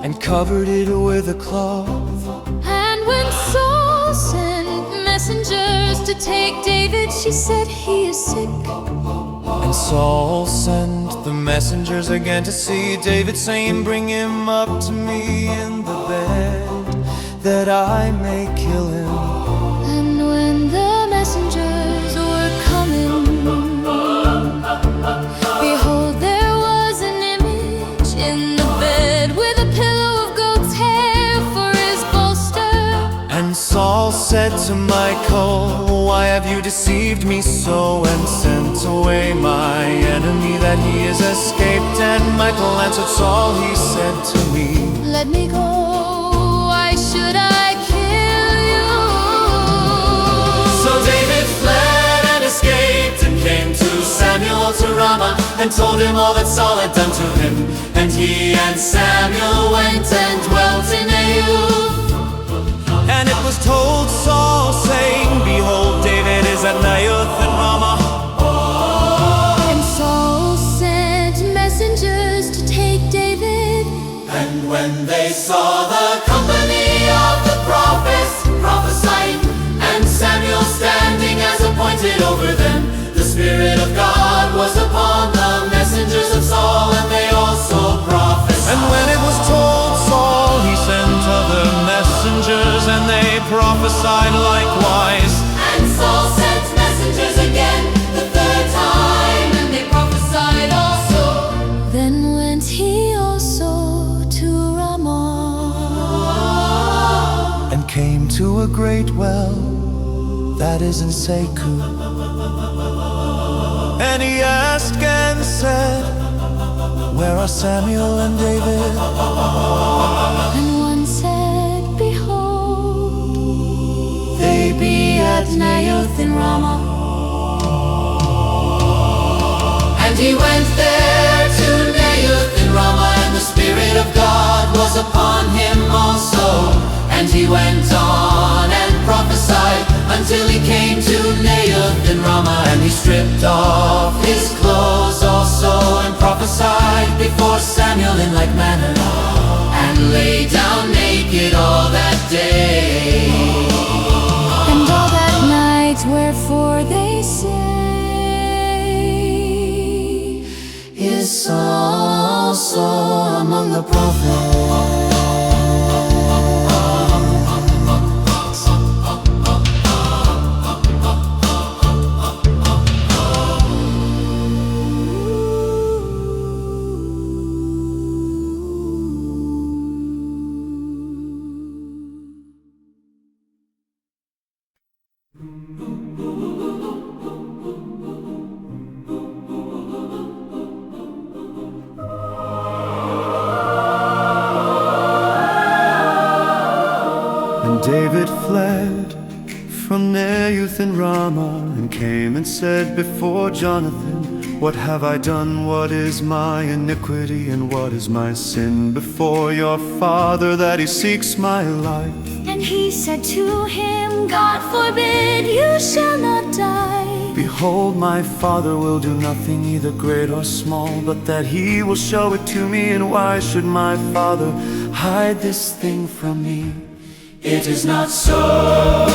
and covered it with a cloth. And when Saul sent messengers to take David, she said, he is sick. And Saul sent the messengers again to see David, saying, bring him up to me in the bed, that I may kill him. And when the messengers were coming, behold, there was an image in the bed, with a pillow of goat's hair for his bolster. And Saul said to Michal, why have you deceived me so, and sent away my enemy that he is escaped? And Michael answered Saul, he said to me, Let me go, why should I kill you? So David fled and escaped, and came to Samuel to Ramah, and told him all that Saul had done to him. And he and Samuel went and dwelt in Naioth. and it was told Saul, saying, Behold, David is at Naioth in Ramah. And Saul sent messengers to take David. And when they saw the company of the prophets prophesying, and Samuel standing as appointed over them, the Spirit of God was upon the messengers of Saul, and they also prophesied. And when it was told Saul, he sent other messengers, and they prophesied likewise. And Saul sent messengers again the third time, and they prophesied also. Then went he also to Ramah, and came to a great well that is in Seku. And he asked and said, Where are Samuel and David? and one said, Behold, They be at Naioth in Ramah. And he went there to Naioth in Ramah, and the Spirit of God was upon him also. And he went on and prophesied until he came to Naioth in Ramah. And he stripped off his clothes also, and prophesied before Samuel in like manner, and lay down naked all that day. And all that night, wherefore they say, Is Saul also among the prophets? And David fled from Naioth in Ramah, and came and said before Jonathan, What have I done? What is my iniquity, and what is my sin before your father, that he seeks my life? and he said to him, God forbid, you shall not die. Behold, my father will do nothing, either great or small, but that he will show it to me. And why should my father hide this thing from me? It is not so.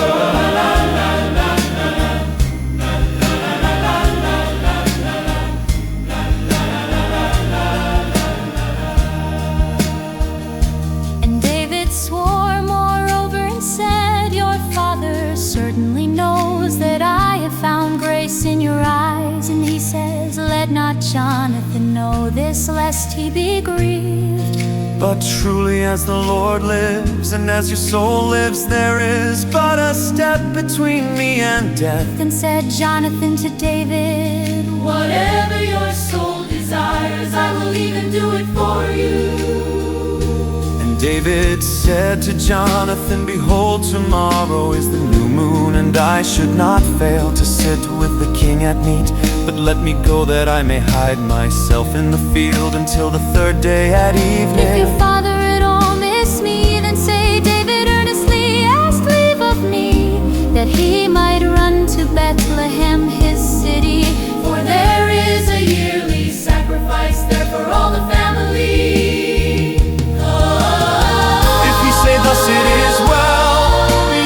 And David swore moreover and said, Your father certainly knows that I have found grace in your eyes. And he says, Let not Jonathan know this, lest he be grieved. But truly as the Lord lives, and as your soul lives, there is but a step between me and death. Then said Jonathan to David, Whatever your soul desires, I will even do it for you. And David said to Jonathan, Behold, tomorrow is the new moon, and I should not fail to sit with the king at meat. But let me go, that I may hide myself in the field until the third day at evening. If your father at all miss me, then say, David earnestly asked leave of me, that he might run to Bethlehem, his city. For there is a yearly sacrifice there for all the family. If he say, Thus it is well,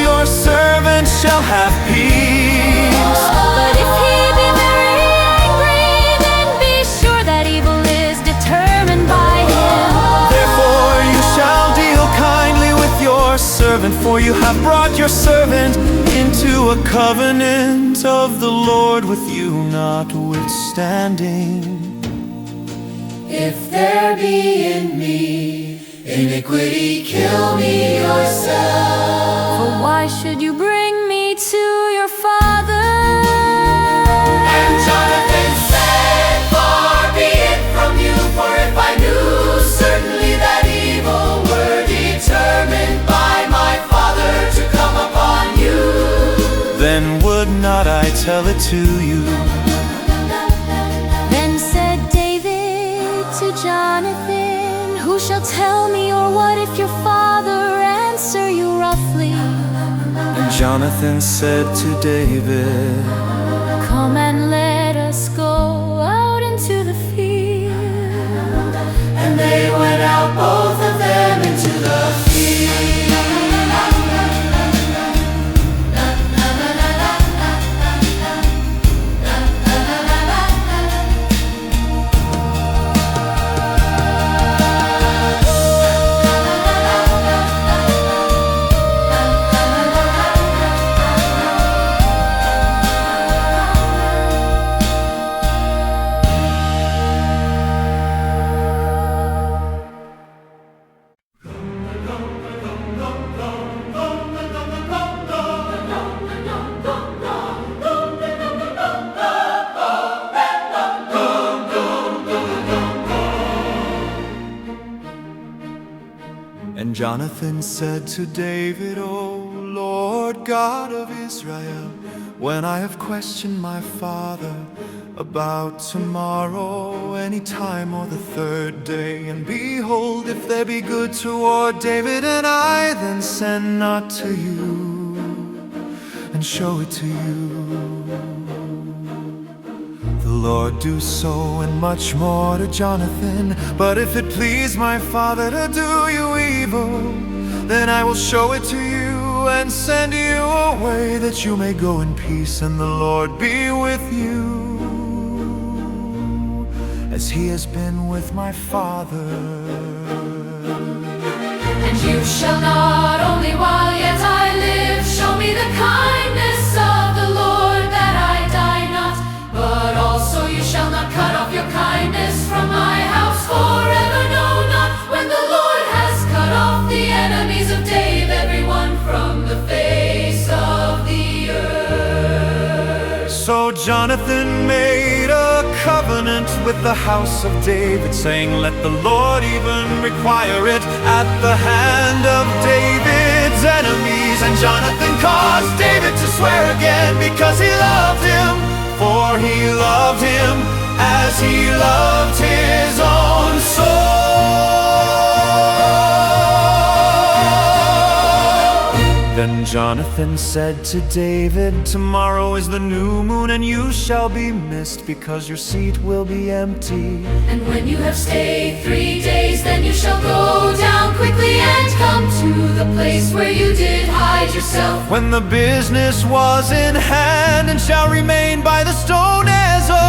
your servant shall have peace. But if he be very angry, then be sure that evil is determined by him. Therefore you shall deal kindly with your servant, for you have brought your servant into a covenant of the Lord with you notwithstanding. If there be in me iniquity, kill me yourself. For why should you bring me to your father? it to you. Then said David to Jonathan, who shall tell me, or what if your father answer you roughly? And Jonathan said to David, come and let us go out into the field. And they went out, both of them, into the field. And Jonathan said to David, O Lord God of Israel, when I have questioned my father about tomorrow, any time or the third day, and behold, if there be good toward David and I, then send not to you, and show it to you. The Lord do so and much more to Jonathan. But if it please my father to do you evil, then I will show it to you and send you away, that you may go in peace, and the Lord be with you, as he has been with my father. And you shall not, only while yet I live, show me the kindness of the Lord, that I die not. But also you shall not cut off your kindness from my house forever, no, not when the Lord has cut off the enemies of David, everyone from the face of the earth. So Jonathan made a covenant with the house of David, saying, let the Lord even require it at the hand of David's enemies. And Jonathan caused David to swear again, because he loved him. For he loved him as he loved his own soul. Then Jonathan said to David, tomorrow is the new moon, and you shall be missed, because your seat will be empty. And when you have stayed 3 days, then you shall go down quickly and come to the place where you did hide yourself, when the business was in hand, and shall remain by the stone as old.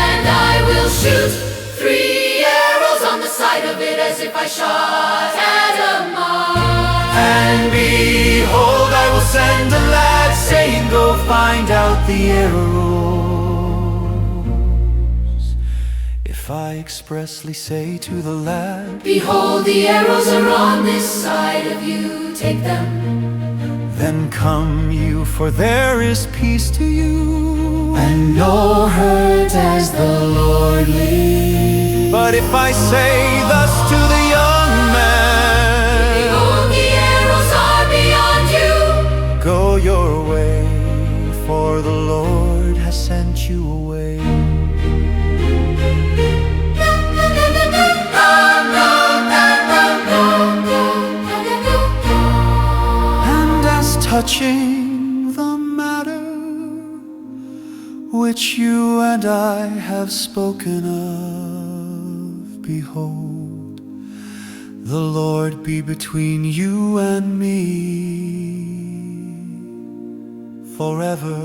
And I will shoot 3 arrows on the side of it, as if I shot at a mark. And behold, I will send a lad, saying, go find out the arrows. If I expressly say to the lad, behold, the arrows are on this side of you, take them. then come you, for there is peace to you, and no hurt as the Lord lives. But if I say thus to the young man, behold, the arrows are beyond you, go your way, for the Lord has sent you away. And as touching the matter which you and I have spoken of, behold, the Lord be between you and me forever.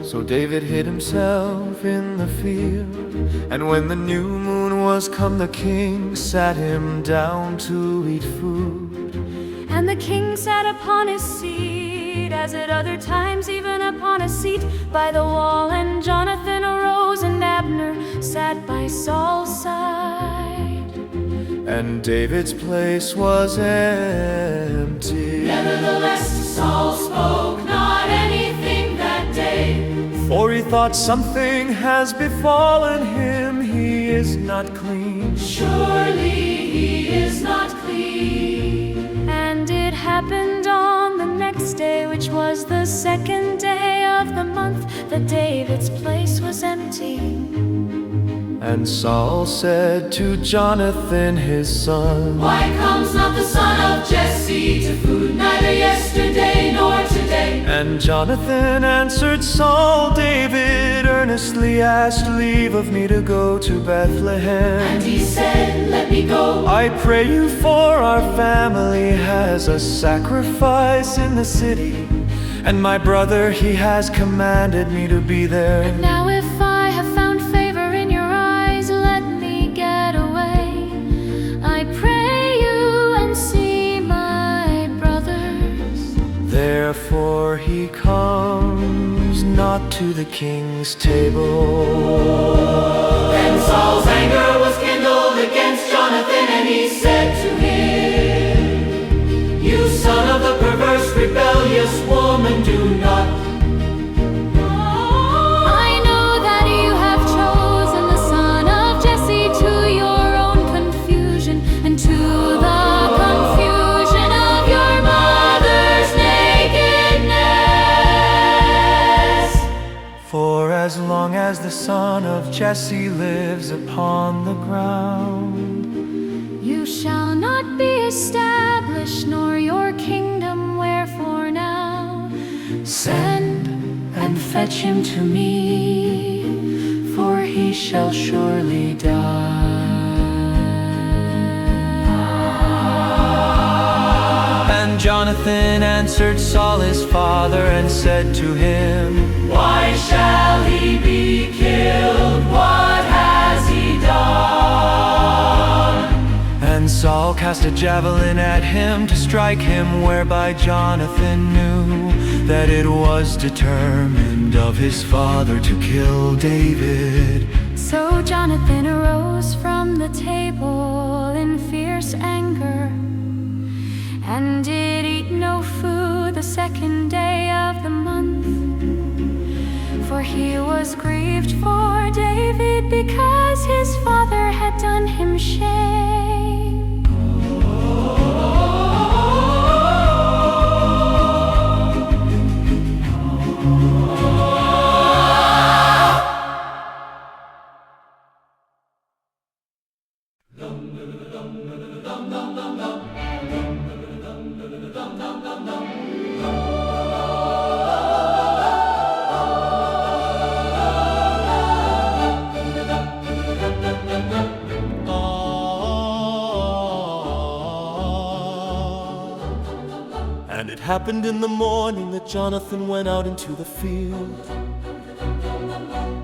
So David hid himself in the field, and when the new moon was come, the king sat him down to eat food. And the king sat upon his seat, as at other times, even upon a seat by the wall. And Jonathan arose, and Abner sat by Saul's side. And David's place was empty. Nevertheless, Saul spoke not anything that day. For he thought, something has befallen him, he is not clean. Surely he is not clean. And it happened on the next day, which was the second day of the month, that David's place was empty. And Saul said to Jonathan his son, Why comes not the son of Jesse to food, neither yesterday nor today? And Jonathan answered Saul, David earnestly asked leave of me to go to Bethlehem. And he said, Let me go. I pray you, for our family has a sacrifice in the city, and my brother, he has commanded me to be there. Now if I have found favor in your eyes, let me get away. I pray you, and see my brothers. Therefore he comes not to the king's table. Then Saul's anger was kindled against Jonathan, and he said to him, You son of the perverse, rebellious woman, do not. I know that you have chosen the son of Jesse to your own confusion, and to the confusion of your mother's nakedness. For as long as the son of Jesse lives upon the ground, You shall not be established, nor your kingdom. Wherefore now send and fetch him to me, for he shall surely die. And Jonathan answered Saul his father and said to him, Why shall he be killed? What has he done? And Saul cast a javelin at him to strike him, whereby Jonathan knew that it was determined of his father to kill David. So Jonathan arose from the table in fierce anger, and did eat no food the second day of the month. For he was grieved for David, because his father had done him shame. And it happened in the morning that Jonathan went out into the field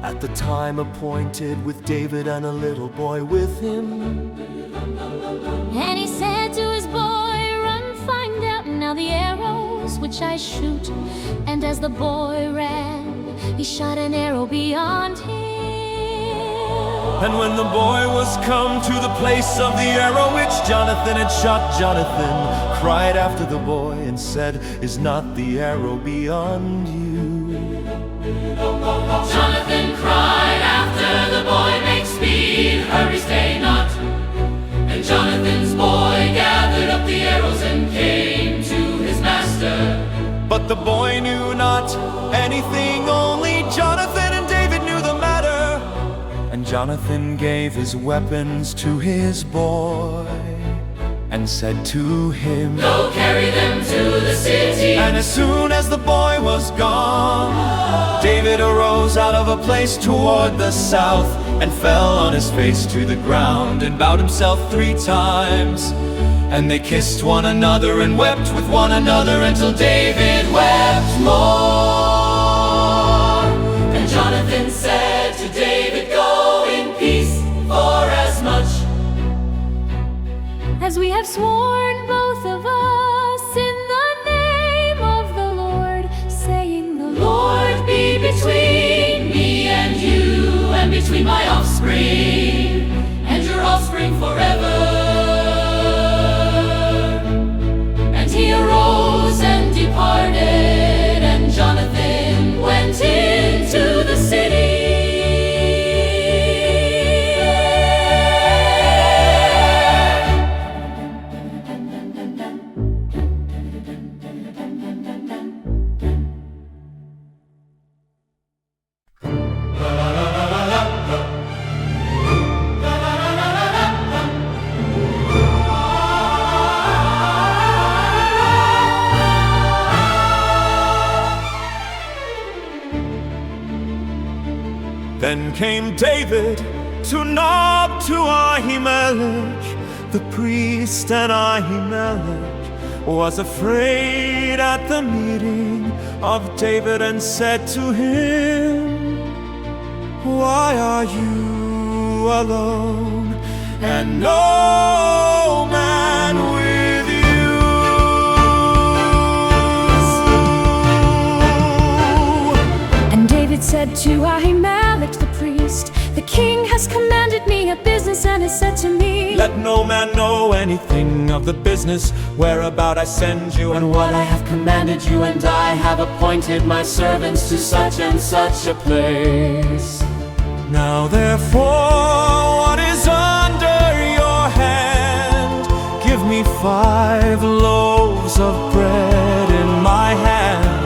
at the time appointed, with David and a little boy with him. And he said to his boy, Run, find out now the arrows which I shoot. And as the boy ran, he shot an arrow beyond him. And when the boy was come to the place of the arrow which Jonathan had shot, Jonathan cried after the boy and said, Is not the arrow beyond you? Jonathan cried after the boy, Make speed, hurry, stay not. And Jonathan's boy gathered up the arrows and came to his master. But the boy knew not anything, only Jonathan and David knew the matter. And Jonathan gave his weapons to his boy and said to him, Go carry them to the city. And as soon as the boy was gone, David arose out of a place toward the south, and fell on his face to the ground, and bowed himself 3 times. And they kissed one another and wept with one another, until David wept more. And Jonathan said to David, Go in peace, for as much As we have sworn, both of us, Then came David to Nob, to Ahimelech the priest, and Ahimelech was afraid at the meeting of David, and said to him, "Why are you alone, and no man with you?" And David said to Ahimelech the priest, "The king has commanded me a business, and has said to me, Let no man know anything of the business whereabout I send you, and what I have commanded you, and I have appointed my servants to such and such a place. Now therefore, what is under your hand? Give me 5 loaves of bread in my hand,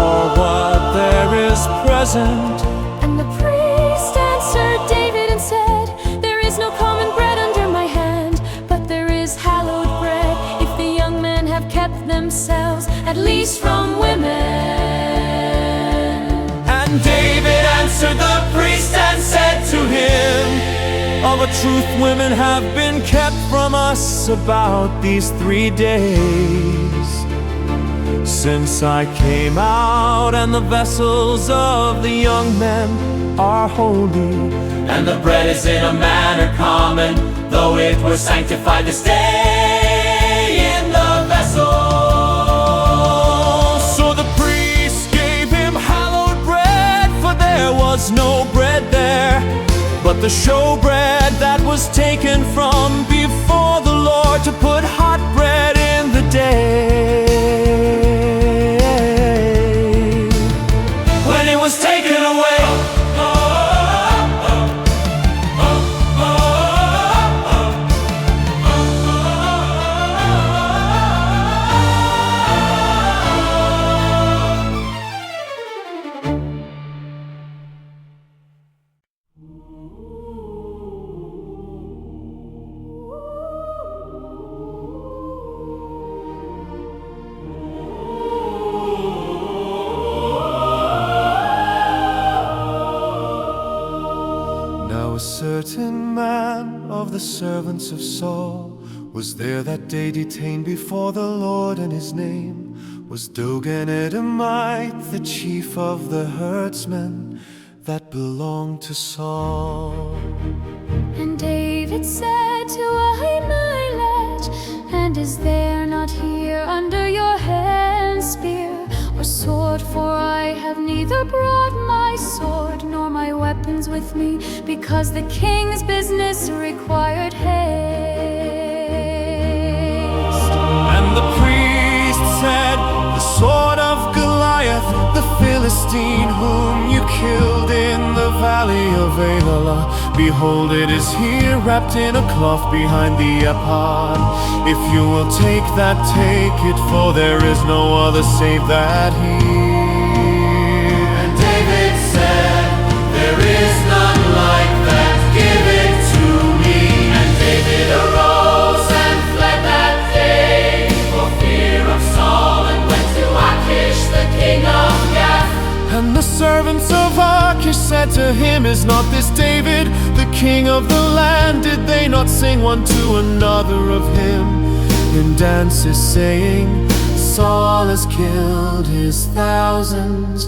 or what there is present." And the priest answered David and said, "There is no common bread under my hand, but there is hallowed bread, if the young men have kept themselves, at least from women." And David answered the priest and said to him, "Of a truth, women have been kept from us about these 3 days, since I came out, and the vessels of the young men are holy, And the bread is in a manner common, though it were sanctified to stay in the vessel." So the priest gave him hallowed bread, for there was no bread there, but the showbread that was taken from before the Lord, to put hot bread in the day. When it was taken away, A certain man of the servants of Saul was there that day, detained before the Lord, and his name was Doeg, Edomite, the chief of the herdsmen that belonged to Saul. And David said to Ahimelech, "And is there not here under your hand spear or sword? For I have neither brought my sword nor my weapons with me, because the king's business required haste." And the priest said, "The sword of Goliath, the Philistine, whom you killed in the valley of Elah, behold, it is here wrapped in a cloth behind the ephod. If you will take that, take it, for there is no other save that he." and David said, "There is none like that, give it to me." And David arose and fled that day for fear of Saul, and went to Achish the king of Gath. And the servants of Achish said to him, "Is not this David, the king of the land? Did they not sing one to another of him in dances, saying, Saul has killed his thousands,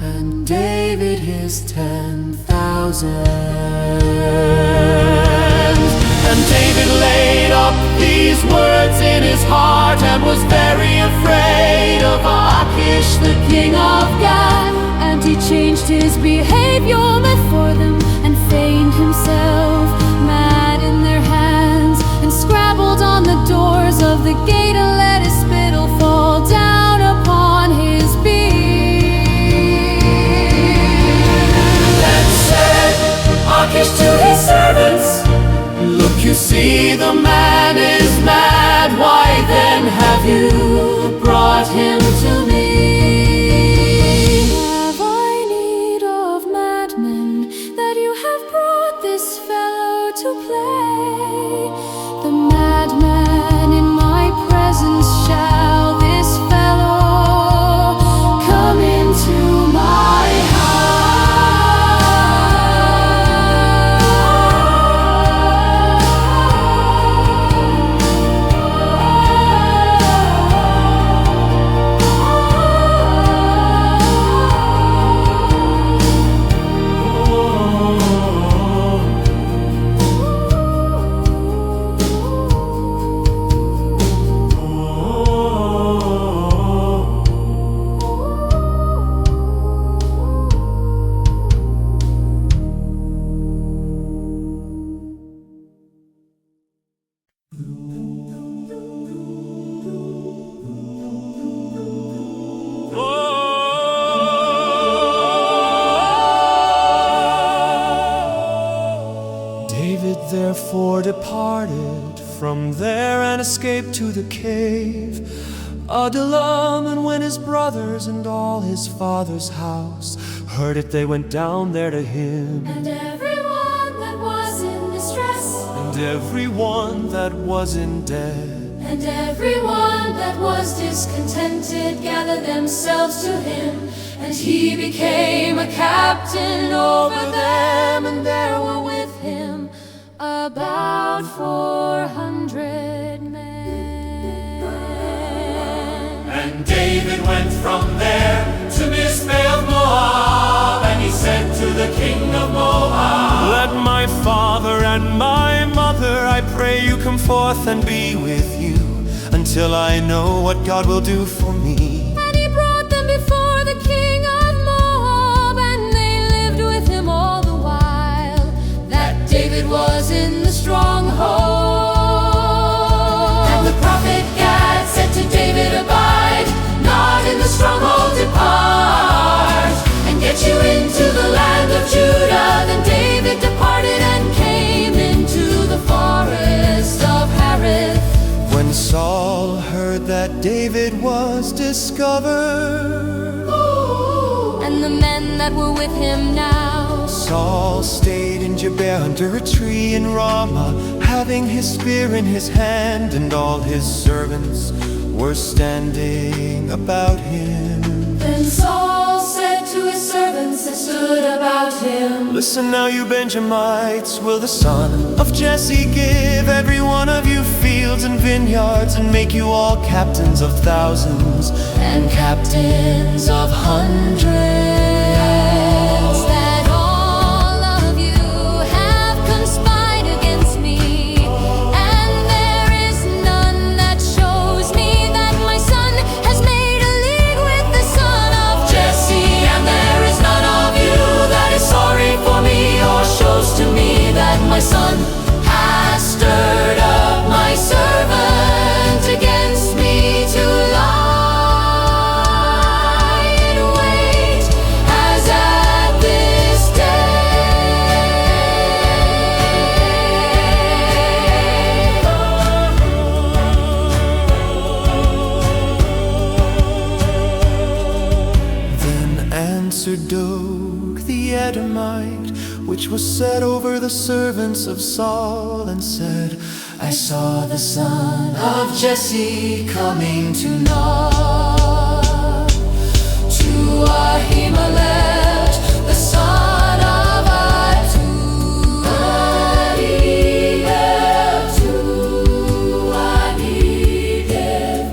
and David his 10,000s?" And David laid up these words in his heart, and was very afraid of Achish the king of Gath. And he changed his behavior before them, and feigned himself mad in their hands, and scrabbled on the doors of the gate, and let his spittle fall down upon his beard. Then said Achish to his servants, "Look, you see the man is mad. Why then have you brought him to me?" Have I need of madmen, that you have brought this fellow to play? The madman in my presence therefore departed from there and escaped to the cave Adullam. And when his brothers and all his father's house heard it, they went down there to him. And everyone that was in distress, And everyone that was in debt, and everyone that was discontented, gathered themselves to him, and he became a captain over them. And there were with him about 400 men. And David went from there to Mizpeh of Moab, and he said to the king of Moab, Let my father and my mother, I pray you, come forth and be with you, until I know what God will do for me. And he brought them before the king of Moab, and they lived with him all the while that David was in the stronghold. And the prophet Gad said to David, Abide not in the stronghold, depart, and get you into the land of Judah. Then David departed and came into the forest of Harith. When Saul heard that David was discovered, And the men that were with him now, Saul stayed in Gibeah under a tree in Ramah, having his spear in his hand, and all his servants were standing about him. Then Saul said to his servants that stood about him, Listen now, you Benjamites, will the son of Jesse give every one of you fields and vineyards, and make you all captains of thousands and captains of hundreds, that all of you have conspired against me, and there is none that shows me that my son has made a league with the son of Jesse, and there is none of you that is sorry for me, or shows to me that my son has stirred up my servant against me to lie in wait as at this day. Then answered Doeg the Edomite, which was set over the servants of Saul, and said, I saw the son of Jesse coming to Nob, to Ahimelech, the son of Ahitub,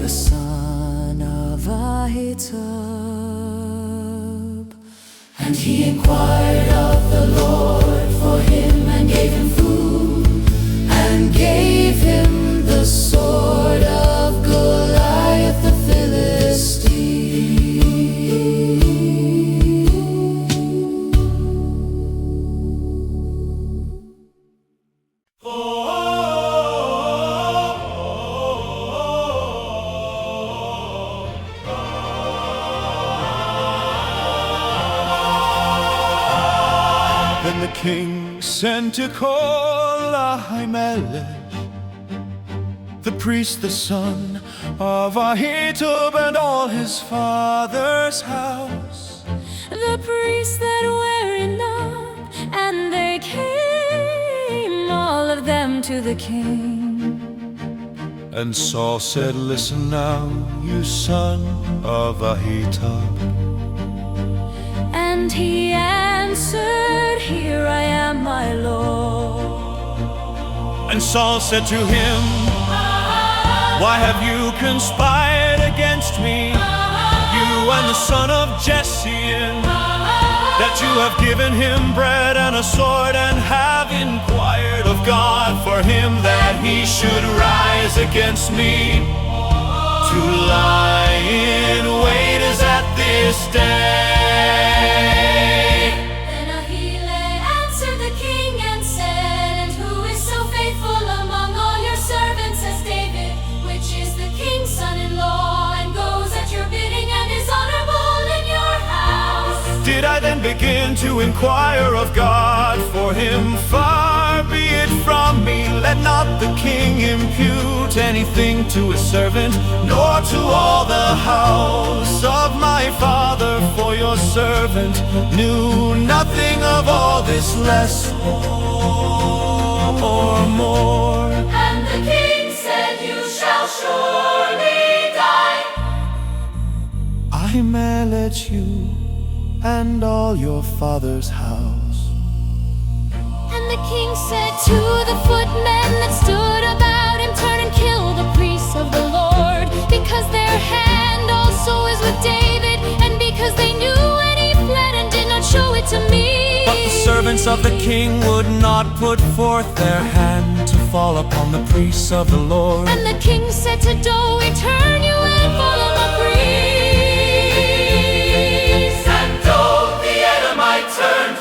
the son of Ahitub. And he inquired of the Lord for him, and gave him food, and gave him the sword of Goliath the Philistine. Then the king sent to call Ahimelech, the priest, the son of Ahitub, and all his father's house. The priests that were in Nob, and they came, all of them, to the king. And Saul said, Listen now, you son of Ahitub. And he answered, Here I am, my Lord. And Saul said to him, Why have you conspired against me, you and the son of Jesse, that you have given him bread and a sword, and have inquired of God for him, that he should rise against me to lie in wait as at this day? Then Ahile answered the king and said, And who is so faithful among all your servants as David, which is the king's son-in-law, and goes at your bidding, and is honorable in your house? Did I then begin to inquire of God for him? Far be it from me. Let not the king impute anything to his servant, nor to all the house of my father. For your servant knew nothing of all this, less or more. And the king said, "You shall surely die." I may let you and all your father's house. And the king said to the footmen that stood about him, "Turn and kill the priests of the Lord, because their hand also is with David, and because they knew when he fled and did not show it to me." But the servants of the king would not put forth their hand to fall upon the priests of the Lord. And the king said to Doeg, "Turn you and follow the priests." And Doeg the Edomite turned,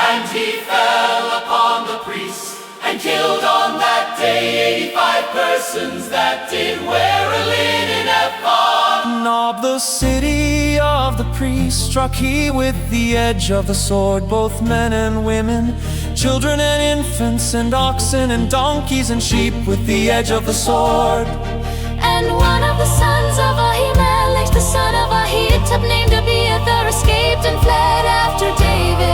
and he fell upon the priests, and killed on that day 85 persons that did wear a linen ephod. Nob, the city of the priests, struck he with the edge of the sword, both men and women, children and infants, and oxen and donkeys and sheep, with the edge of the sword. And one of the sons of Ahimelech, the son of Ahitub, named Abiathar, escaped and fled after David.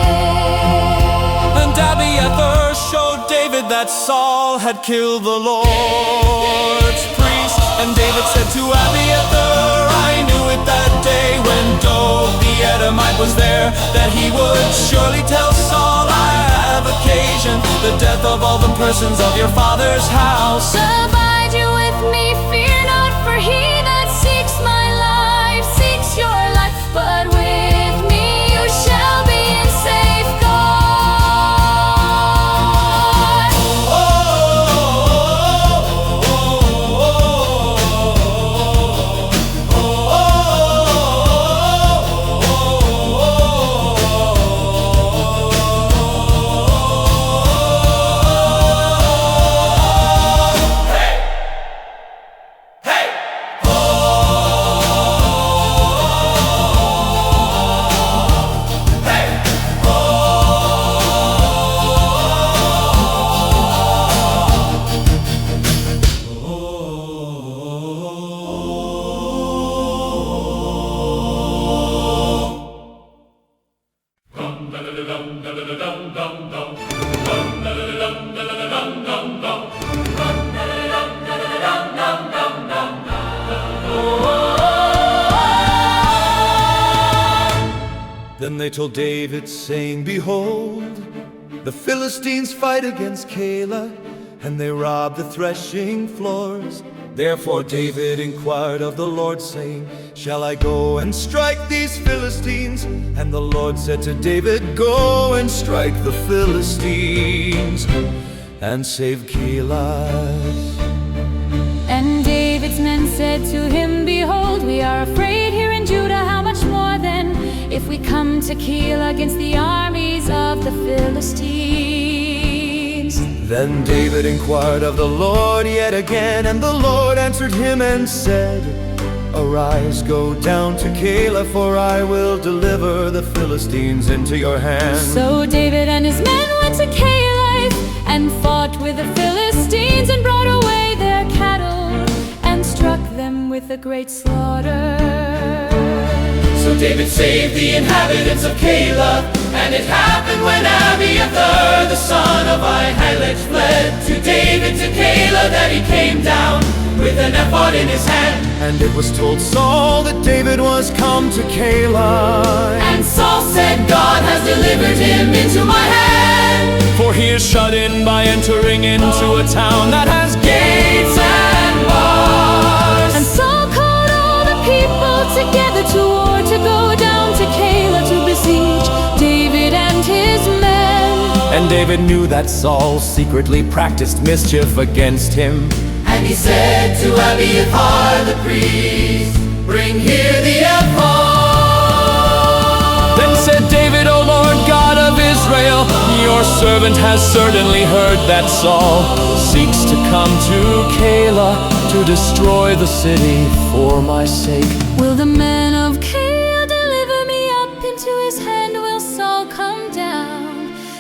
And Abiathar showed David that Saul had killed the Lord's priest. And David said to Abiathar, "I knew it that day when Doeg the Edomite was there, that he would surely tell Saul, I have occasioned the death of all the persons of your father's house." Abide you with me, fear not, for he that seeks my life seeks your life, but with me you shall be in safeguard. Then they told David, saying, "Behold, the Philistines fight against Keilah, and they rob the threshing floors." Therefore David inquired of the Lord, saying, "Shall I go and strike these Philistines?" And the Lord said to David, "Go and strike the Philistines, and save Keilah." And David's men said to him, "Behold, we are afraid here in Judah. How much more then if we come to Keilah against the armies of the Philistines?" Then David inquired of the Lord yet again, and the Lord answered him and said, "Arise, go down to Keilah, for I will deliver the Philistines into your hand." So David and his men went to Keilah and fought with the Philistines, and brought away their cattle and struck them with a great slaughter. So David saved the inhabitants of Keilah. And it happened when Abiathar the son of Ahimelech fled to David to Keilah, that he came down with an ephod in his hand. And it was told Saul that David was come to Keilah. And Saul said, "God has delivered him into my hand, For he is shut in by entering into a town that has gates and bars. And Saul called all the people together to war, to go down to Keilah to besiege David and his men. And David knew that Saul secretly practiced mischief against him. and he said to Abiathar the priest, "Bring here the ephod." Then said David, "O Lord God of Israel, your servant has certainly heard that Saul seeks to come to Keilah to destroy the city for my sake. Will the men of Keilah deliver me up into his hand? Will Saul come down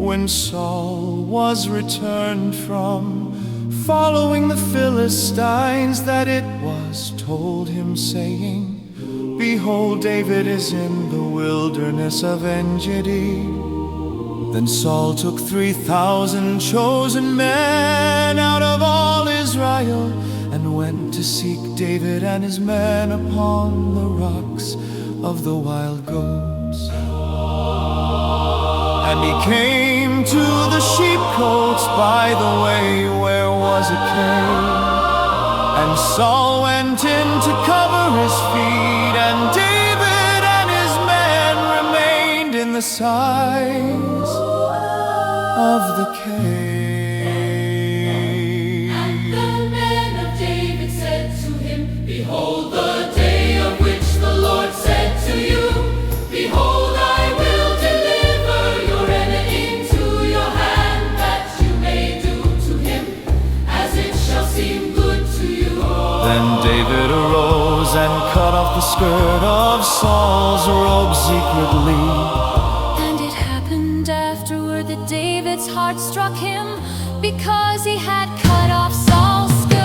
When Saul was returned from following the Philistines, that it was told him, saying, Behold, David is in the wilderness of En-gedi. Then Saul took 3,000 chosen men out of all Israel, and went to seek David and his men upon the rocks of the wild goats. And he came to the sheepcotes by the way where was a cave. And Saul went in to cover his feet, and David and his men remained in the sides of the cave. And the men of David said to him, Behold, the day of which the Lord said to you, Behold, I will deliver your enemy into your hand, that you may do to him as it shall seem good to you. Then David arose and cut off the skirt of Saul's robe secretly. And it happened afterward that David's heart struck him, because he had cut off Saul's skirt.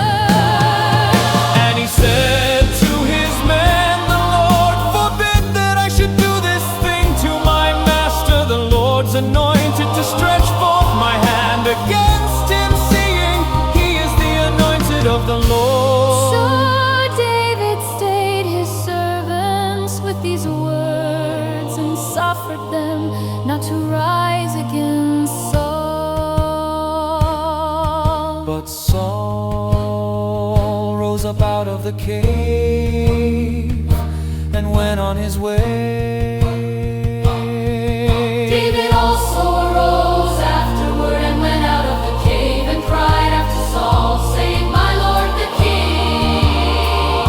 And he said to his men, The Lord forbid that I should do this thing to my master, the Lord's anointed, to stretch forth my hand against him, seeing he is the anointed of the Lord. So David stayed his servants with these words, and suffered them not to rise against Saul. But Saul rose up out of the cave and went on his way. David also arose afterward and went out of the cave and cried after Saul, saying, My Lord the king.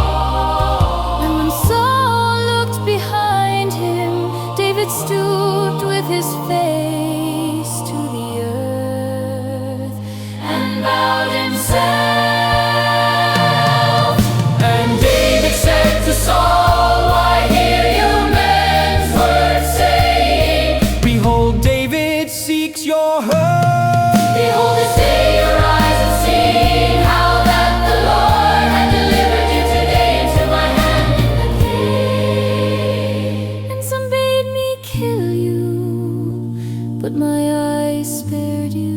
And when Saul looked behind him, David stooped with his face to the earth And bowed himself. And David said to Saul, Why hear you men's words saying, Behold, David seeks your hurt. Behold, this day your eyes have seen how that the Lord had delivered you today into my hand in the cave. And some bade me kill you, but my eyes spared you.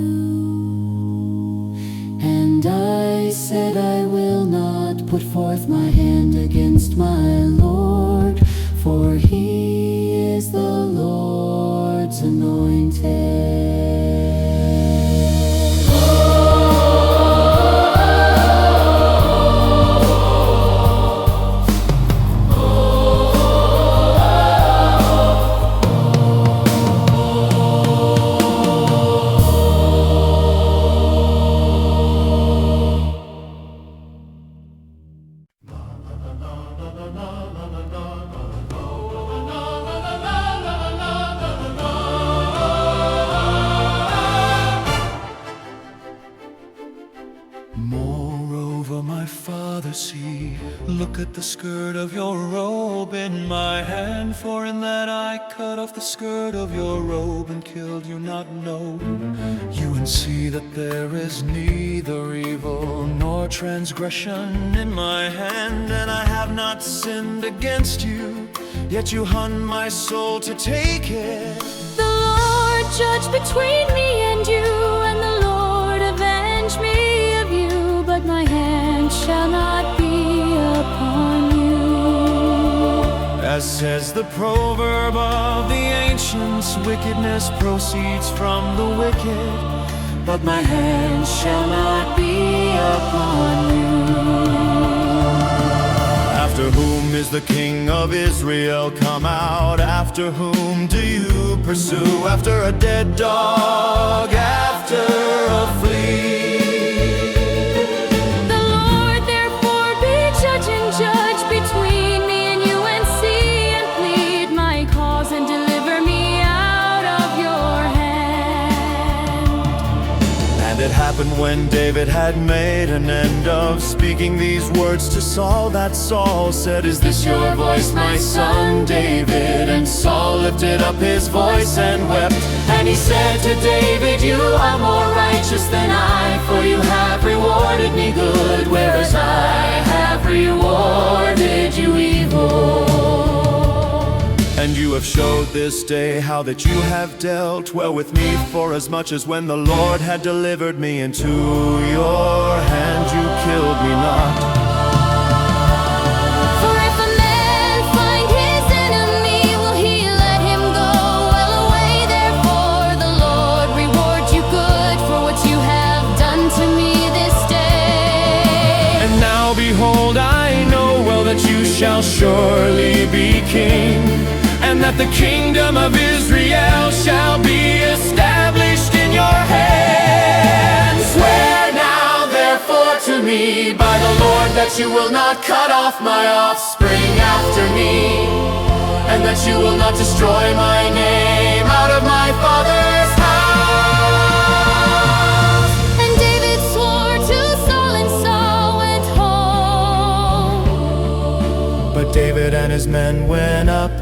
And I said, I will not put forth my hand against my Lord, for he is the Lord's anointed. Moreover, my father, see, look at the skirt of your robe in my hand, for in that I cut off the skirt of your robe and killed you, not know you, and see that there is neither evil nor transgression in my hand, and I have not sinned against you, yet you hunt my soul to take it. The Lord judge between me and you, and the Lord avenge me of you, but my hand shall not be upon you. As says the proverb of the ancients, wickedness proceeds from the wicked, but my hand shall not be upon you. After whom is the King of Israel come out? After whom do you pursue? After a dead dog, after a flea. The Lord therefore be judge and judge between me and you, and see and plead my cause, and deliver me out of your hand. And it happened when David had made an end of speaking these words to Saul, that Saul said, "Is this your voice, my son David?" And Saul lifted up his voice and wept. And he said to David, "You are more righteous than I, for you have rewarded me good, whereas I have rewarded you evil. And you have showed this day how that you have dealt well with me, for as much as when the Lord had delivered me into your hand, you killed me not." For if a man find his enemy, will he let him go? Well, away therefore, the Lord reward you good for what you have done to me this day. And now behold, I know well that you shall surely be king, and that the kingdom of Israel shall be established in your hands. Swear now therefore to me by the Lord that you will not cut off my offspring after me, and that you will not destroy my name out of my father's house. And David swore to Saul, and Saul went home. But David and his men went up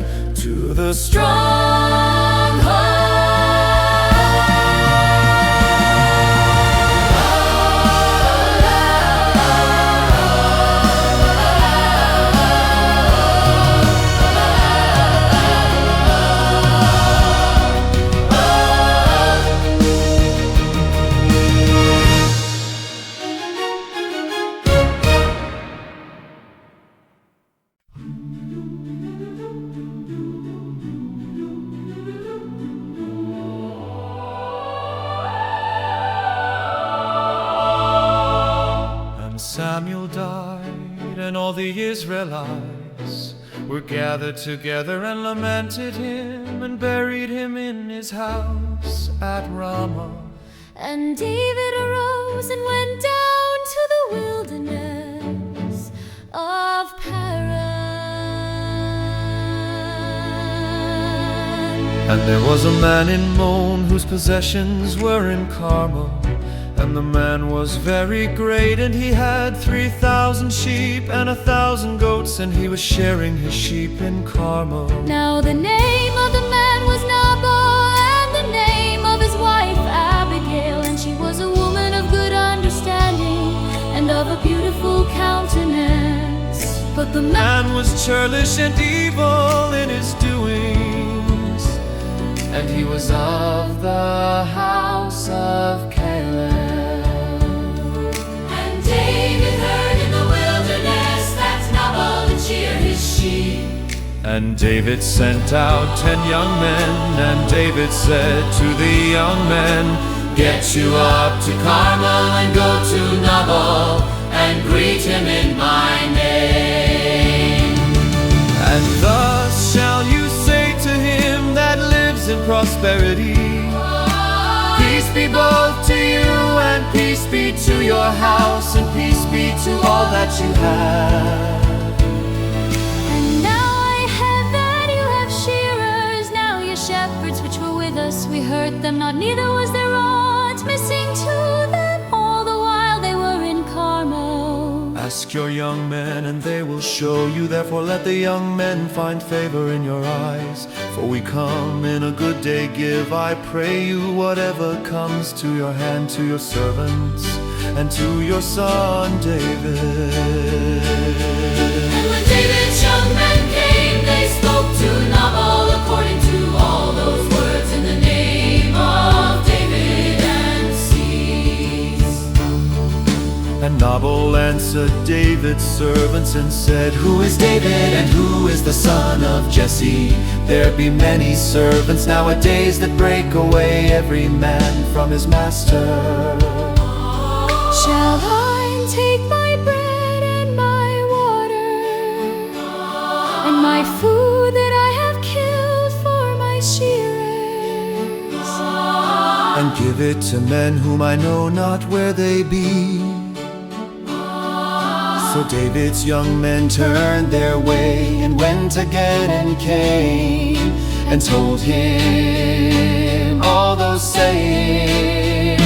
to the stronghold. Samuel died, and all the Israelites were gathered together and lamented him and buried him in his house at Ramah. And David arose and went down to the wilderness of Paran. And there was a man in Mon whose possessions were in Carmel. And the man was very great, and he had 3,000 sheep and 1,000 goats, and he was sharing his sheep in Carmel. Now the name of the man was Nabal, and the name of his wife Abigail, and she was a woman of good understanding and of a beautiful countenance. But the man was churlish and evil in his doings, and he was of the house of Caleb. David heard in the wilderness that Nabal had sheared his sheep. And David sent out 10 young men, and David said to the young men, "Get you up to Carmel and go to Nabal and greet him in my name. And thus shall you say to him that lives in prosperity, Peace be both to you, and peace be to your house, and peace be to all that you have." And now I have that you have shearers, now your shepherds which were with us, we heard them not, neither was there aught missing to them all the while they were in Carmel. Ask your young men, and they will show you. Therefore let the young men find favor in your eyes. For we come in a good day, give, I pray you, whatever comes to your hand, to your servants and to your son David. And when David's young men came, they spoke to Nabal according to all those words in the name of David, and ceased. And Nabal answered David's servants and said, "Who is David, and who is the son of Jesse? There be many servants nowadays that break away every man from his master." Shall I take my bread and my water and my food that I have killed for my shearers, and give it to men whom I know not where they be? So David's young men turned their way and went again and came and told him all those sayings.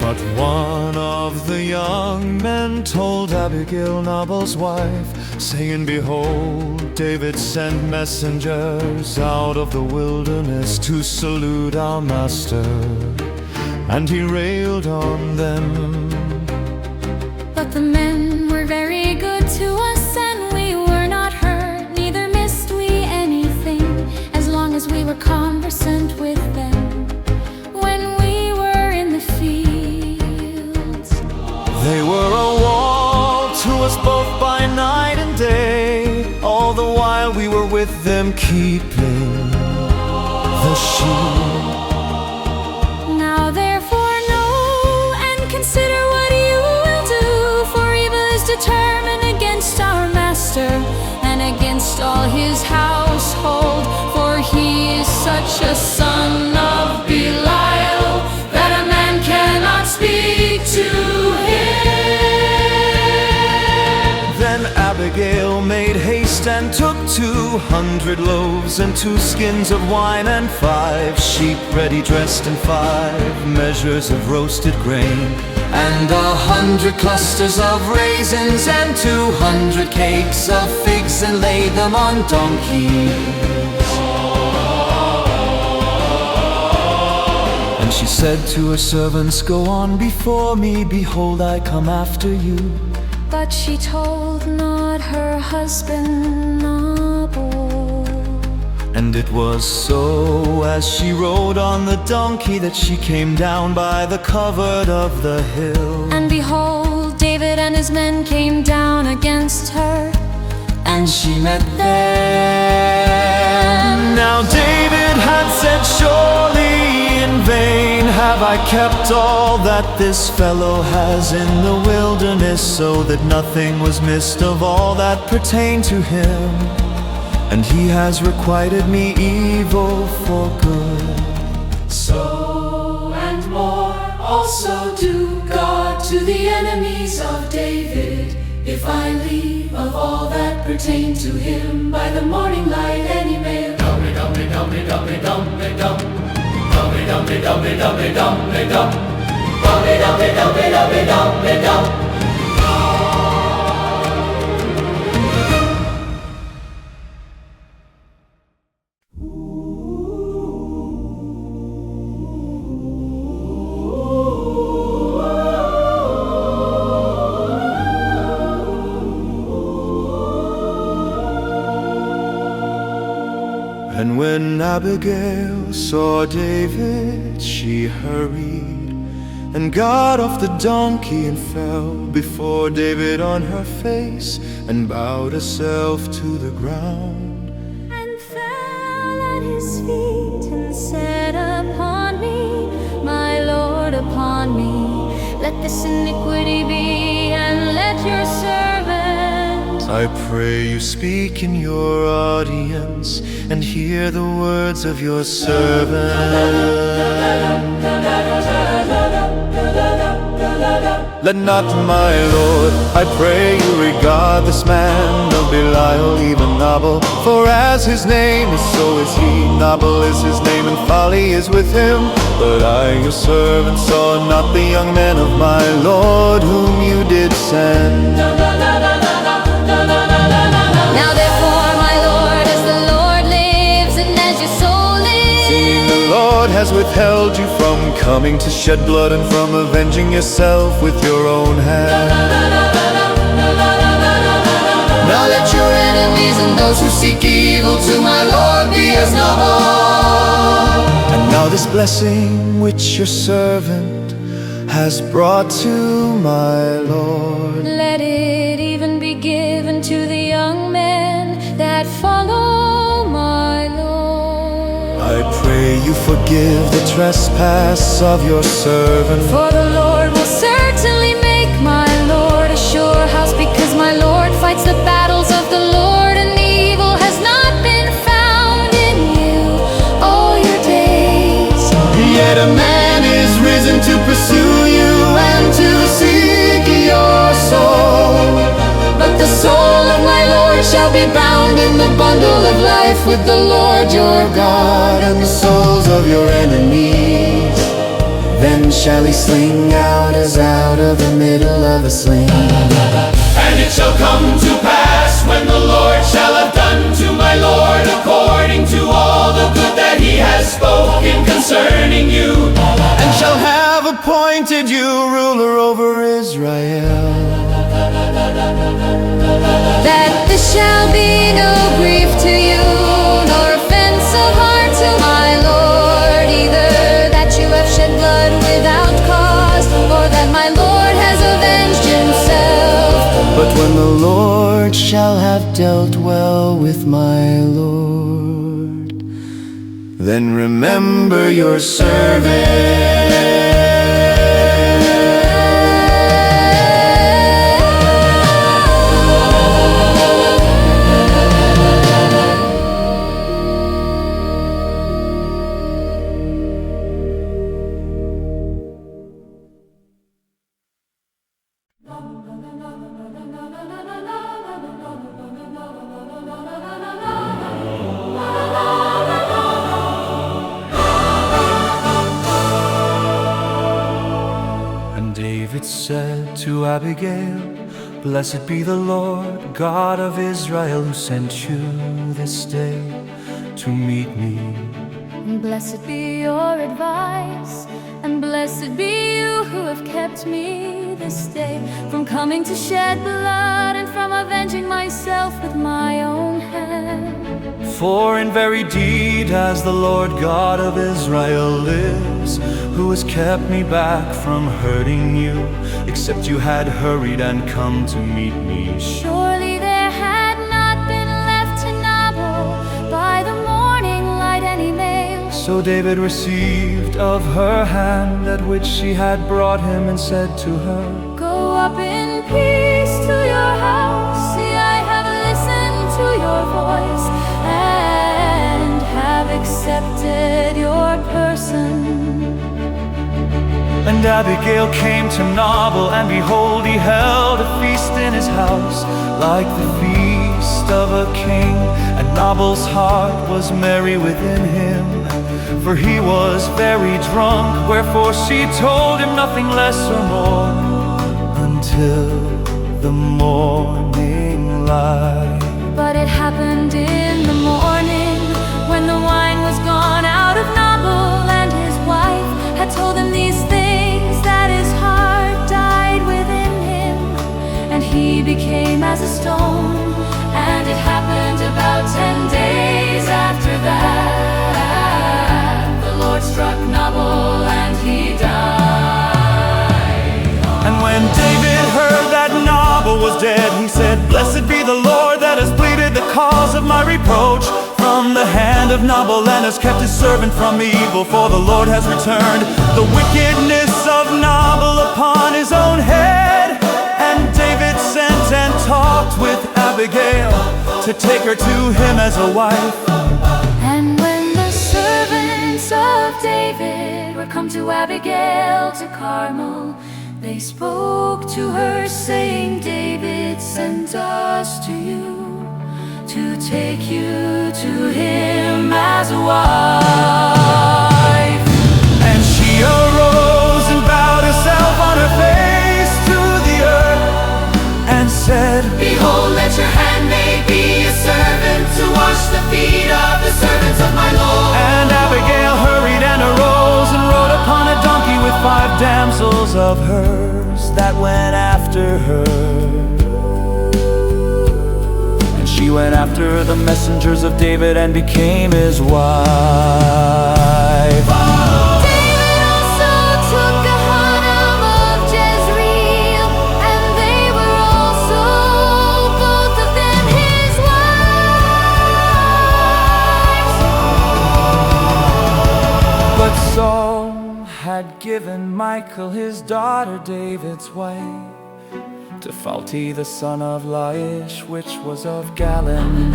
But one of the young men told Abigail, Nabal's wife, saying, "Behold, David sent messengers out of the wilderness to salute our master." And he railed on them. But the men were very good to us, and we were not hurt, neither missed we anything, as long as we were conversant with them when we were in the fields. They were a wall to us both by night and day, all the while we were with them keeping the sheep. Now therefore know and consider what you will do, for evil is determined against our master and against all his household, for he is such a son of Belial that a man cannot speak to him. Then Abigail made haste and took 200 loaves and 2 skins of wine and 5 sheep ready dressed and 5 measures of roasted grain and 100 clusters of raisins and 200 cakes of figs, and laid them on donkeys. And she said to her servants, "Go on before me, behold, I come after you." But she told not her husband Nabal. And it was so, as she rode on the donkey, that she came down by the covert of the hill. And behold, David and his men came down against her, And she met them. Now David had said, "Surely in vain have I kept all that this fellow has in the wilderness, so that nothing was missed of all that pertained to him. And he has requited me evil for good." So and more also do God to the enemies of David, if I leave of all that pertain to him by the morning light any male. And when Abigail saw David, she hurried and got off the donkey and fell before David on her face and bowed herself to the ground. and fell at his feet and said, "Upon me, my Lord, upon me, let this iniquity be, and let your servant." I pray you speak in your audience and hear the words of your servant. Let not my Lord, I pray you, regard this man of Belial, even Nabal. For as his name is, so is he. Nabal is his name, and folly is with him. But I, your servant, saw not the young men of my Lord, whom you did send. Now therefore, my Lord, as the Lord lives, and as your soul lives, Seeing the Lord has withheld you from coming to shed blood and from avenging yourself with your own hand. Now let your enemies and those who seek evil to my Lord be as Nabal. And now this blessing which your servant has brought to my Lord, let it even be given to the young men that follow my Lord. I pray you forgive the trespass of your servant. For the Lord will certainly make my Lord a sure house, because my Lord fights the battles of the Lord, and evil has not been found in you all your days. Yet a man is risen to pursue you and to seek your soul. But the soul of my Lord shall be bound in the bundle of life with the Lord your God and the souls of your enemies. Then shall he sling out as out of the middle of a sling. And it shall come to pass when the Lord shall have done to my Lord according to all the good that he has spoken concerning you, and shall have appointed you ruler over Israel, that there shall be no grief to you, nor offense of heart to my Lord, either that you have shed blood without cause, or that my Lord has avenged himself. but when the Lord shall have dealt well with my Lord, then remember your servant. David said to Abigail, "Blessed be the Lord, God of Israel, who sent you this day to meet me." Blessed be your advice, and blessed be you who have kept me this day from coming to shed blood and from avenging myself with my own hand. For in very deed, as the Lord God of Israel lives, who has kept me back from hurting you, except you had hurried and come to meet me. Surely there had not been left to Nabal by the morning light any male. So David received of her hand that which she had brought him, and said to her, Go up in peace to your house. See, I have listened to your voice and have accepted your person. And Abigail came to Nabal, and behold, he held a feast in his house, like the feast of a king. And Nabal's heart was merry within him, for he was very drunk. Wherefore she told him nothing less or more, until the morning light. But it happened in the morning, when the wine was gone out of Nabal, and his wife had told him these things, that his heart died within him, and he became as a stone. And it happened about 10 days after that, the Lord struck Nabal, and he died. And when David heard that Nabal was dead, he said, Blessed be the Lord that has pleaded the cause of my reproach from the hand of Nabal, and has kept his servant from evil. For the Lord has returned the wickedness of Nabal upon his own head. And David sent and talked with Abigail to take her to him as a wife. And when the servants of David were come to Abigail to Carmel, they spoke to her, saying, David sent us to you, to take you to him as a wife. And she arose and bowed herself on her face to the earth, and said, Behold, let your handmaid be a servant to wash the feet of the servants of my Lord. And Abigail hurried and arose, and rode upon a donkey with 5 damsels of hers that went after her. And she went after the messengers of David, and became his wife. David also took Ahinoam of Jezreel, and they were also both of them his wives. But Saul had given Michal, his daughter, David's wife, to Phalti the son of Laish, which was of Galen.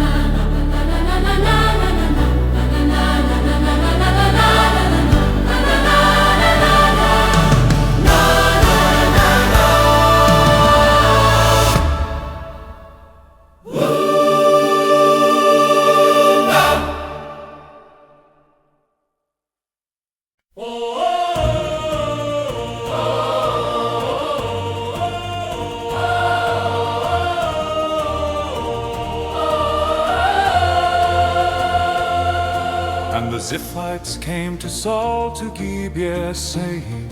Ziphites came to Saul to Gibeah, saying,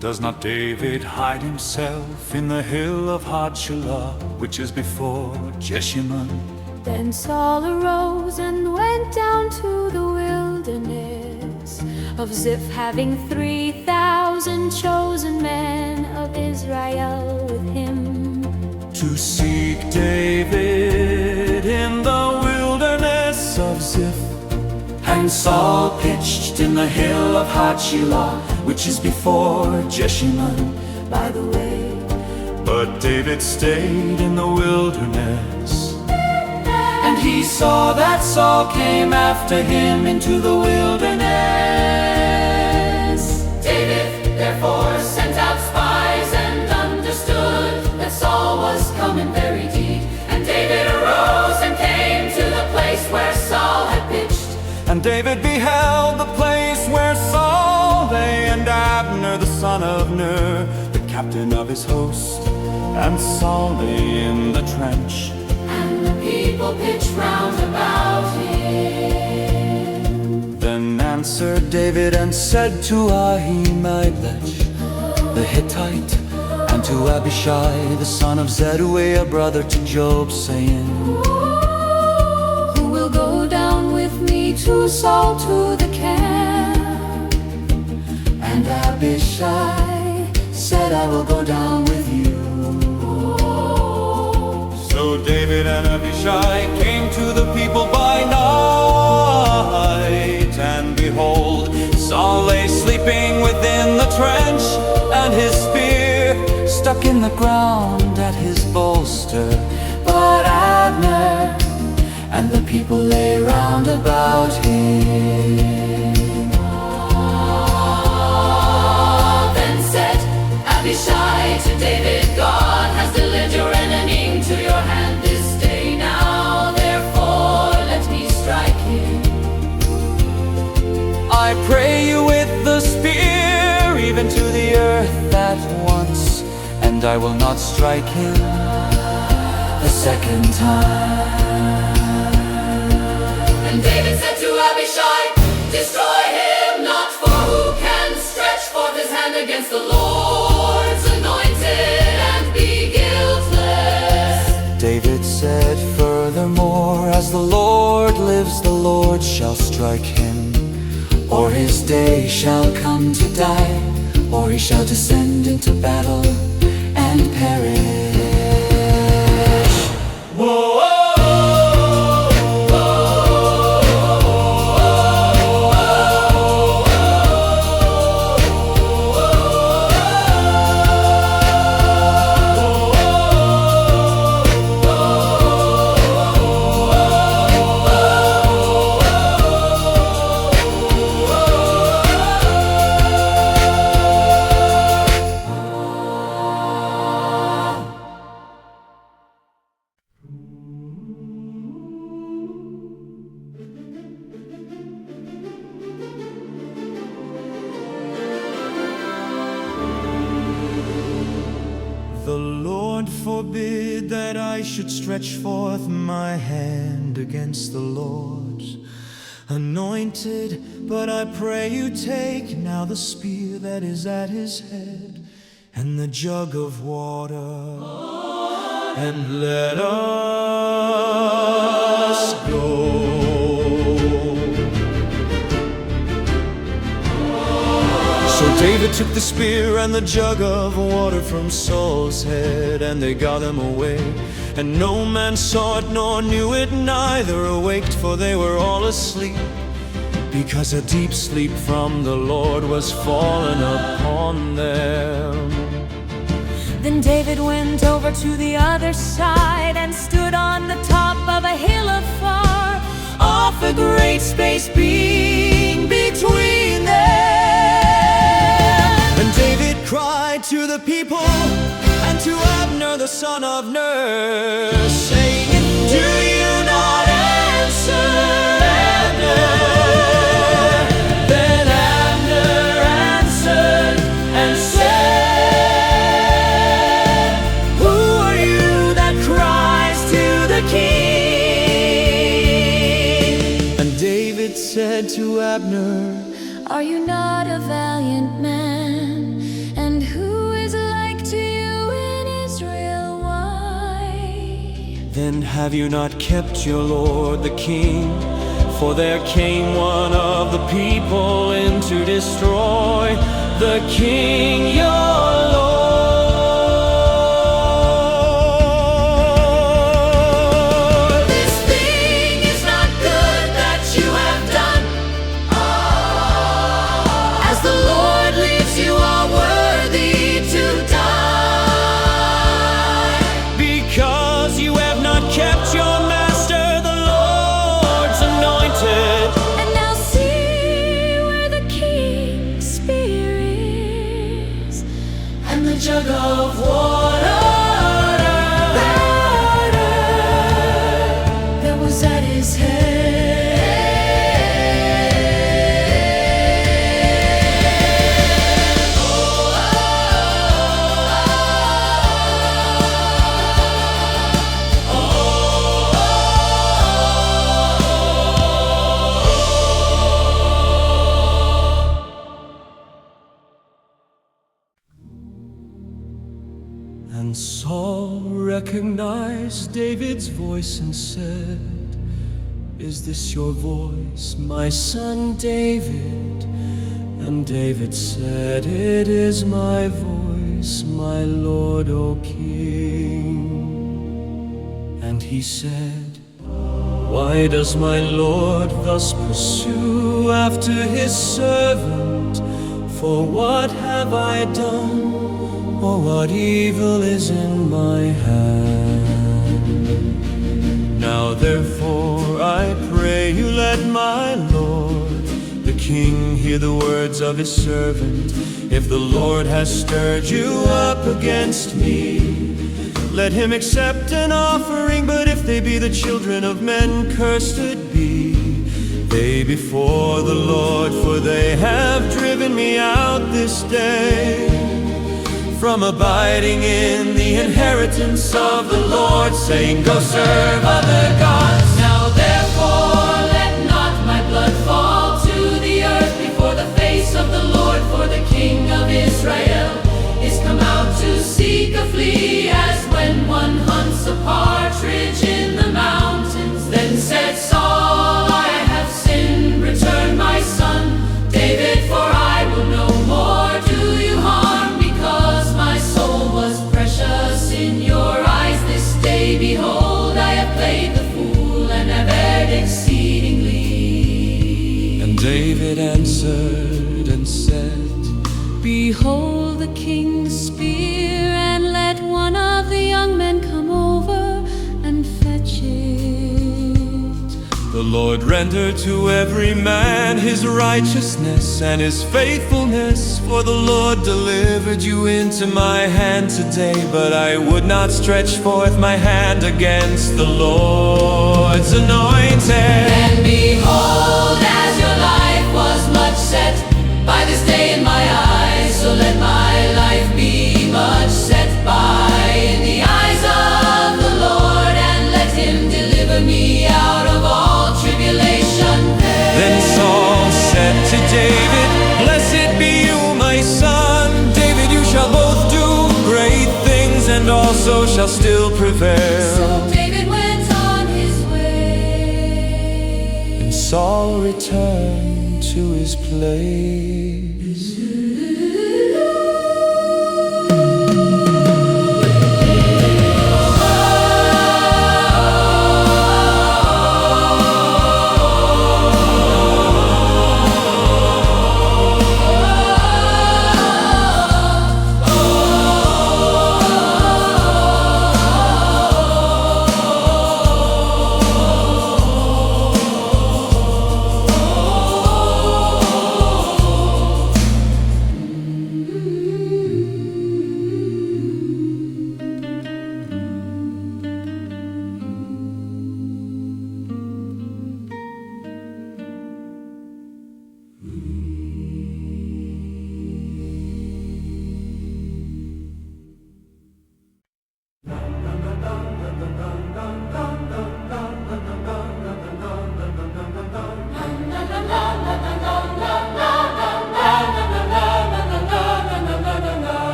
"Does not David hide himself in the hill of Hachilah, which is before Jeshimon?" Then Saul arose and went down to the wilderness of Ziph, having 3,000 chosen men of Israel with him, to seek David in the wilderness of Ziph. And Saul pitched in the hill of Hachilah, which is before Jeshimon, by the way. But David stayed in the wilderness. And he saw that Saul came after him into the wilderness. David therefore sent out spies and understood that Saul was come in very deed. And David arose and came to the place where Saul had pitched. And David beheld the place where Saul lay, and Abner the son of Ner, the captain of his host. And Saul lay in the trench, And the people pitched round about him. Then answered David and said to Ahimelech the Hittite, and to Abishai the son of Zeruiah, brother to Job, saying, "Who will go down with me to Saul to the camp?" And Abishai said, "I will go down with you." So David and Abishai came to the people by night, and behold, Saul lay sleeping within the trench, and his spear Stuck in the ground at his bolster. But Abner and the people lay round about him. Then said Abishai to David, "God has delivered your enemy into your hand this day. Now therefore let me strike him." I pray you with the spear, even to the earth at once, and I will not strike him the second time. And David said to Abishai, "Destroy him not, for who can stretch forth his hand against the Lord's anointed and be guiltless?" David said furthermore, "As the Lord lives, the Lord shall strike him, or his day shall come to die, or he shall descend into battle and perish." Whoa! The Lord forbid that I should stretch forth my hand against the Lord's anointed, but I pray you take now the spear that is at his head, and the jug of water, and let us go. So David took the spear and the jug of water from Saul's head, and they got them away. And no man saw it nor knew it, neither awaked, for they were all asleep, because a deep sleep from the Lord was fallen upon them. Then David went over to the other side and stood on the top of a hill afar off, a great space being between them. And David cried to the people and to Abner the son of Ner, saying, "Do you not answer, Abner?" Then Abner answered and said, "Who are you that cries to the king?" And David said, said to Abner, "Are you not a valiant man? And who is like to you in Israel? Why? Then have you not kept your lord the king? For there came one of the people in to destroy the king your lord." This thing is not good that you have done. As the Lord lives, you are worthy to die. Because you have not kept your master, the Lord's anointed. And now see where the king's spear is, And the jug of water that was at his head. And Saul recognized David's voice and said, "Is this your voice, my son David?" And David said, "It is my voice, my Lord, O King." And he said, "Why does my Lord thus pursue after his servant? For what have I done? Or what evil is in my hand? Now therefore I pray you, let my Lord the King hear the words of his servant. If the Lord has stirred you up against me, let him accept an offering. But if they be the children of men, cursed be they before the Lord. For they have driven me out this day from abiding in the inheritance of the Lord, saying, Go serve other gods. Now therefore let not my blood fall to the earth before the face of the Lord. For the King of Israel is come out to seek a flea, as when one hunts a partridge in the mountains. Then said Saul, I have sinned, return my son David, for I will no more do you harm, because my soul was precious in your eyes this day. Behold, I have played the fool and have erred exceedingly. And David answered and said, Behold the king's spear, and let one of the young men come over and fetch it. The Lord render to every man his righteousness and his faithfulness. For the Lord delivered you into my hand today, but I would not stretch forth my hand against the Lord's anointed. And behold, as your life was much set by this day in my eyes, so let my life be much set by in the eyes of the Lord, and let him deliver me out of all tribulation. Then Saul said to David, Blessed be you, my son. David, you shall both do great things, and also shall still prevail. So David went on his way. And Saul returned to his place.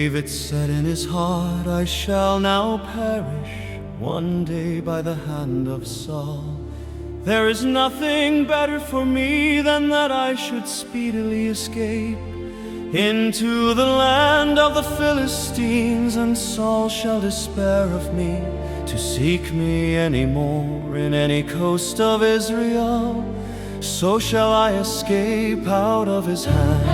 David said in his heart, I shall now perish one day by the hand of Saul. There is nothing better for me than that I should speedily escape into the land of the Philistines, and Saul shall despair of me to seek me any more in any coast of Israel. So shall I escape out of his hand.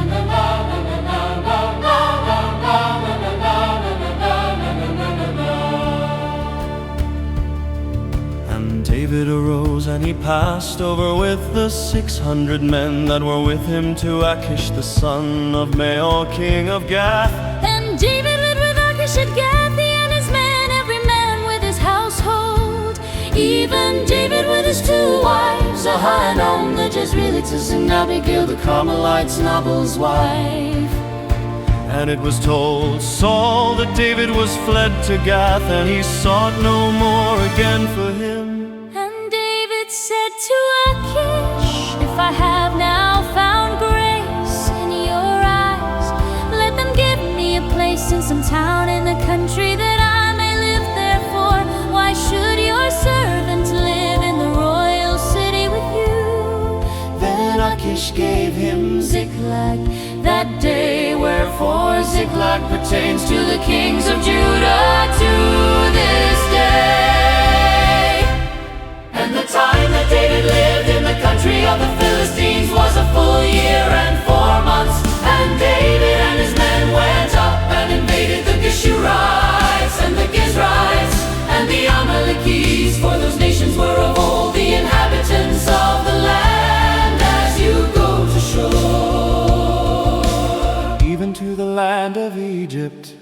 And David arose and he passed over with the 600 men that were with him to Achish the son of Maol, king of Gath. And David lived with Achish at Gath, he and his men, every man with his household. Even David with his 2 wives, Ahinoam the Jezreelitess, and Abigail the Carmelite's Nabal's wife. And it was told Saul that David was fled to Gath, and he sought no more again for him. And David said to Achish, if I have now found grace in your eyes, let them give me a place in some town in the country that I may live there. For why should your servant live in the royal city with you? Then Achish gave him Ziklag that day, wherefore Ziklag pertains to the kings of Judah to this day. And the time that David lived in the country of the Philistines was a full year and 4 months. And David and his men went up and invaded the Geshurites and the Gizrites and the Amalekites, for those nations were of old the inhabitants of the land as you go to shore, even to the land of Egypt.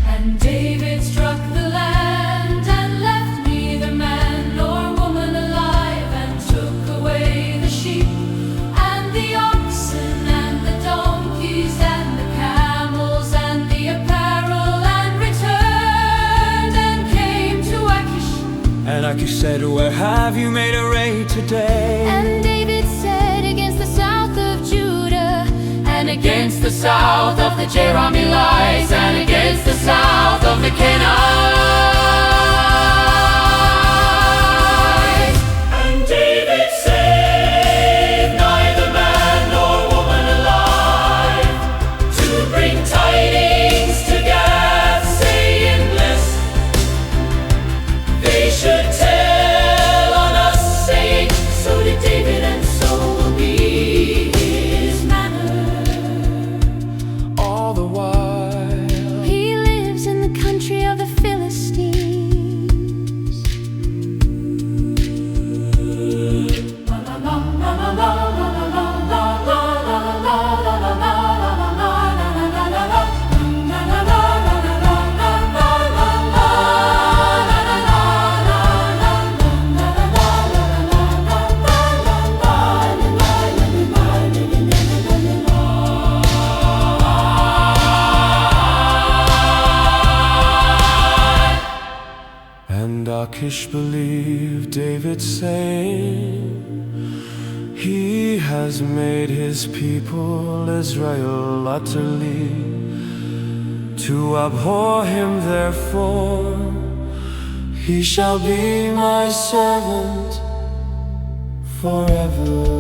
And David struck the land and left neither man nor woman alive, and took away the sheep and the oxen and the donkeys and the camels and the apparel, and returned and came to Achish. And Achish said, where have you made a raid today? And David said, against the south of Judah, and against the south of the Jerahmeelites, and against the south of the Canaanites. and David saved neither man nor woman alive, to bring tidings to Gath, saying, lest they should tell on us, saying, so did David, and so will be his manner. All the while He lives in the country of the Philistines. And Achish believed David, saying, he has made his people Israel utterly to abhor him. Therefore he shall be my servant forever.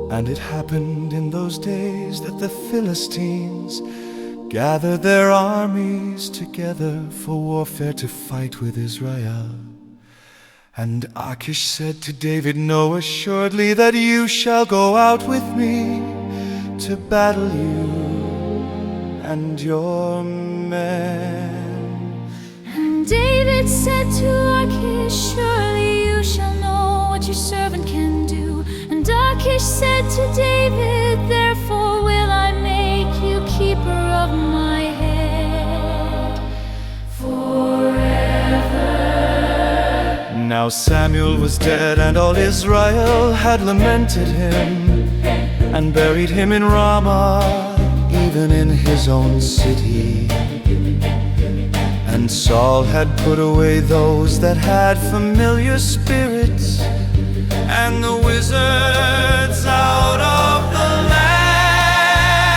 And it happened in those days that the Philistines gathered their armies together for warfare to fight with Israel. And Achish said to David, know assuredly that you shall go out with me to battle, you and your men. And David said to Achish, surely you shall know what your servant can do. And Achish said to David, therefore will I make you keeper of my head. Now Samuel was dead, and all Israel had lamented him, and buried him in Ramah, even in his own city. And Saul had put away those that had familiar spirits, and the wizards out of the land.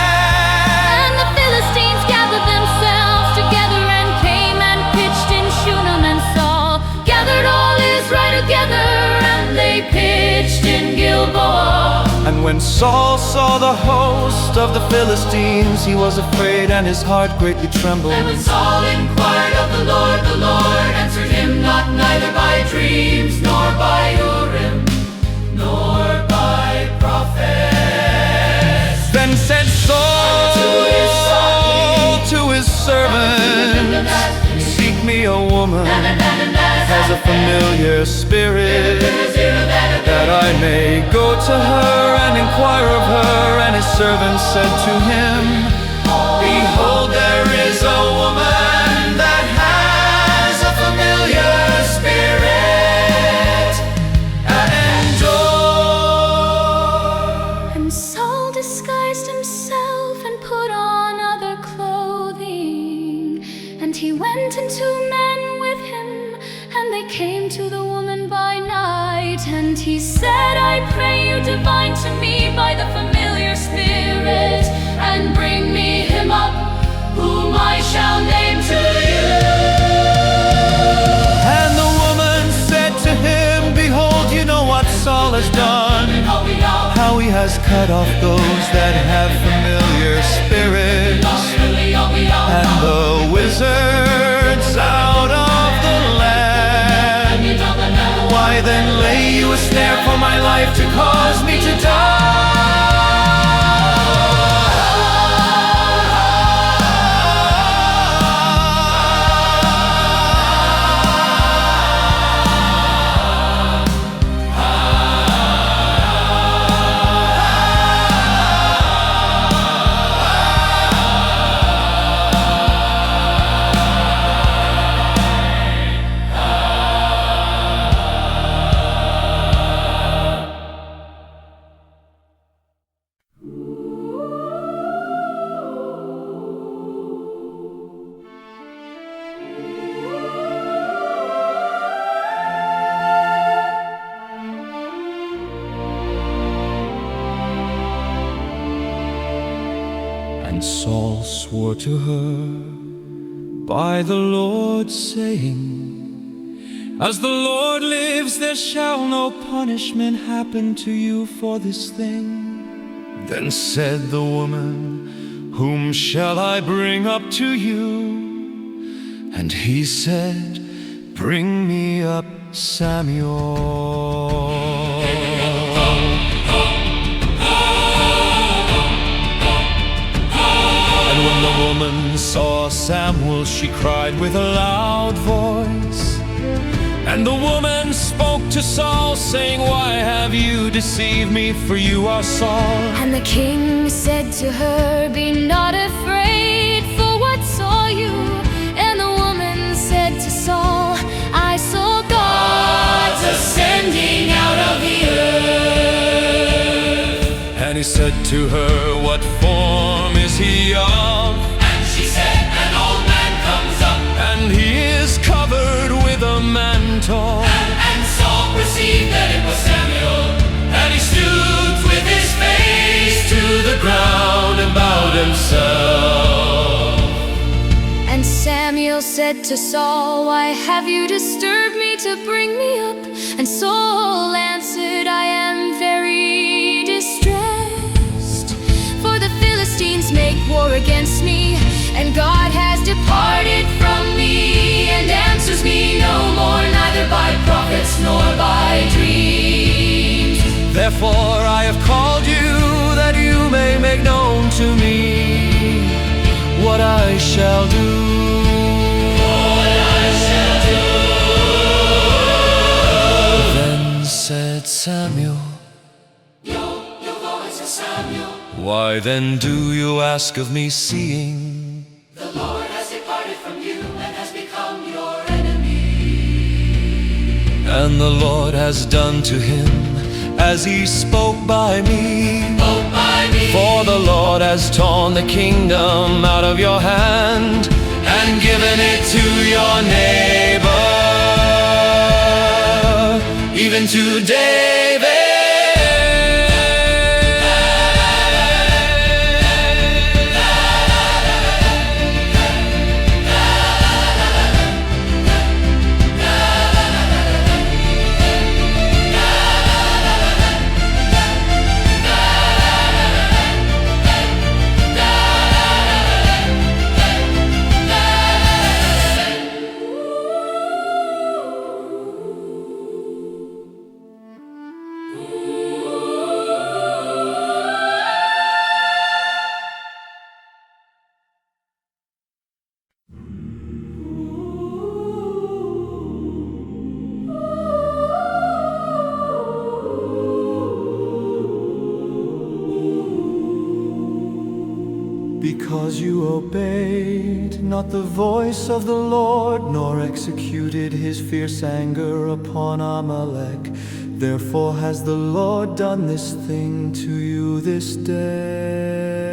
And the Philistines gathered themselves together and came and pitched in Shunem, and Saul gathered all Israel together, and they pitched in Gilboa. And when Saul saw the host of the Philistines, he was afraid, and his heart greatly trembled. And when Saul inquired of the Lord answered him not, neither by dreams, nor by Urim, nor by prophets. Then said Saul to his servant, seek me a woman has a familiar spirit, that I may go to her and inquire of her. And his servant said to him, behold, there is a woman that has a familiar spirit, And Saul disguised himself and put on other clothing, and he went and 2 men with him, and they came to the woman by night. And he said, I pray you divine to me by the familiar spirit, and bring me him up, whom I shall name to you. And the woman said to him, behold, you know what Saul has done, how he has cut off those that have familiar spirits, and the wizards out of the land. Why then lay you a snare for my life, to cause me to die? And Saul swore to her by the Lord, saying, as the Lord lives, there shall no punishment happen to you for this thing. Then said the woman, whom shall I bring up to you? And he said, bring me up Samuel. And when the woman saw Samuel, she cried with a loud voice. And the woman spoke to Saul, saying, why have you deceived me, for you are Saul? And the king said to her, be not afraid, for what saw you? And the woman said to Saul, I saw God ascending out of the earth. And he said to her, what form is he of? And she said, an old man comes up. And he is covered with a mantle. And Saul perceived that it was Samuel. And he stooped with his face to the ground and bowed himself. And Samuel said to Saul, why have you disturbed me to bring me up? And Saul answered, I am very distressed, for the Philistines make war against me, and God has departed from me, and answers me no more, neither by prophets nor by dreams. Therefore I have called you, that you may make known to me what I shall do. Then said Samuel, Your voice is Samuel. why then do you ask of me, seeing The Lord has departed from you and has become your enemy. and the Lord has done to him as he spoke by me. For the Lord has torn the kingdom out of your hand and given it to your neighbor, even to David. Because you obeyed not the voice of the Lord, nor executed his fierce anger upon Amalek, therefore has the Lord done this thing to you this day.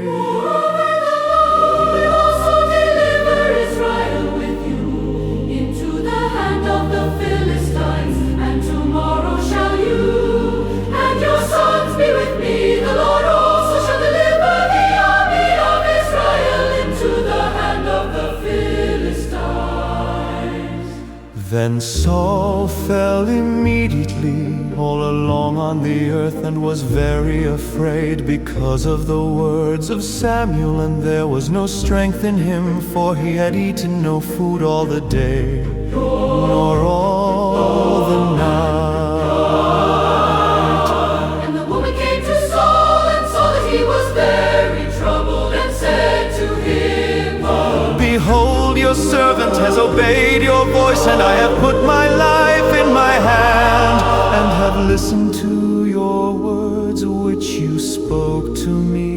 Moreover, the Lord will also deliver Israel with you into the hand of the Philistines, and tomorrow shall you and your sons be with me. The Lord also shall deliver the army of Israel into the hand of the Philistines. Then Saul fell immediately all along on the earth, and was very afraid because of the words of Samuel, and there was no strength in him, for he had eaten no food all the day, nor all the night. And the woman came to Saul and saw that he was very troubled, and said to him, Behold, your servant has obeyed your voice, and I have put my life in my hand, and have listened to your words which you spoke to me.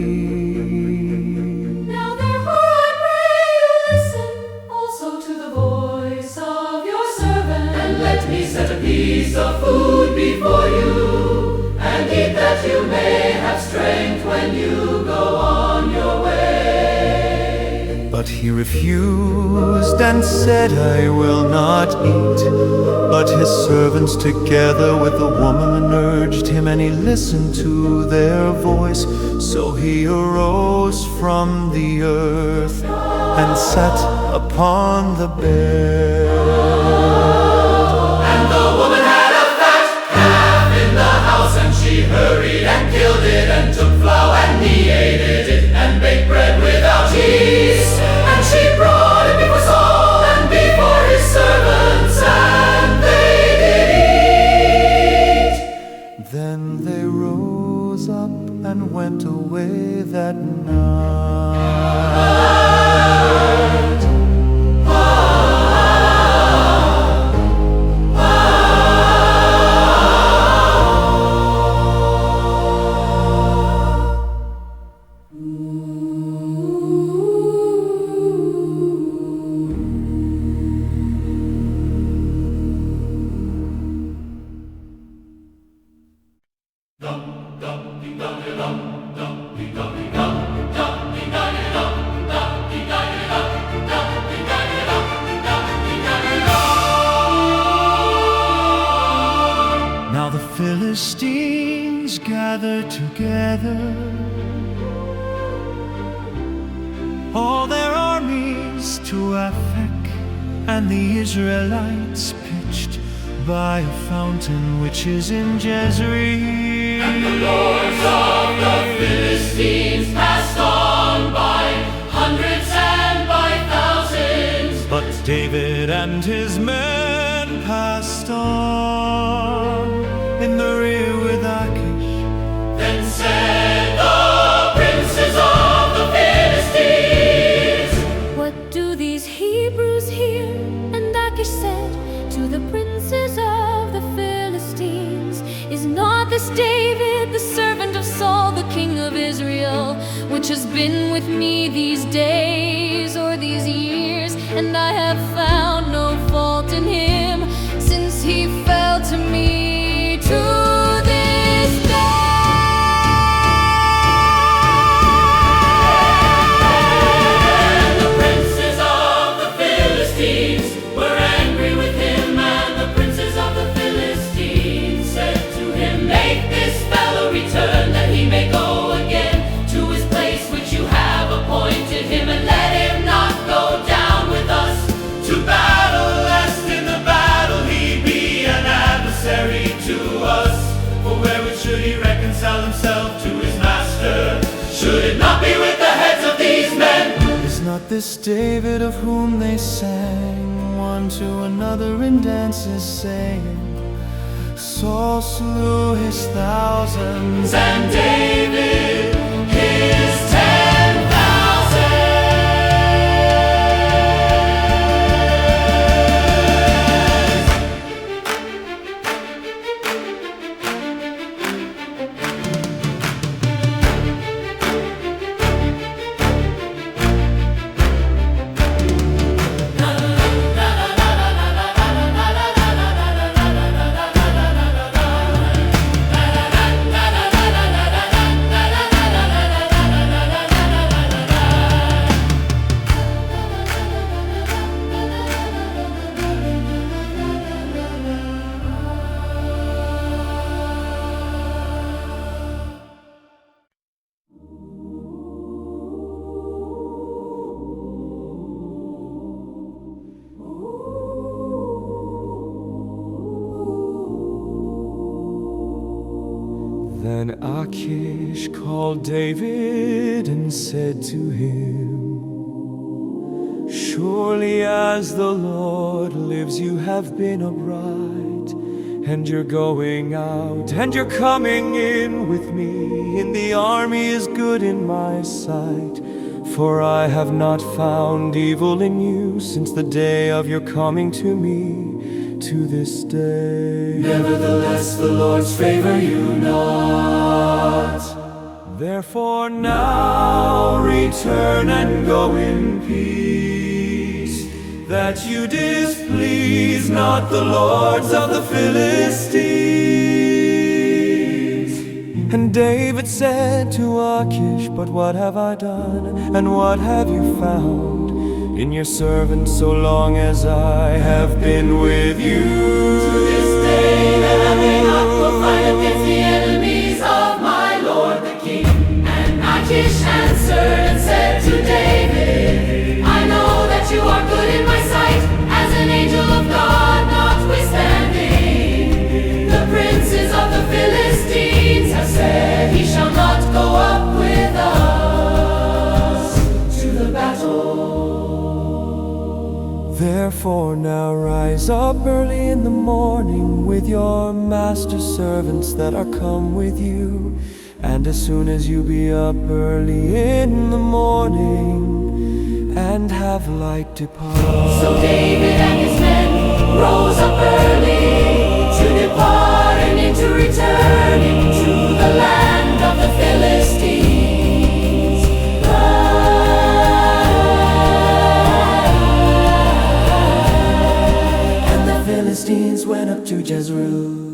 Now therefore I pray you listen also to the voice of your servant, and let me set a piece of food before you, and eat that you may have strength when you go on your way. But he refused and said, I will not eat. But his servants together with the woman urged him, and he listened to their voice. So he arose from the earth and sat upon the bed. And the woman had a fat calf in the house, and she hurried and killed it, and took flour and kneaded it, and baked bread without yeast. And she brought it before Saul and before his servants, and they did eat. Then they rose up and went away that night. Now the Philistines gathered together all their armies to Aphek, and the Israelites pitched by a fountain which is in Jezreel. And the lords of the Philistines passed on by hundreds and by thousands. But David and his men passed on in the rear with Achish. Then said the princes of the Philistines, What do these Hebrews here? And Achish said to the princes of the Philistines, Is not this David, the servant of Saul, the king of Israel, which has been with me these days or these years? And I have found no fault in him, since he fell to me to this day. And the princes of the Philistines were angry with him, and the princes of the Philistines said to him, "Make this fellow return, that he may go again to his place which you have appointed him, and let him not go down with us To battle, lest in the battle he be an adversary to us. For wherewith should he reconcile himself to his master? Should it not be with the heads of these men?" Is not this David of whom they sang one to another in dances, saying, Saul slew his thousands, And David his 10,000. Then Achish called David and said to him, Surely as the Lord lives, you have been upright, and you're going out, and you're coming in with me, and the army is good in my sight. For I have not found evil in you since the day of your coming to me, to this day. Nevertheless, the Lord's favor you not. Therefore now return and go in peace, that you displease not the lords of the Philistines. And David said to Achish, But what have I done, and what have you found in your servant so long as I have been with you? To this day that I may not go fight against the enemies of my Lord the King. And Achish answered and said to David, I know that you are good in my sight, as an angel of God notwithstanding. The princes of the Philistines have said, He shall not go up with us to the battle. Therefore now rise up early in the morning with your master's servants that are come with you. And as soon as you be up early in the morning, and have light depart. So David and his men rose up early to depart and into return into the land of the Philistines. And the Philistines went up to Jezreel.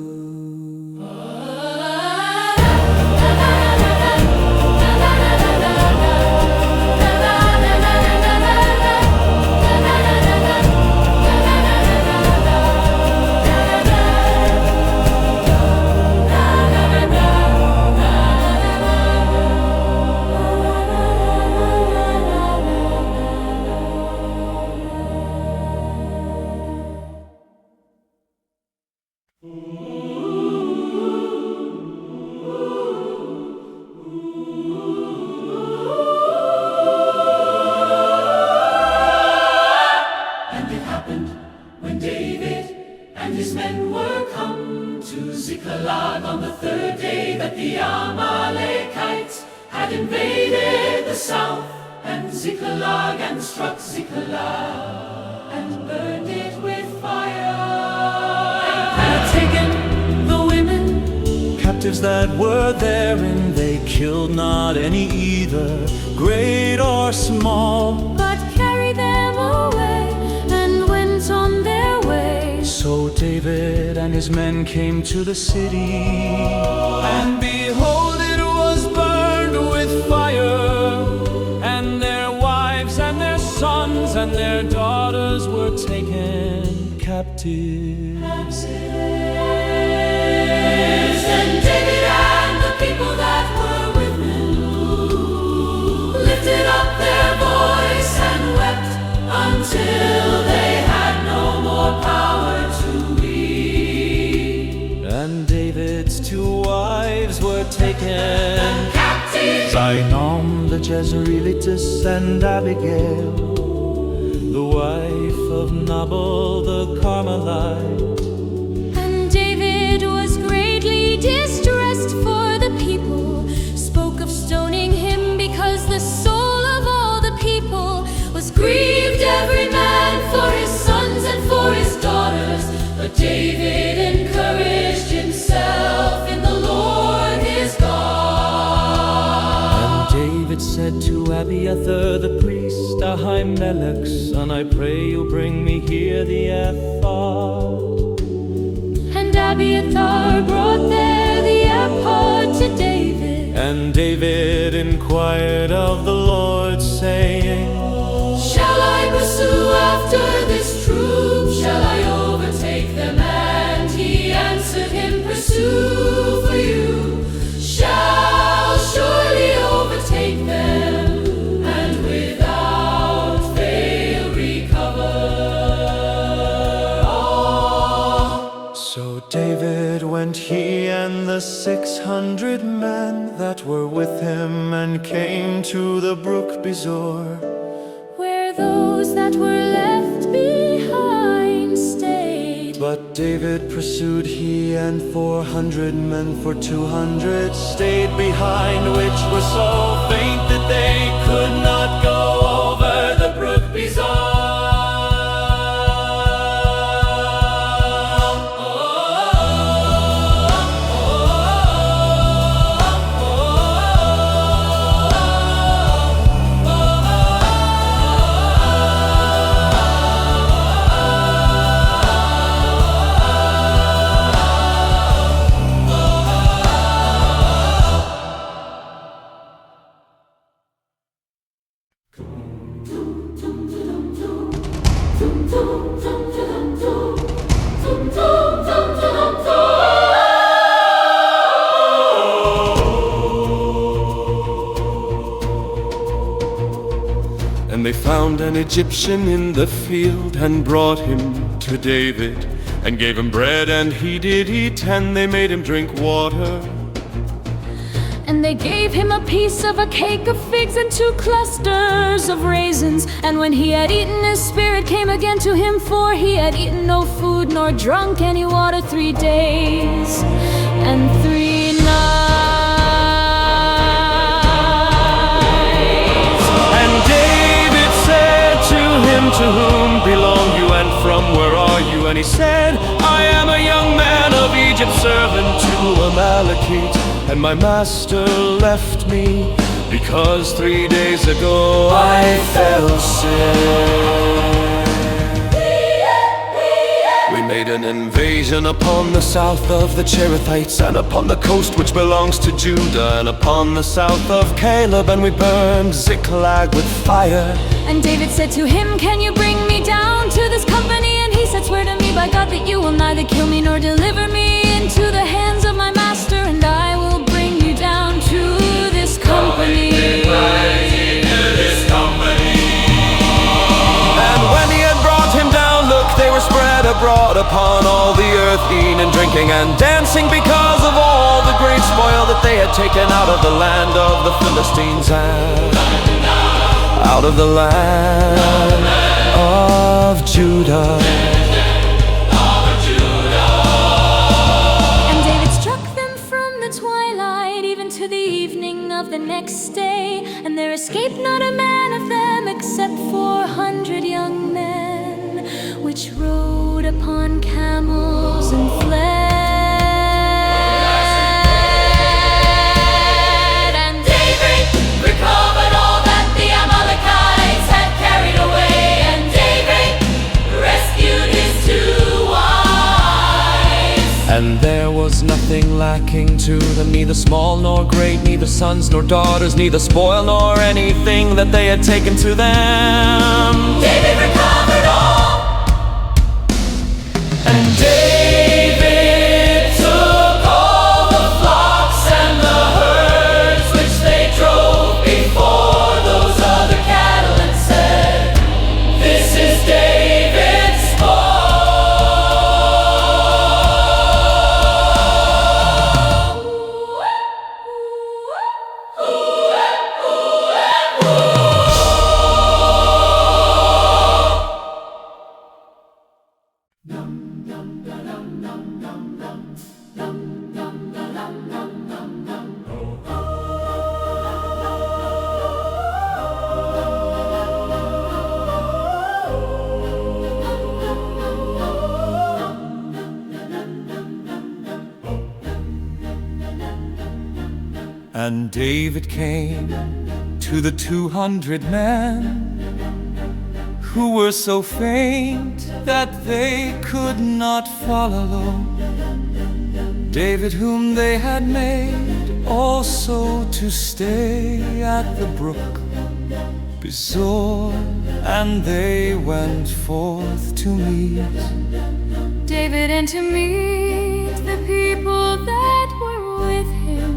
When David and his men were come to Ziklag on the third day that the Amalekites had invaded the south, and Ziklag, and struck Ziklag, and burned it with fire, and had taken the women Captives that were therein, they killed not any either, great or small. but carried them away and went on their way. So David his men came to the city, And behold, it was burned with fire, and their wives and their sons and their daughters were taken captives. And David and the people that were with him lifted up their voice and wept until they had no more power to weep. And David's two wives were taken Captive Ahinoam the Jezreelitess and Abigail, the wife of Nabal the Carmelite. And David was greatly distressed, for the people spoke of stoning him, because the soul of all the people was grieved, every man for his sons and for his daughters. But David encouraged himself in the Lord his God. David said to Abiathar the priest, Ahimelech's son, I pray you bring me here the ephod. And Abiathar brought there the ephod to David. And David inquired of the Lord, saying, Shall I pursue after this troop? Shall I overtake them? And he answered him, Pursue, for you shall surely overtake them, and without fail recover all. So David went, he and the 600 men that were with him, and came to the brook Besor, Where those that were left behind stayed. But David pursued, he and 400 men, for 200 stayed behind, which were so faint that they could not go over the brook Besor. And they found an Egyptian in the field, and brought him to David, and gave him bread, and he did eat, and they made him drink water. And they gave him a piece of a cake of figs and 2 clusters of raisins. And when he had eaten, his spirit came again to him, for he had eaten no food nor drunk any water 3 days and 3 nights. And David said to him, To whom belong you, and from where are you? And he said, I am a young man of Egypt, servant to Amalekite, and my master left me, because 3 days ago I fell sick. We made an invasion upon the south of the Cherethites, and upon the coast which belongs to Judah, and upon the south of Caleb, and we burned Ziklag with fire. And David said to him, Can you bring me down to this company? And he said, Swear to me by God that you will neither kill me nor deliver me into the hands of my master, and I will bring you down to this company. And when he had brought him down, look, they were spread abroad upon all the earth, eating and drinking and dancing, because of all the great spoil that they had taken out of the land of the Philistines, and out of the land of Judah. And David struck them from the twilight even to the evening of the next day, and there escaped not a man of them except 400 young men, which rode upon camels and fled. And David recovered all that the Amalekites had carried away, and David rescued his 2 wives. was nothing lacking to them, neither small nor great, neither sons nor daughters, neither spoil nor anything that they had taken to them. David recovered all, And David took all the flocks and the herds which they drove before those other cattle, and said, "This is David's spoil." And David came to the 200 men who were so faint that they could not follow. David, whom they had made also to stay at the brook Besor, and they went forth to meet David and to meet the people that were with him.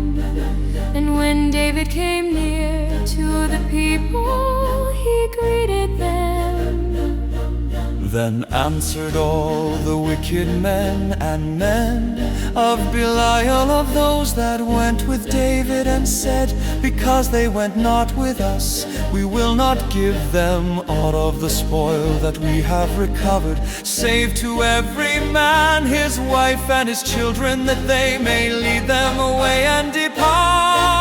And when David came near to the people, he greeted them. Then answered all the wicked men and men of Belial, of those that went with David, and said, "Because they went not with us, we will not give them aught of the spoil that we have recovered, save to every man his wife and his children, that they may lead them away and depart."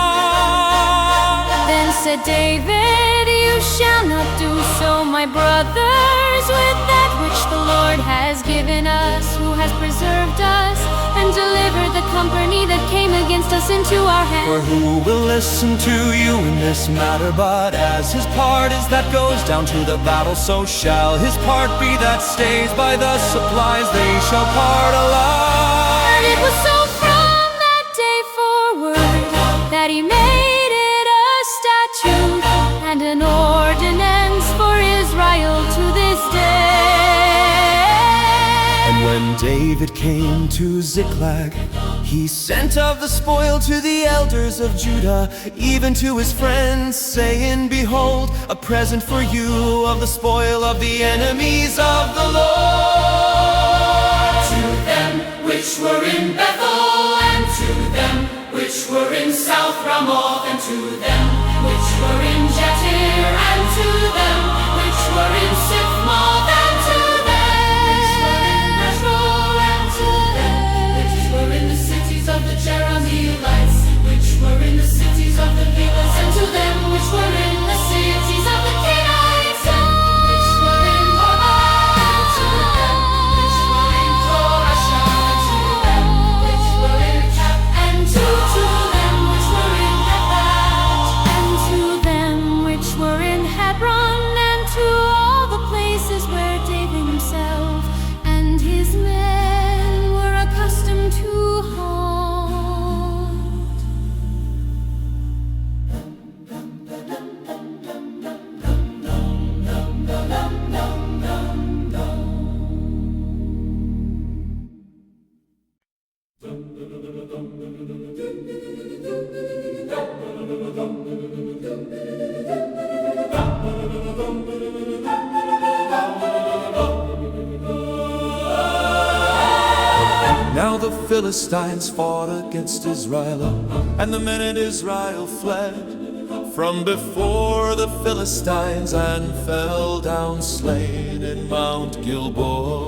Then said David, "You shall not do so, my brothers, with that which the Lord has given us, who has preserved us and delivered the company that came against us into our For hands. who will listen to you in this matter? But as his part is that goes down to the battle, so shall his part be that stays by the supplies. They shall part alike." And it was so from that day forward that he made it a statute and an ordinance for Israel to this day. And when David came to Ziklag, he sent of the spoil to the elders of Judah, even to his friends, saying, "Behold, a present for you of the spoil of the enemies of the Lord." to them which were in Bethel, and to them which were in South Ramoth, and to them which were in Jatir, and to them which were in Sifmoth, and to them which were in Reshro, and to them which were in the cities of the Jerahmeelites, which were in the cities of the Hivites, and to them which were in the cities of the Canaanites, which were in Hormah, and to them which were in Korashah, and to them which were in Cap, and to them which were in Bethel, And to them which were in Hebron, and to all the places where David himself and his men were accustomed to haunt. Now the Philistines fought against Israel, and the men in Israel fled from before the Philistines, and fell down slain in Mount Gilboa.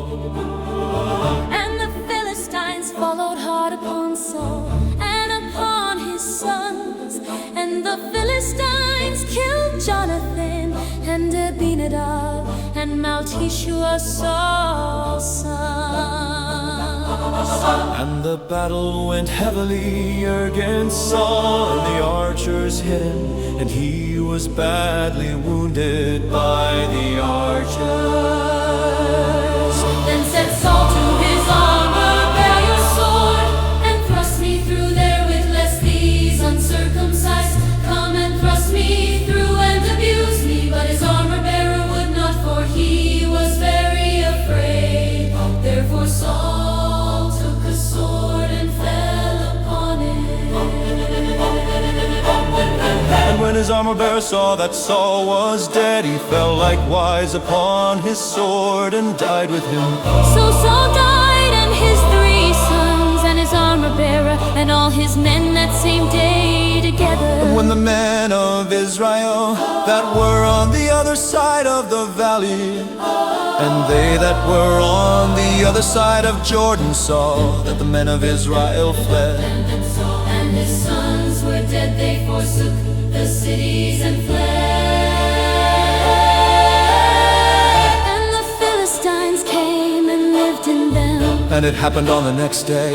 And the Philistines followed hard upon Saul and upon his sons. And the Philistines killed Jonathan and Abinadab and Malchishua, Saul's son. And the battle went heavily against Saul, and the archers hit him, and he was badly wounded by the archers. Then said Saul to his armor, "Bear your sword and throw his armor-bearer saw that Saul was dead, he fell likewise upon his sword and died with him. So Saul died, and his 3 sons, and his armor-bearer, and all his men that same day together. And when the men of Israel that were on the other side of the valley, and they that were on the other side of Jordan, saw that the men of Israel fled, And his sons were dead, they forsook the cities and fled. And the Philistines came and lived in them. and it happened on the next day,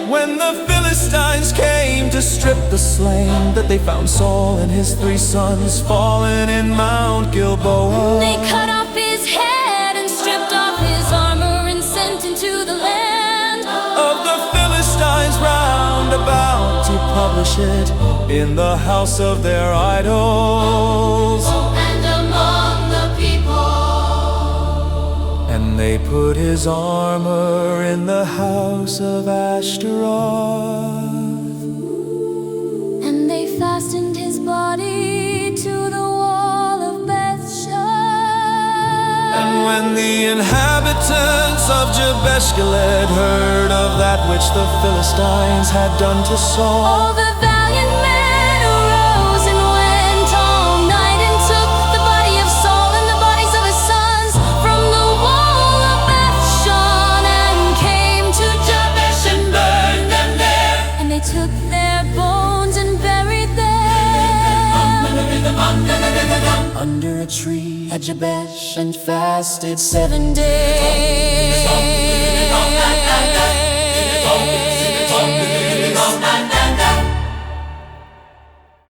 when the Philistines came to strip the slain, that they found Saul and his 3 sons fallen in Mount Gilboa. They cut off his head and stripped off his armor and sent into the land Of the Philistines round about, to publish it in the house of their idols. And among the people, And they put his armor in the house of Ashtaroth. and they fastened his body to the wall of Bethshan. And when the inhabitants of Jabesh Gilead heard of that which the Philistines had done to Saul, All the valiant men arose and went all night and took the body of Saul and the bodies of his sons from the wall of Bethshan and came to Jabesh and burned them there. And they took their bones and buried them Under a tree at Jabesh, and fasted 7 days.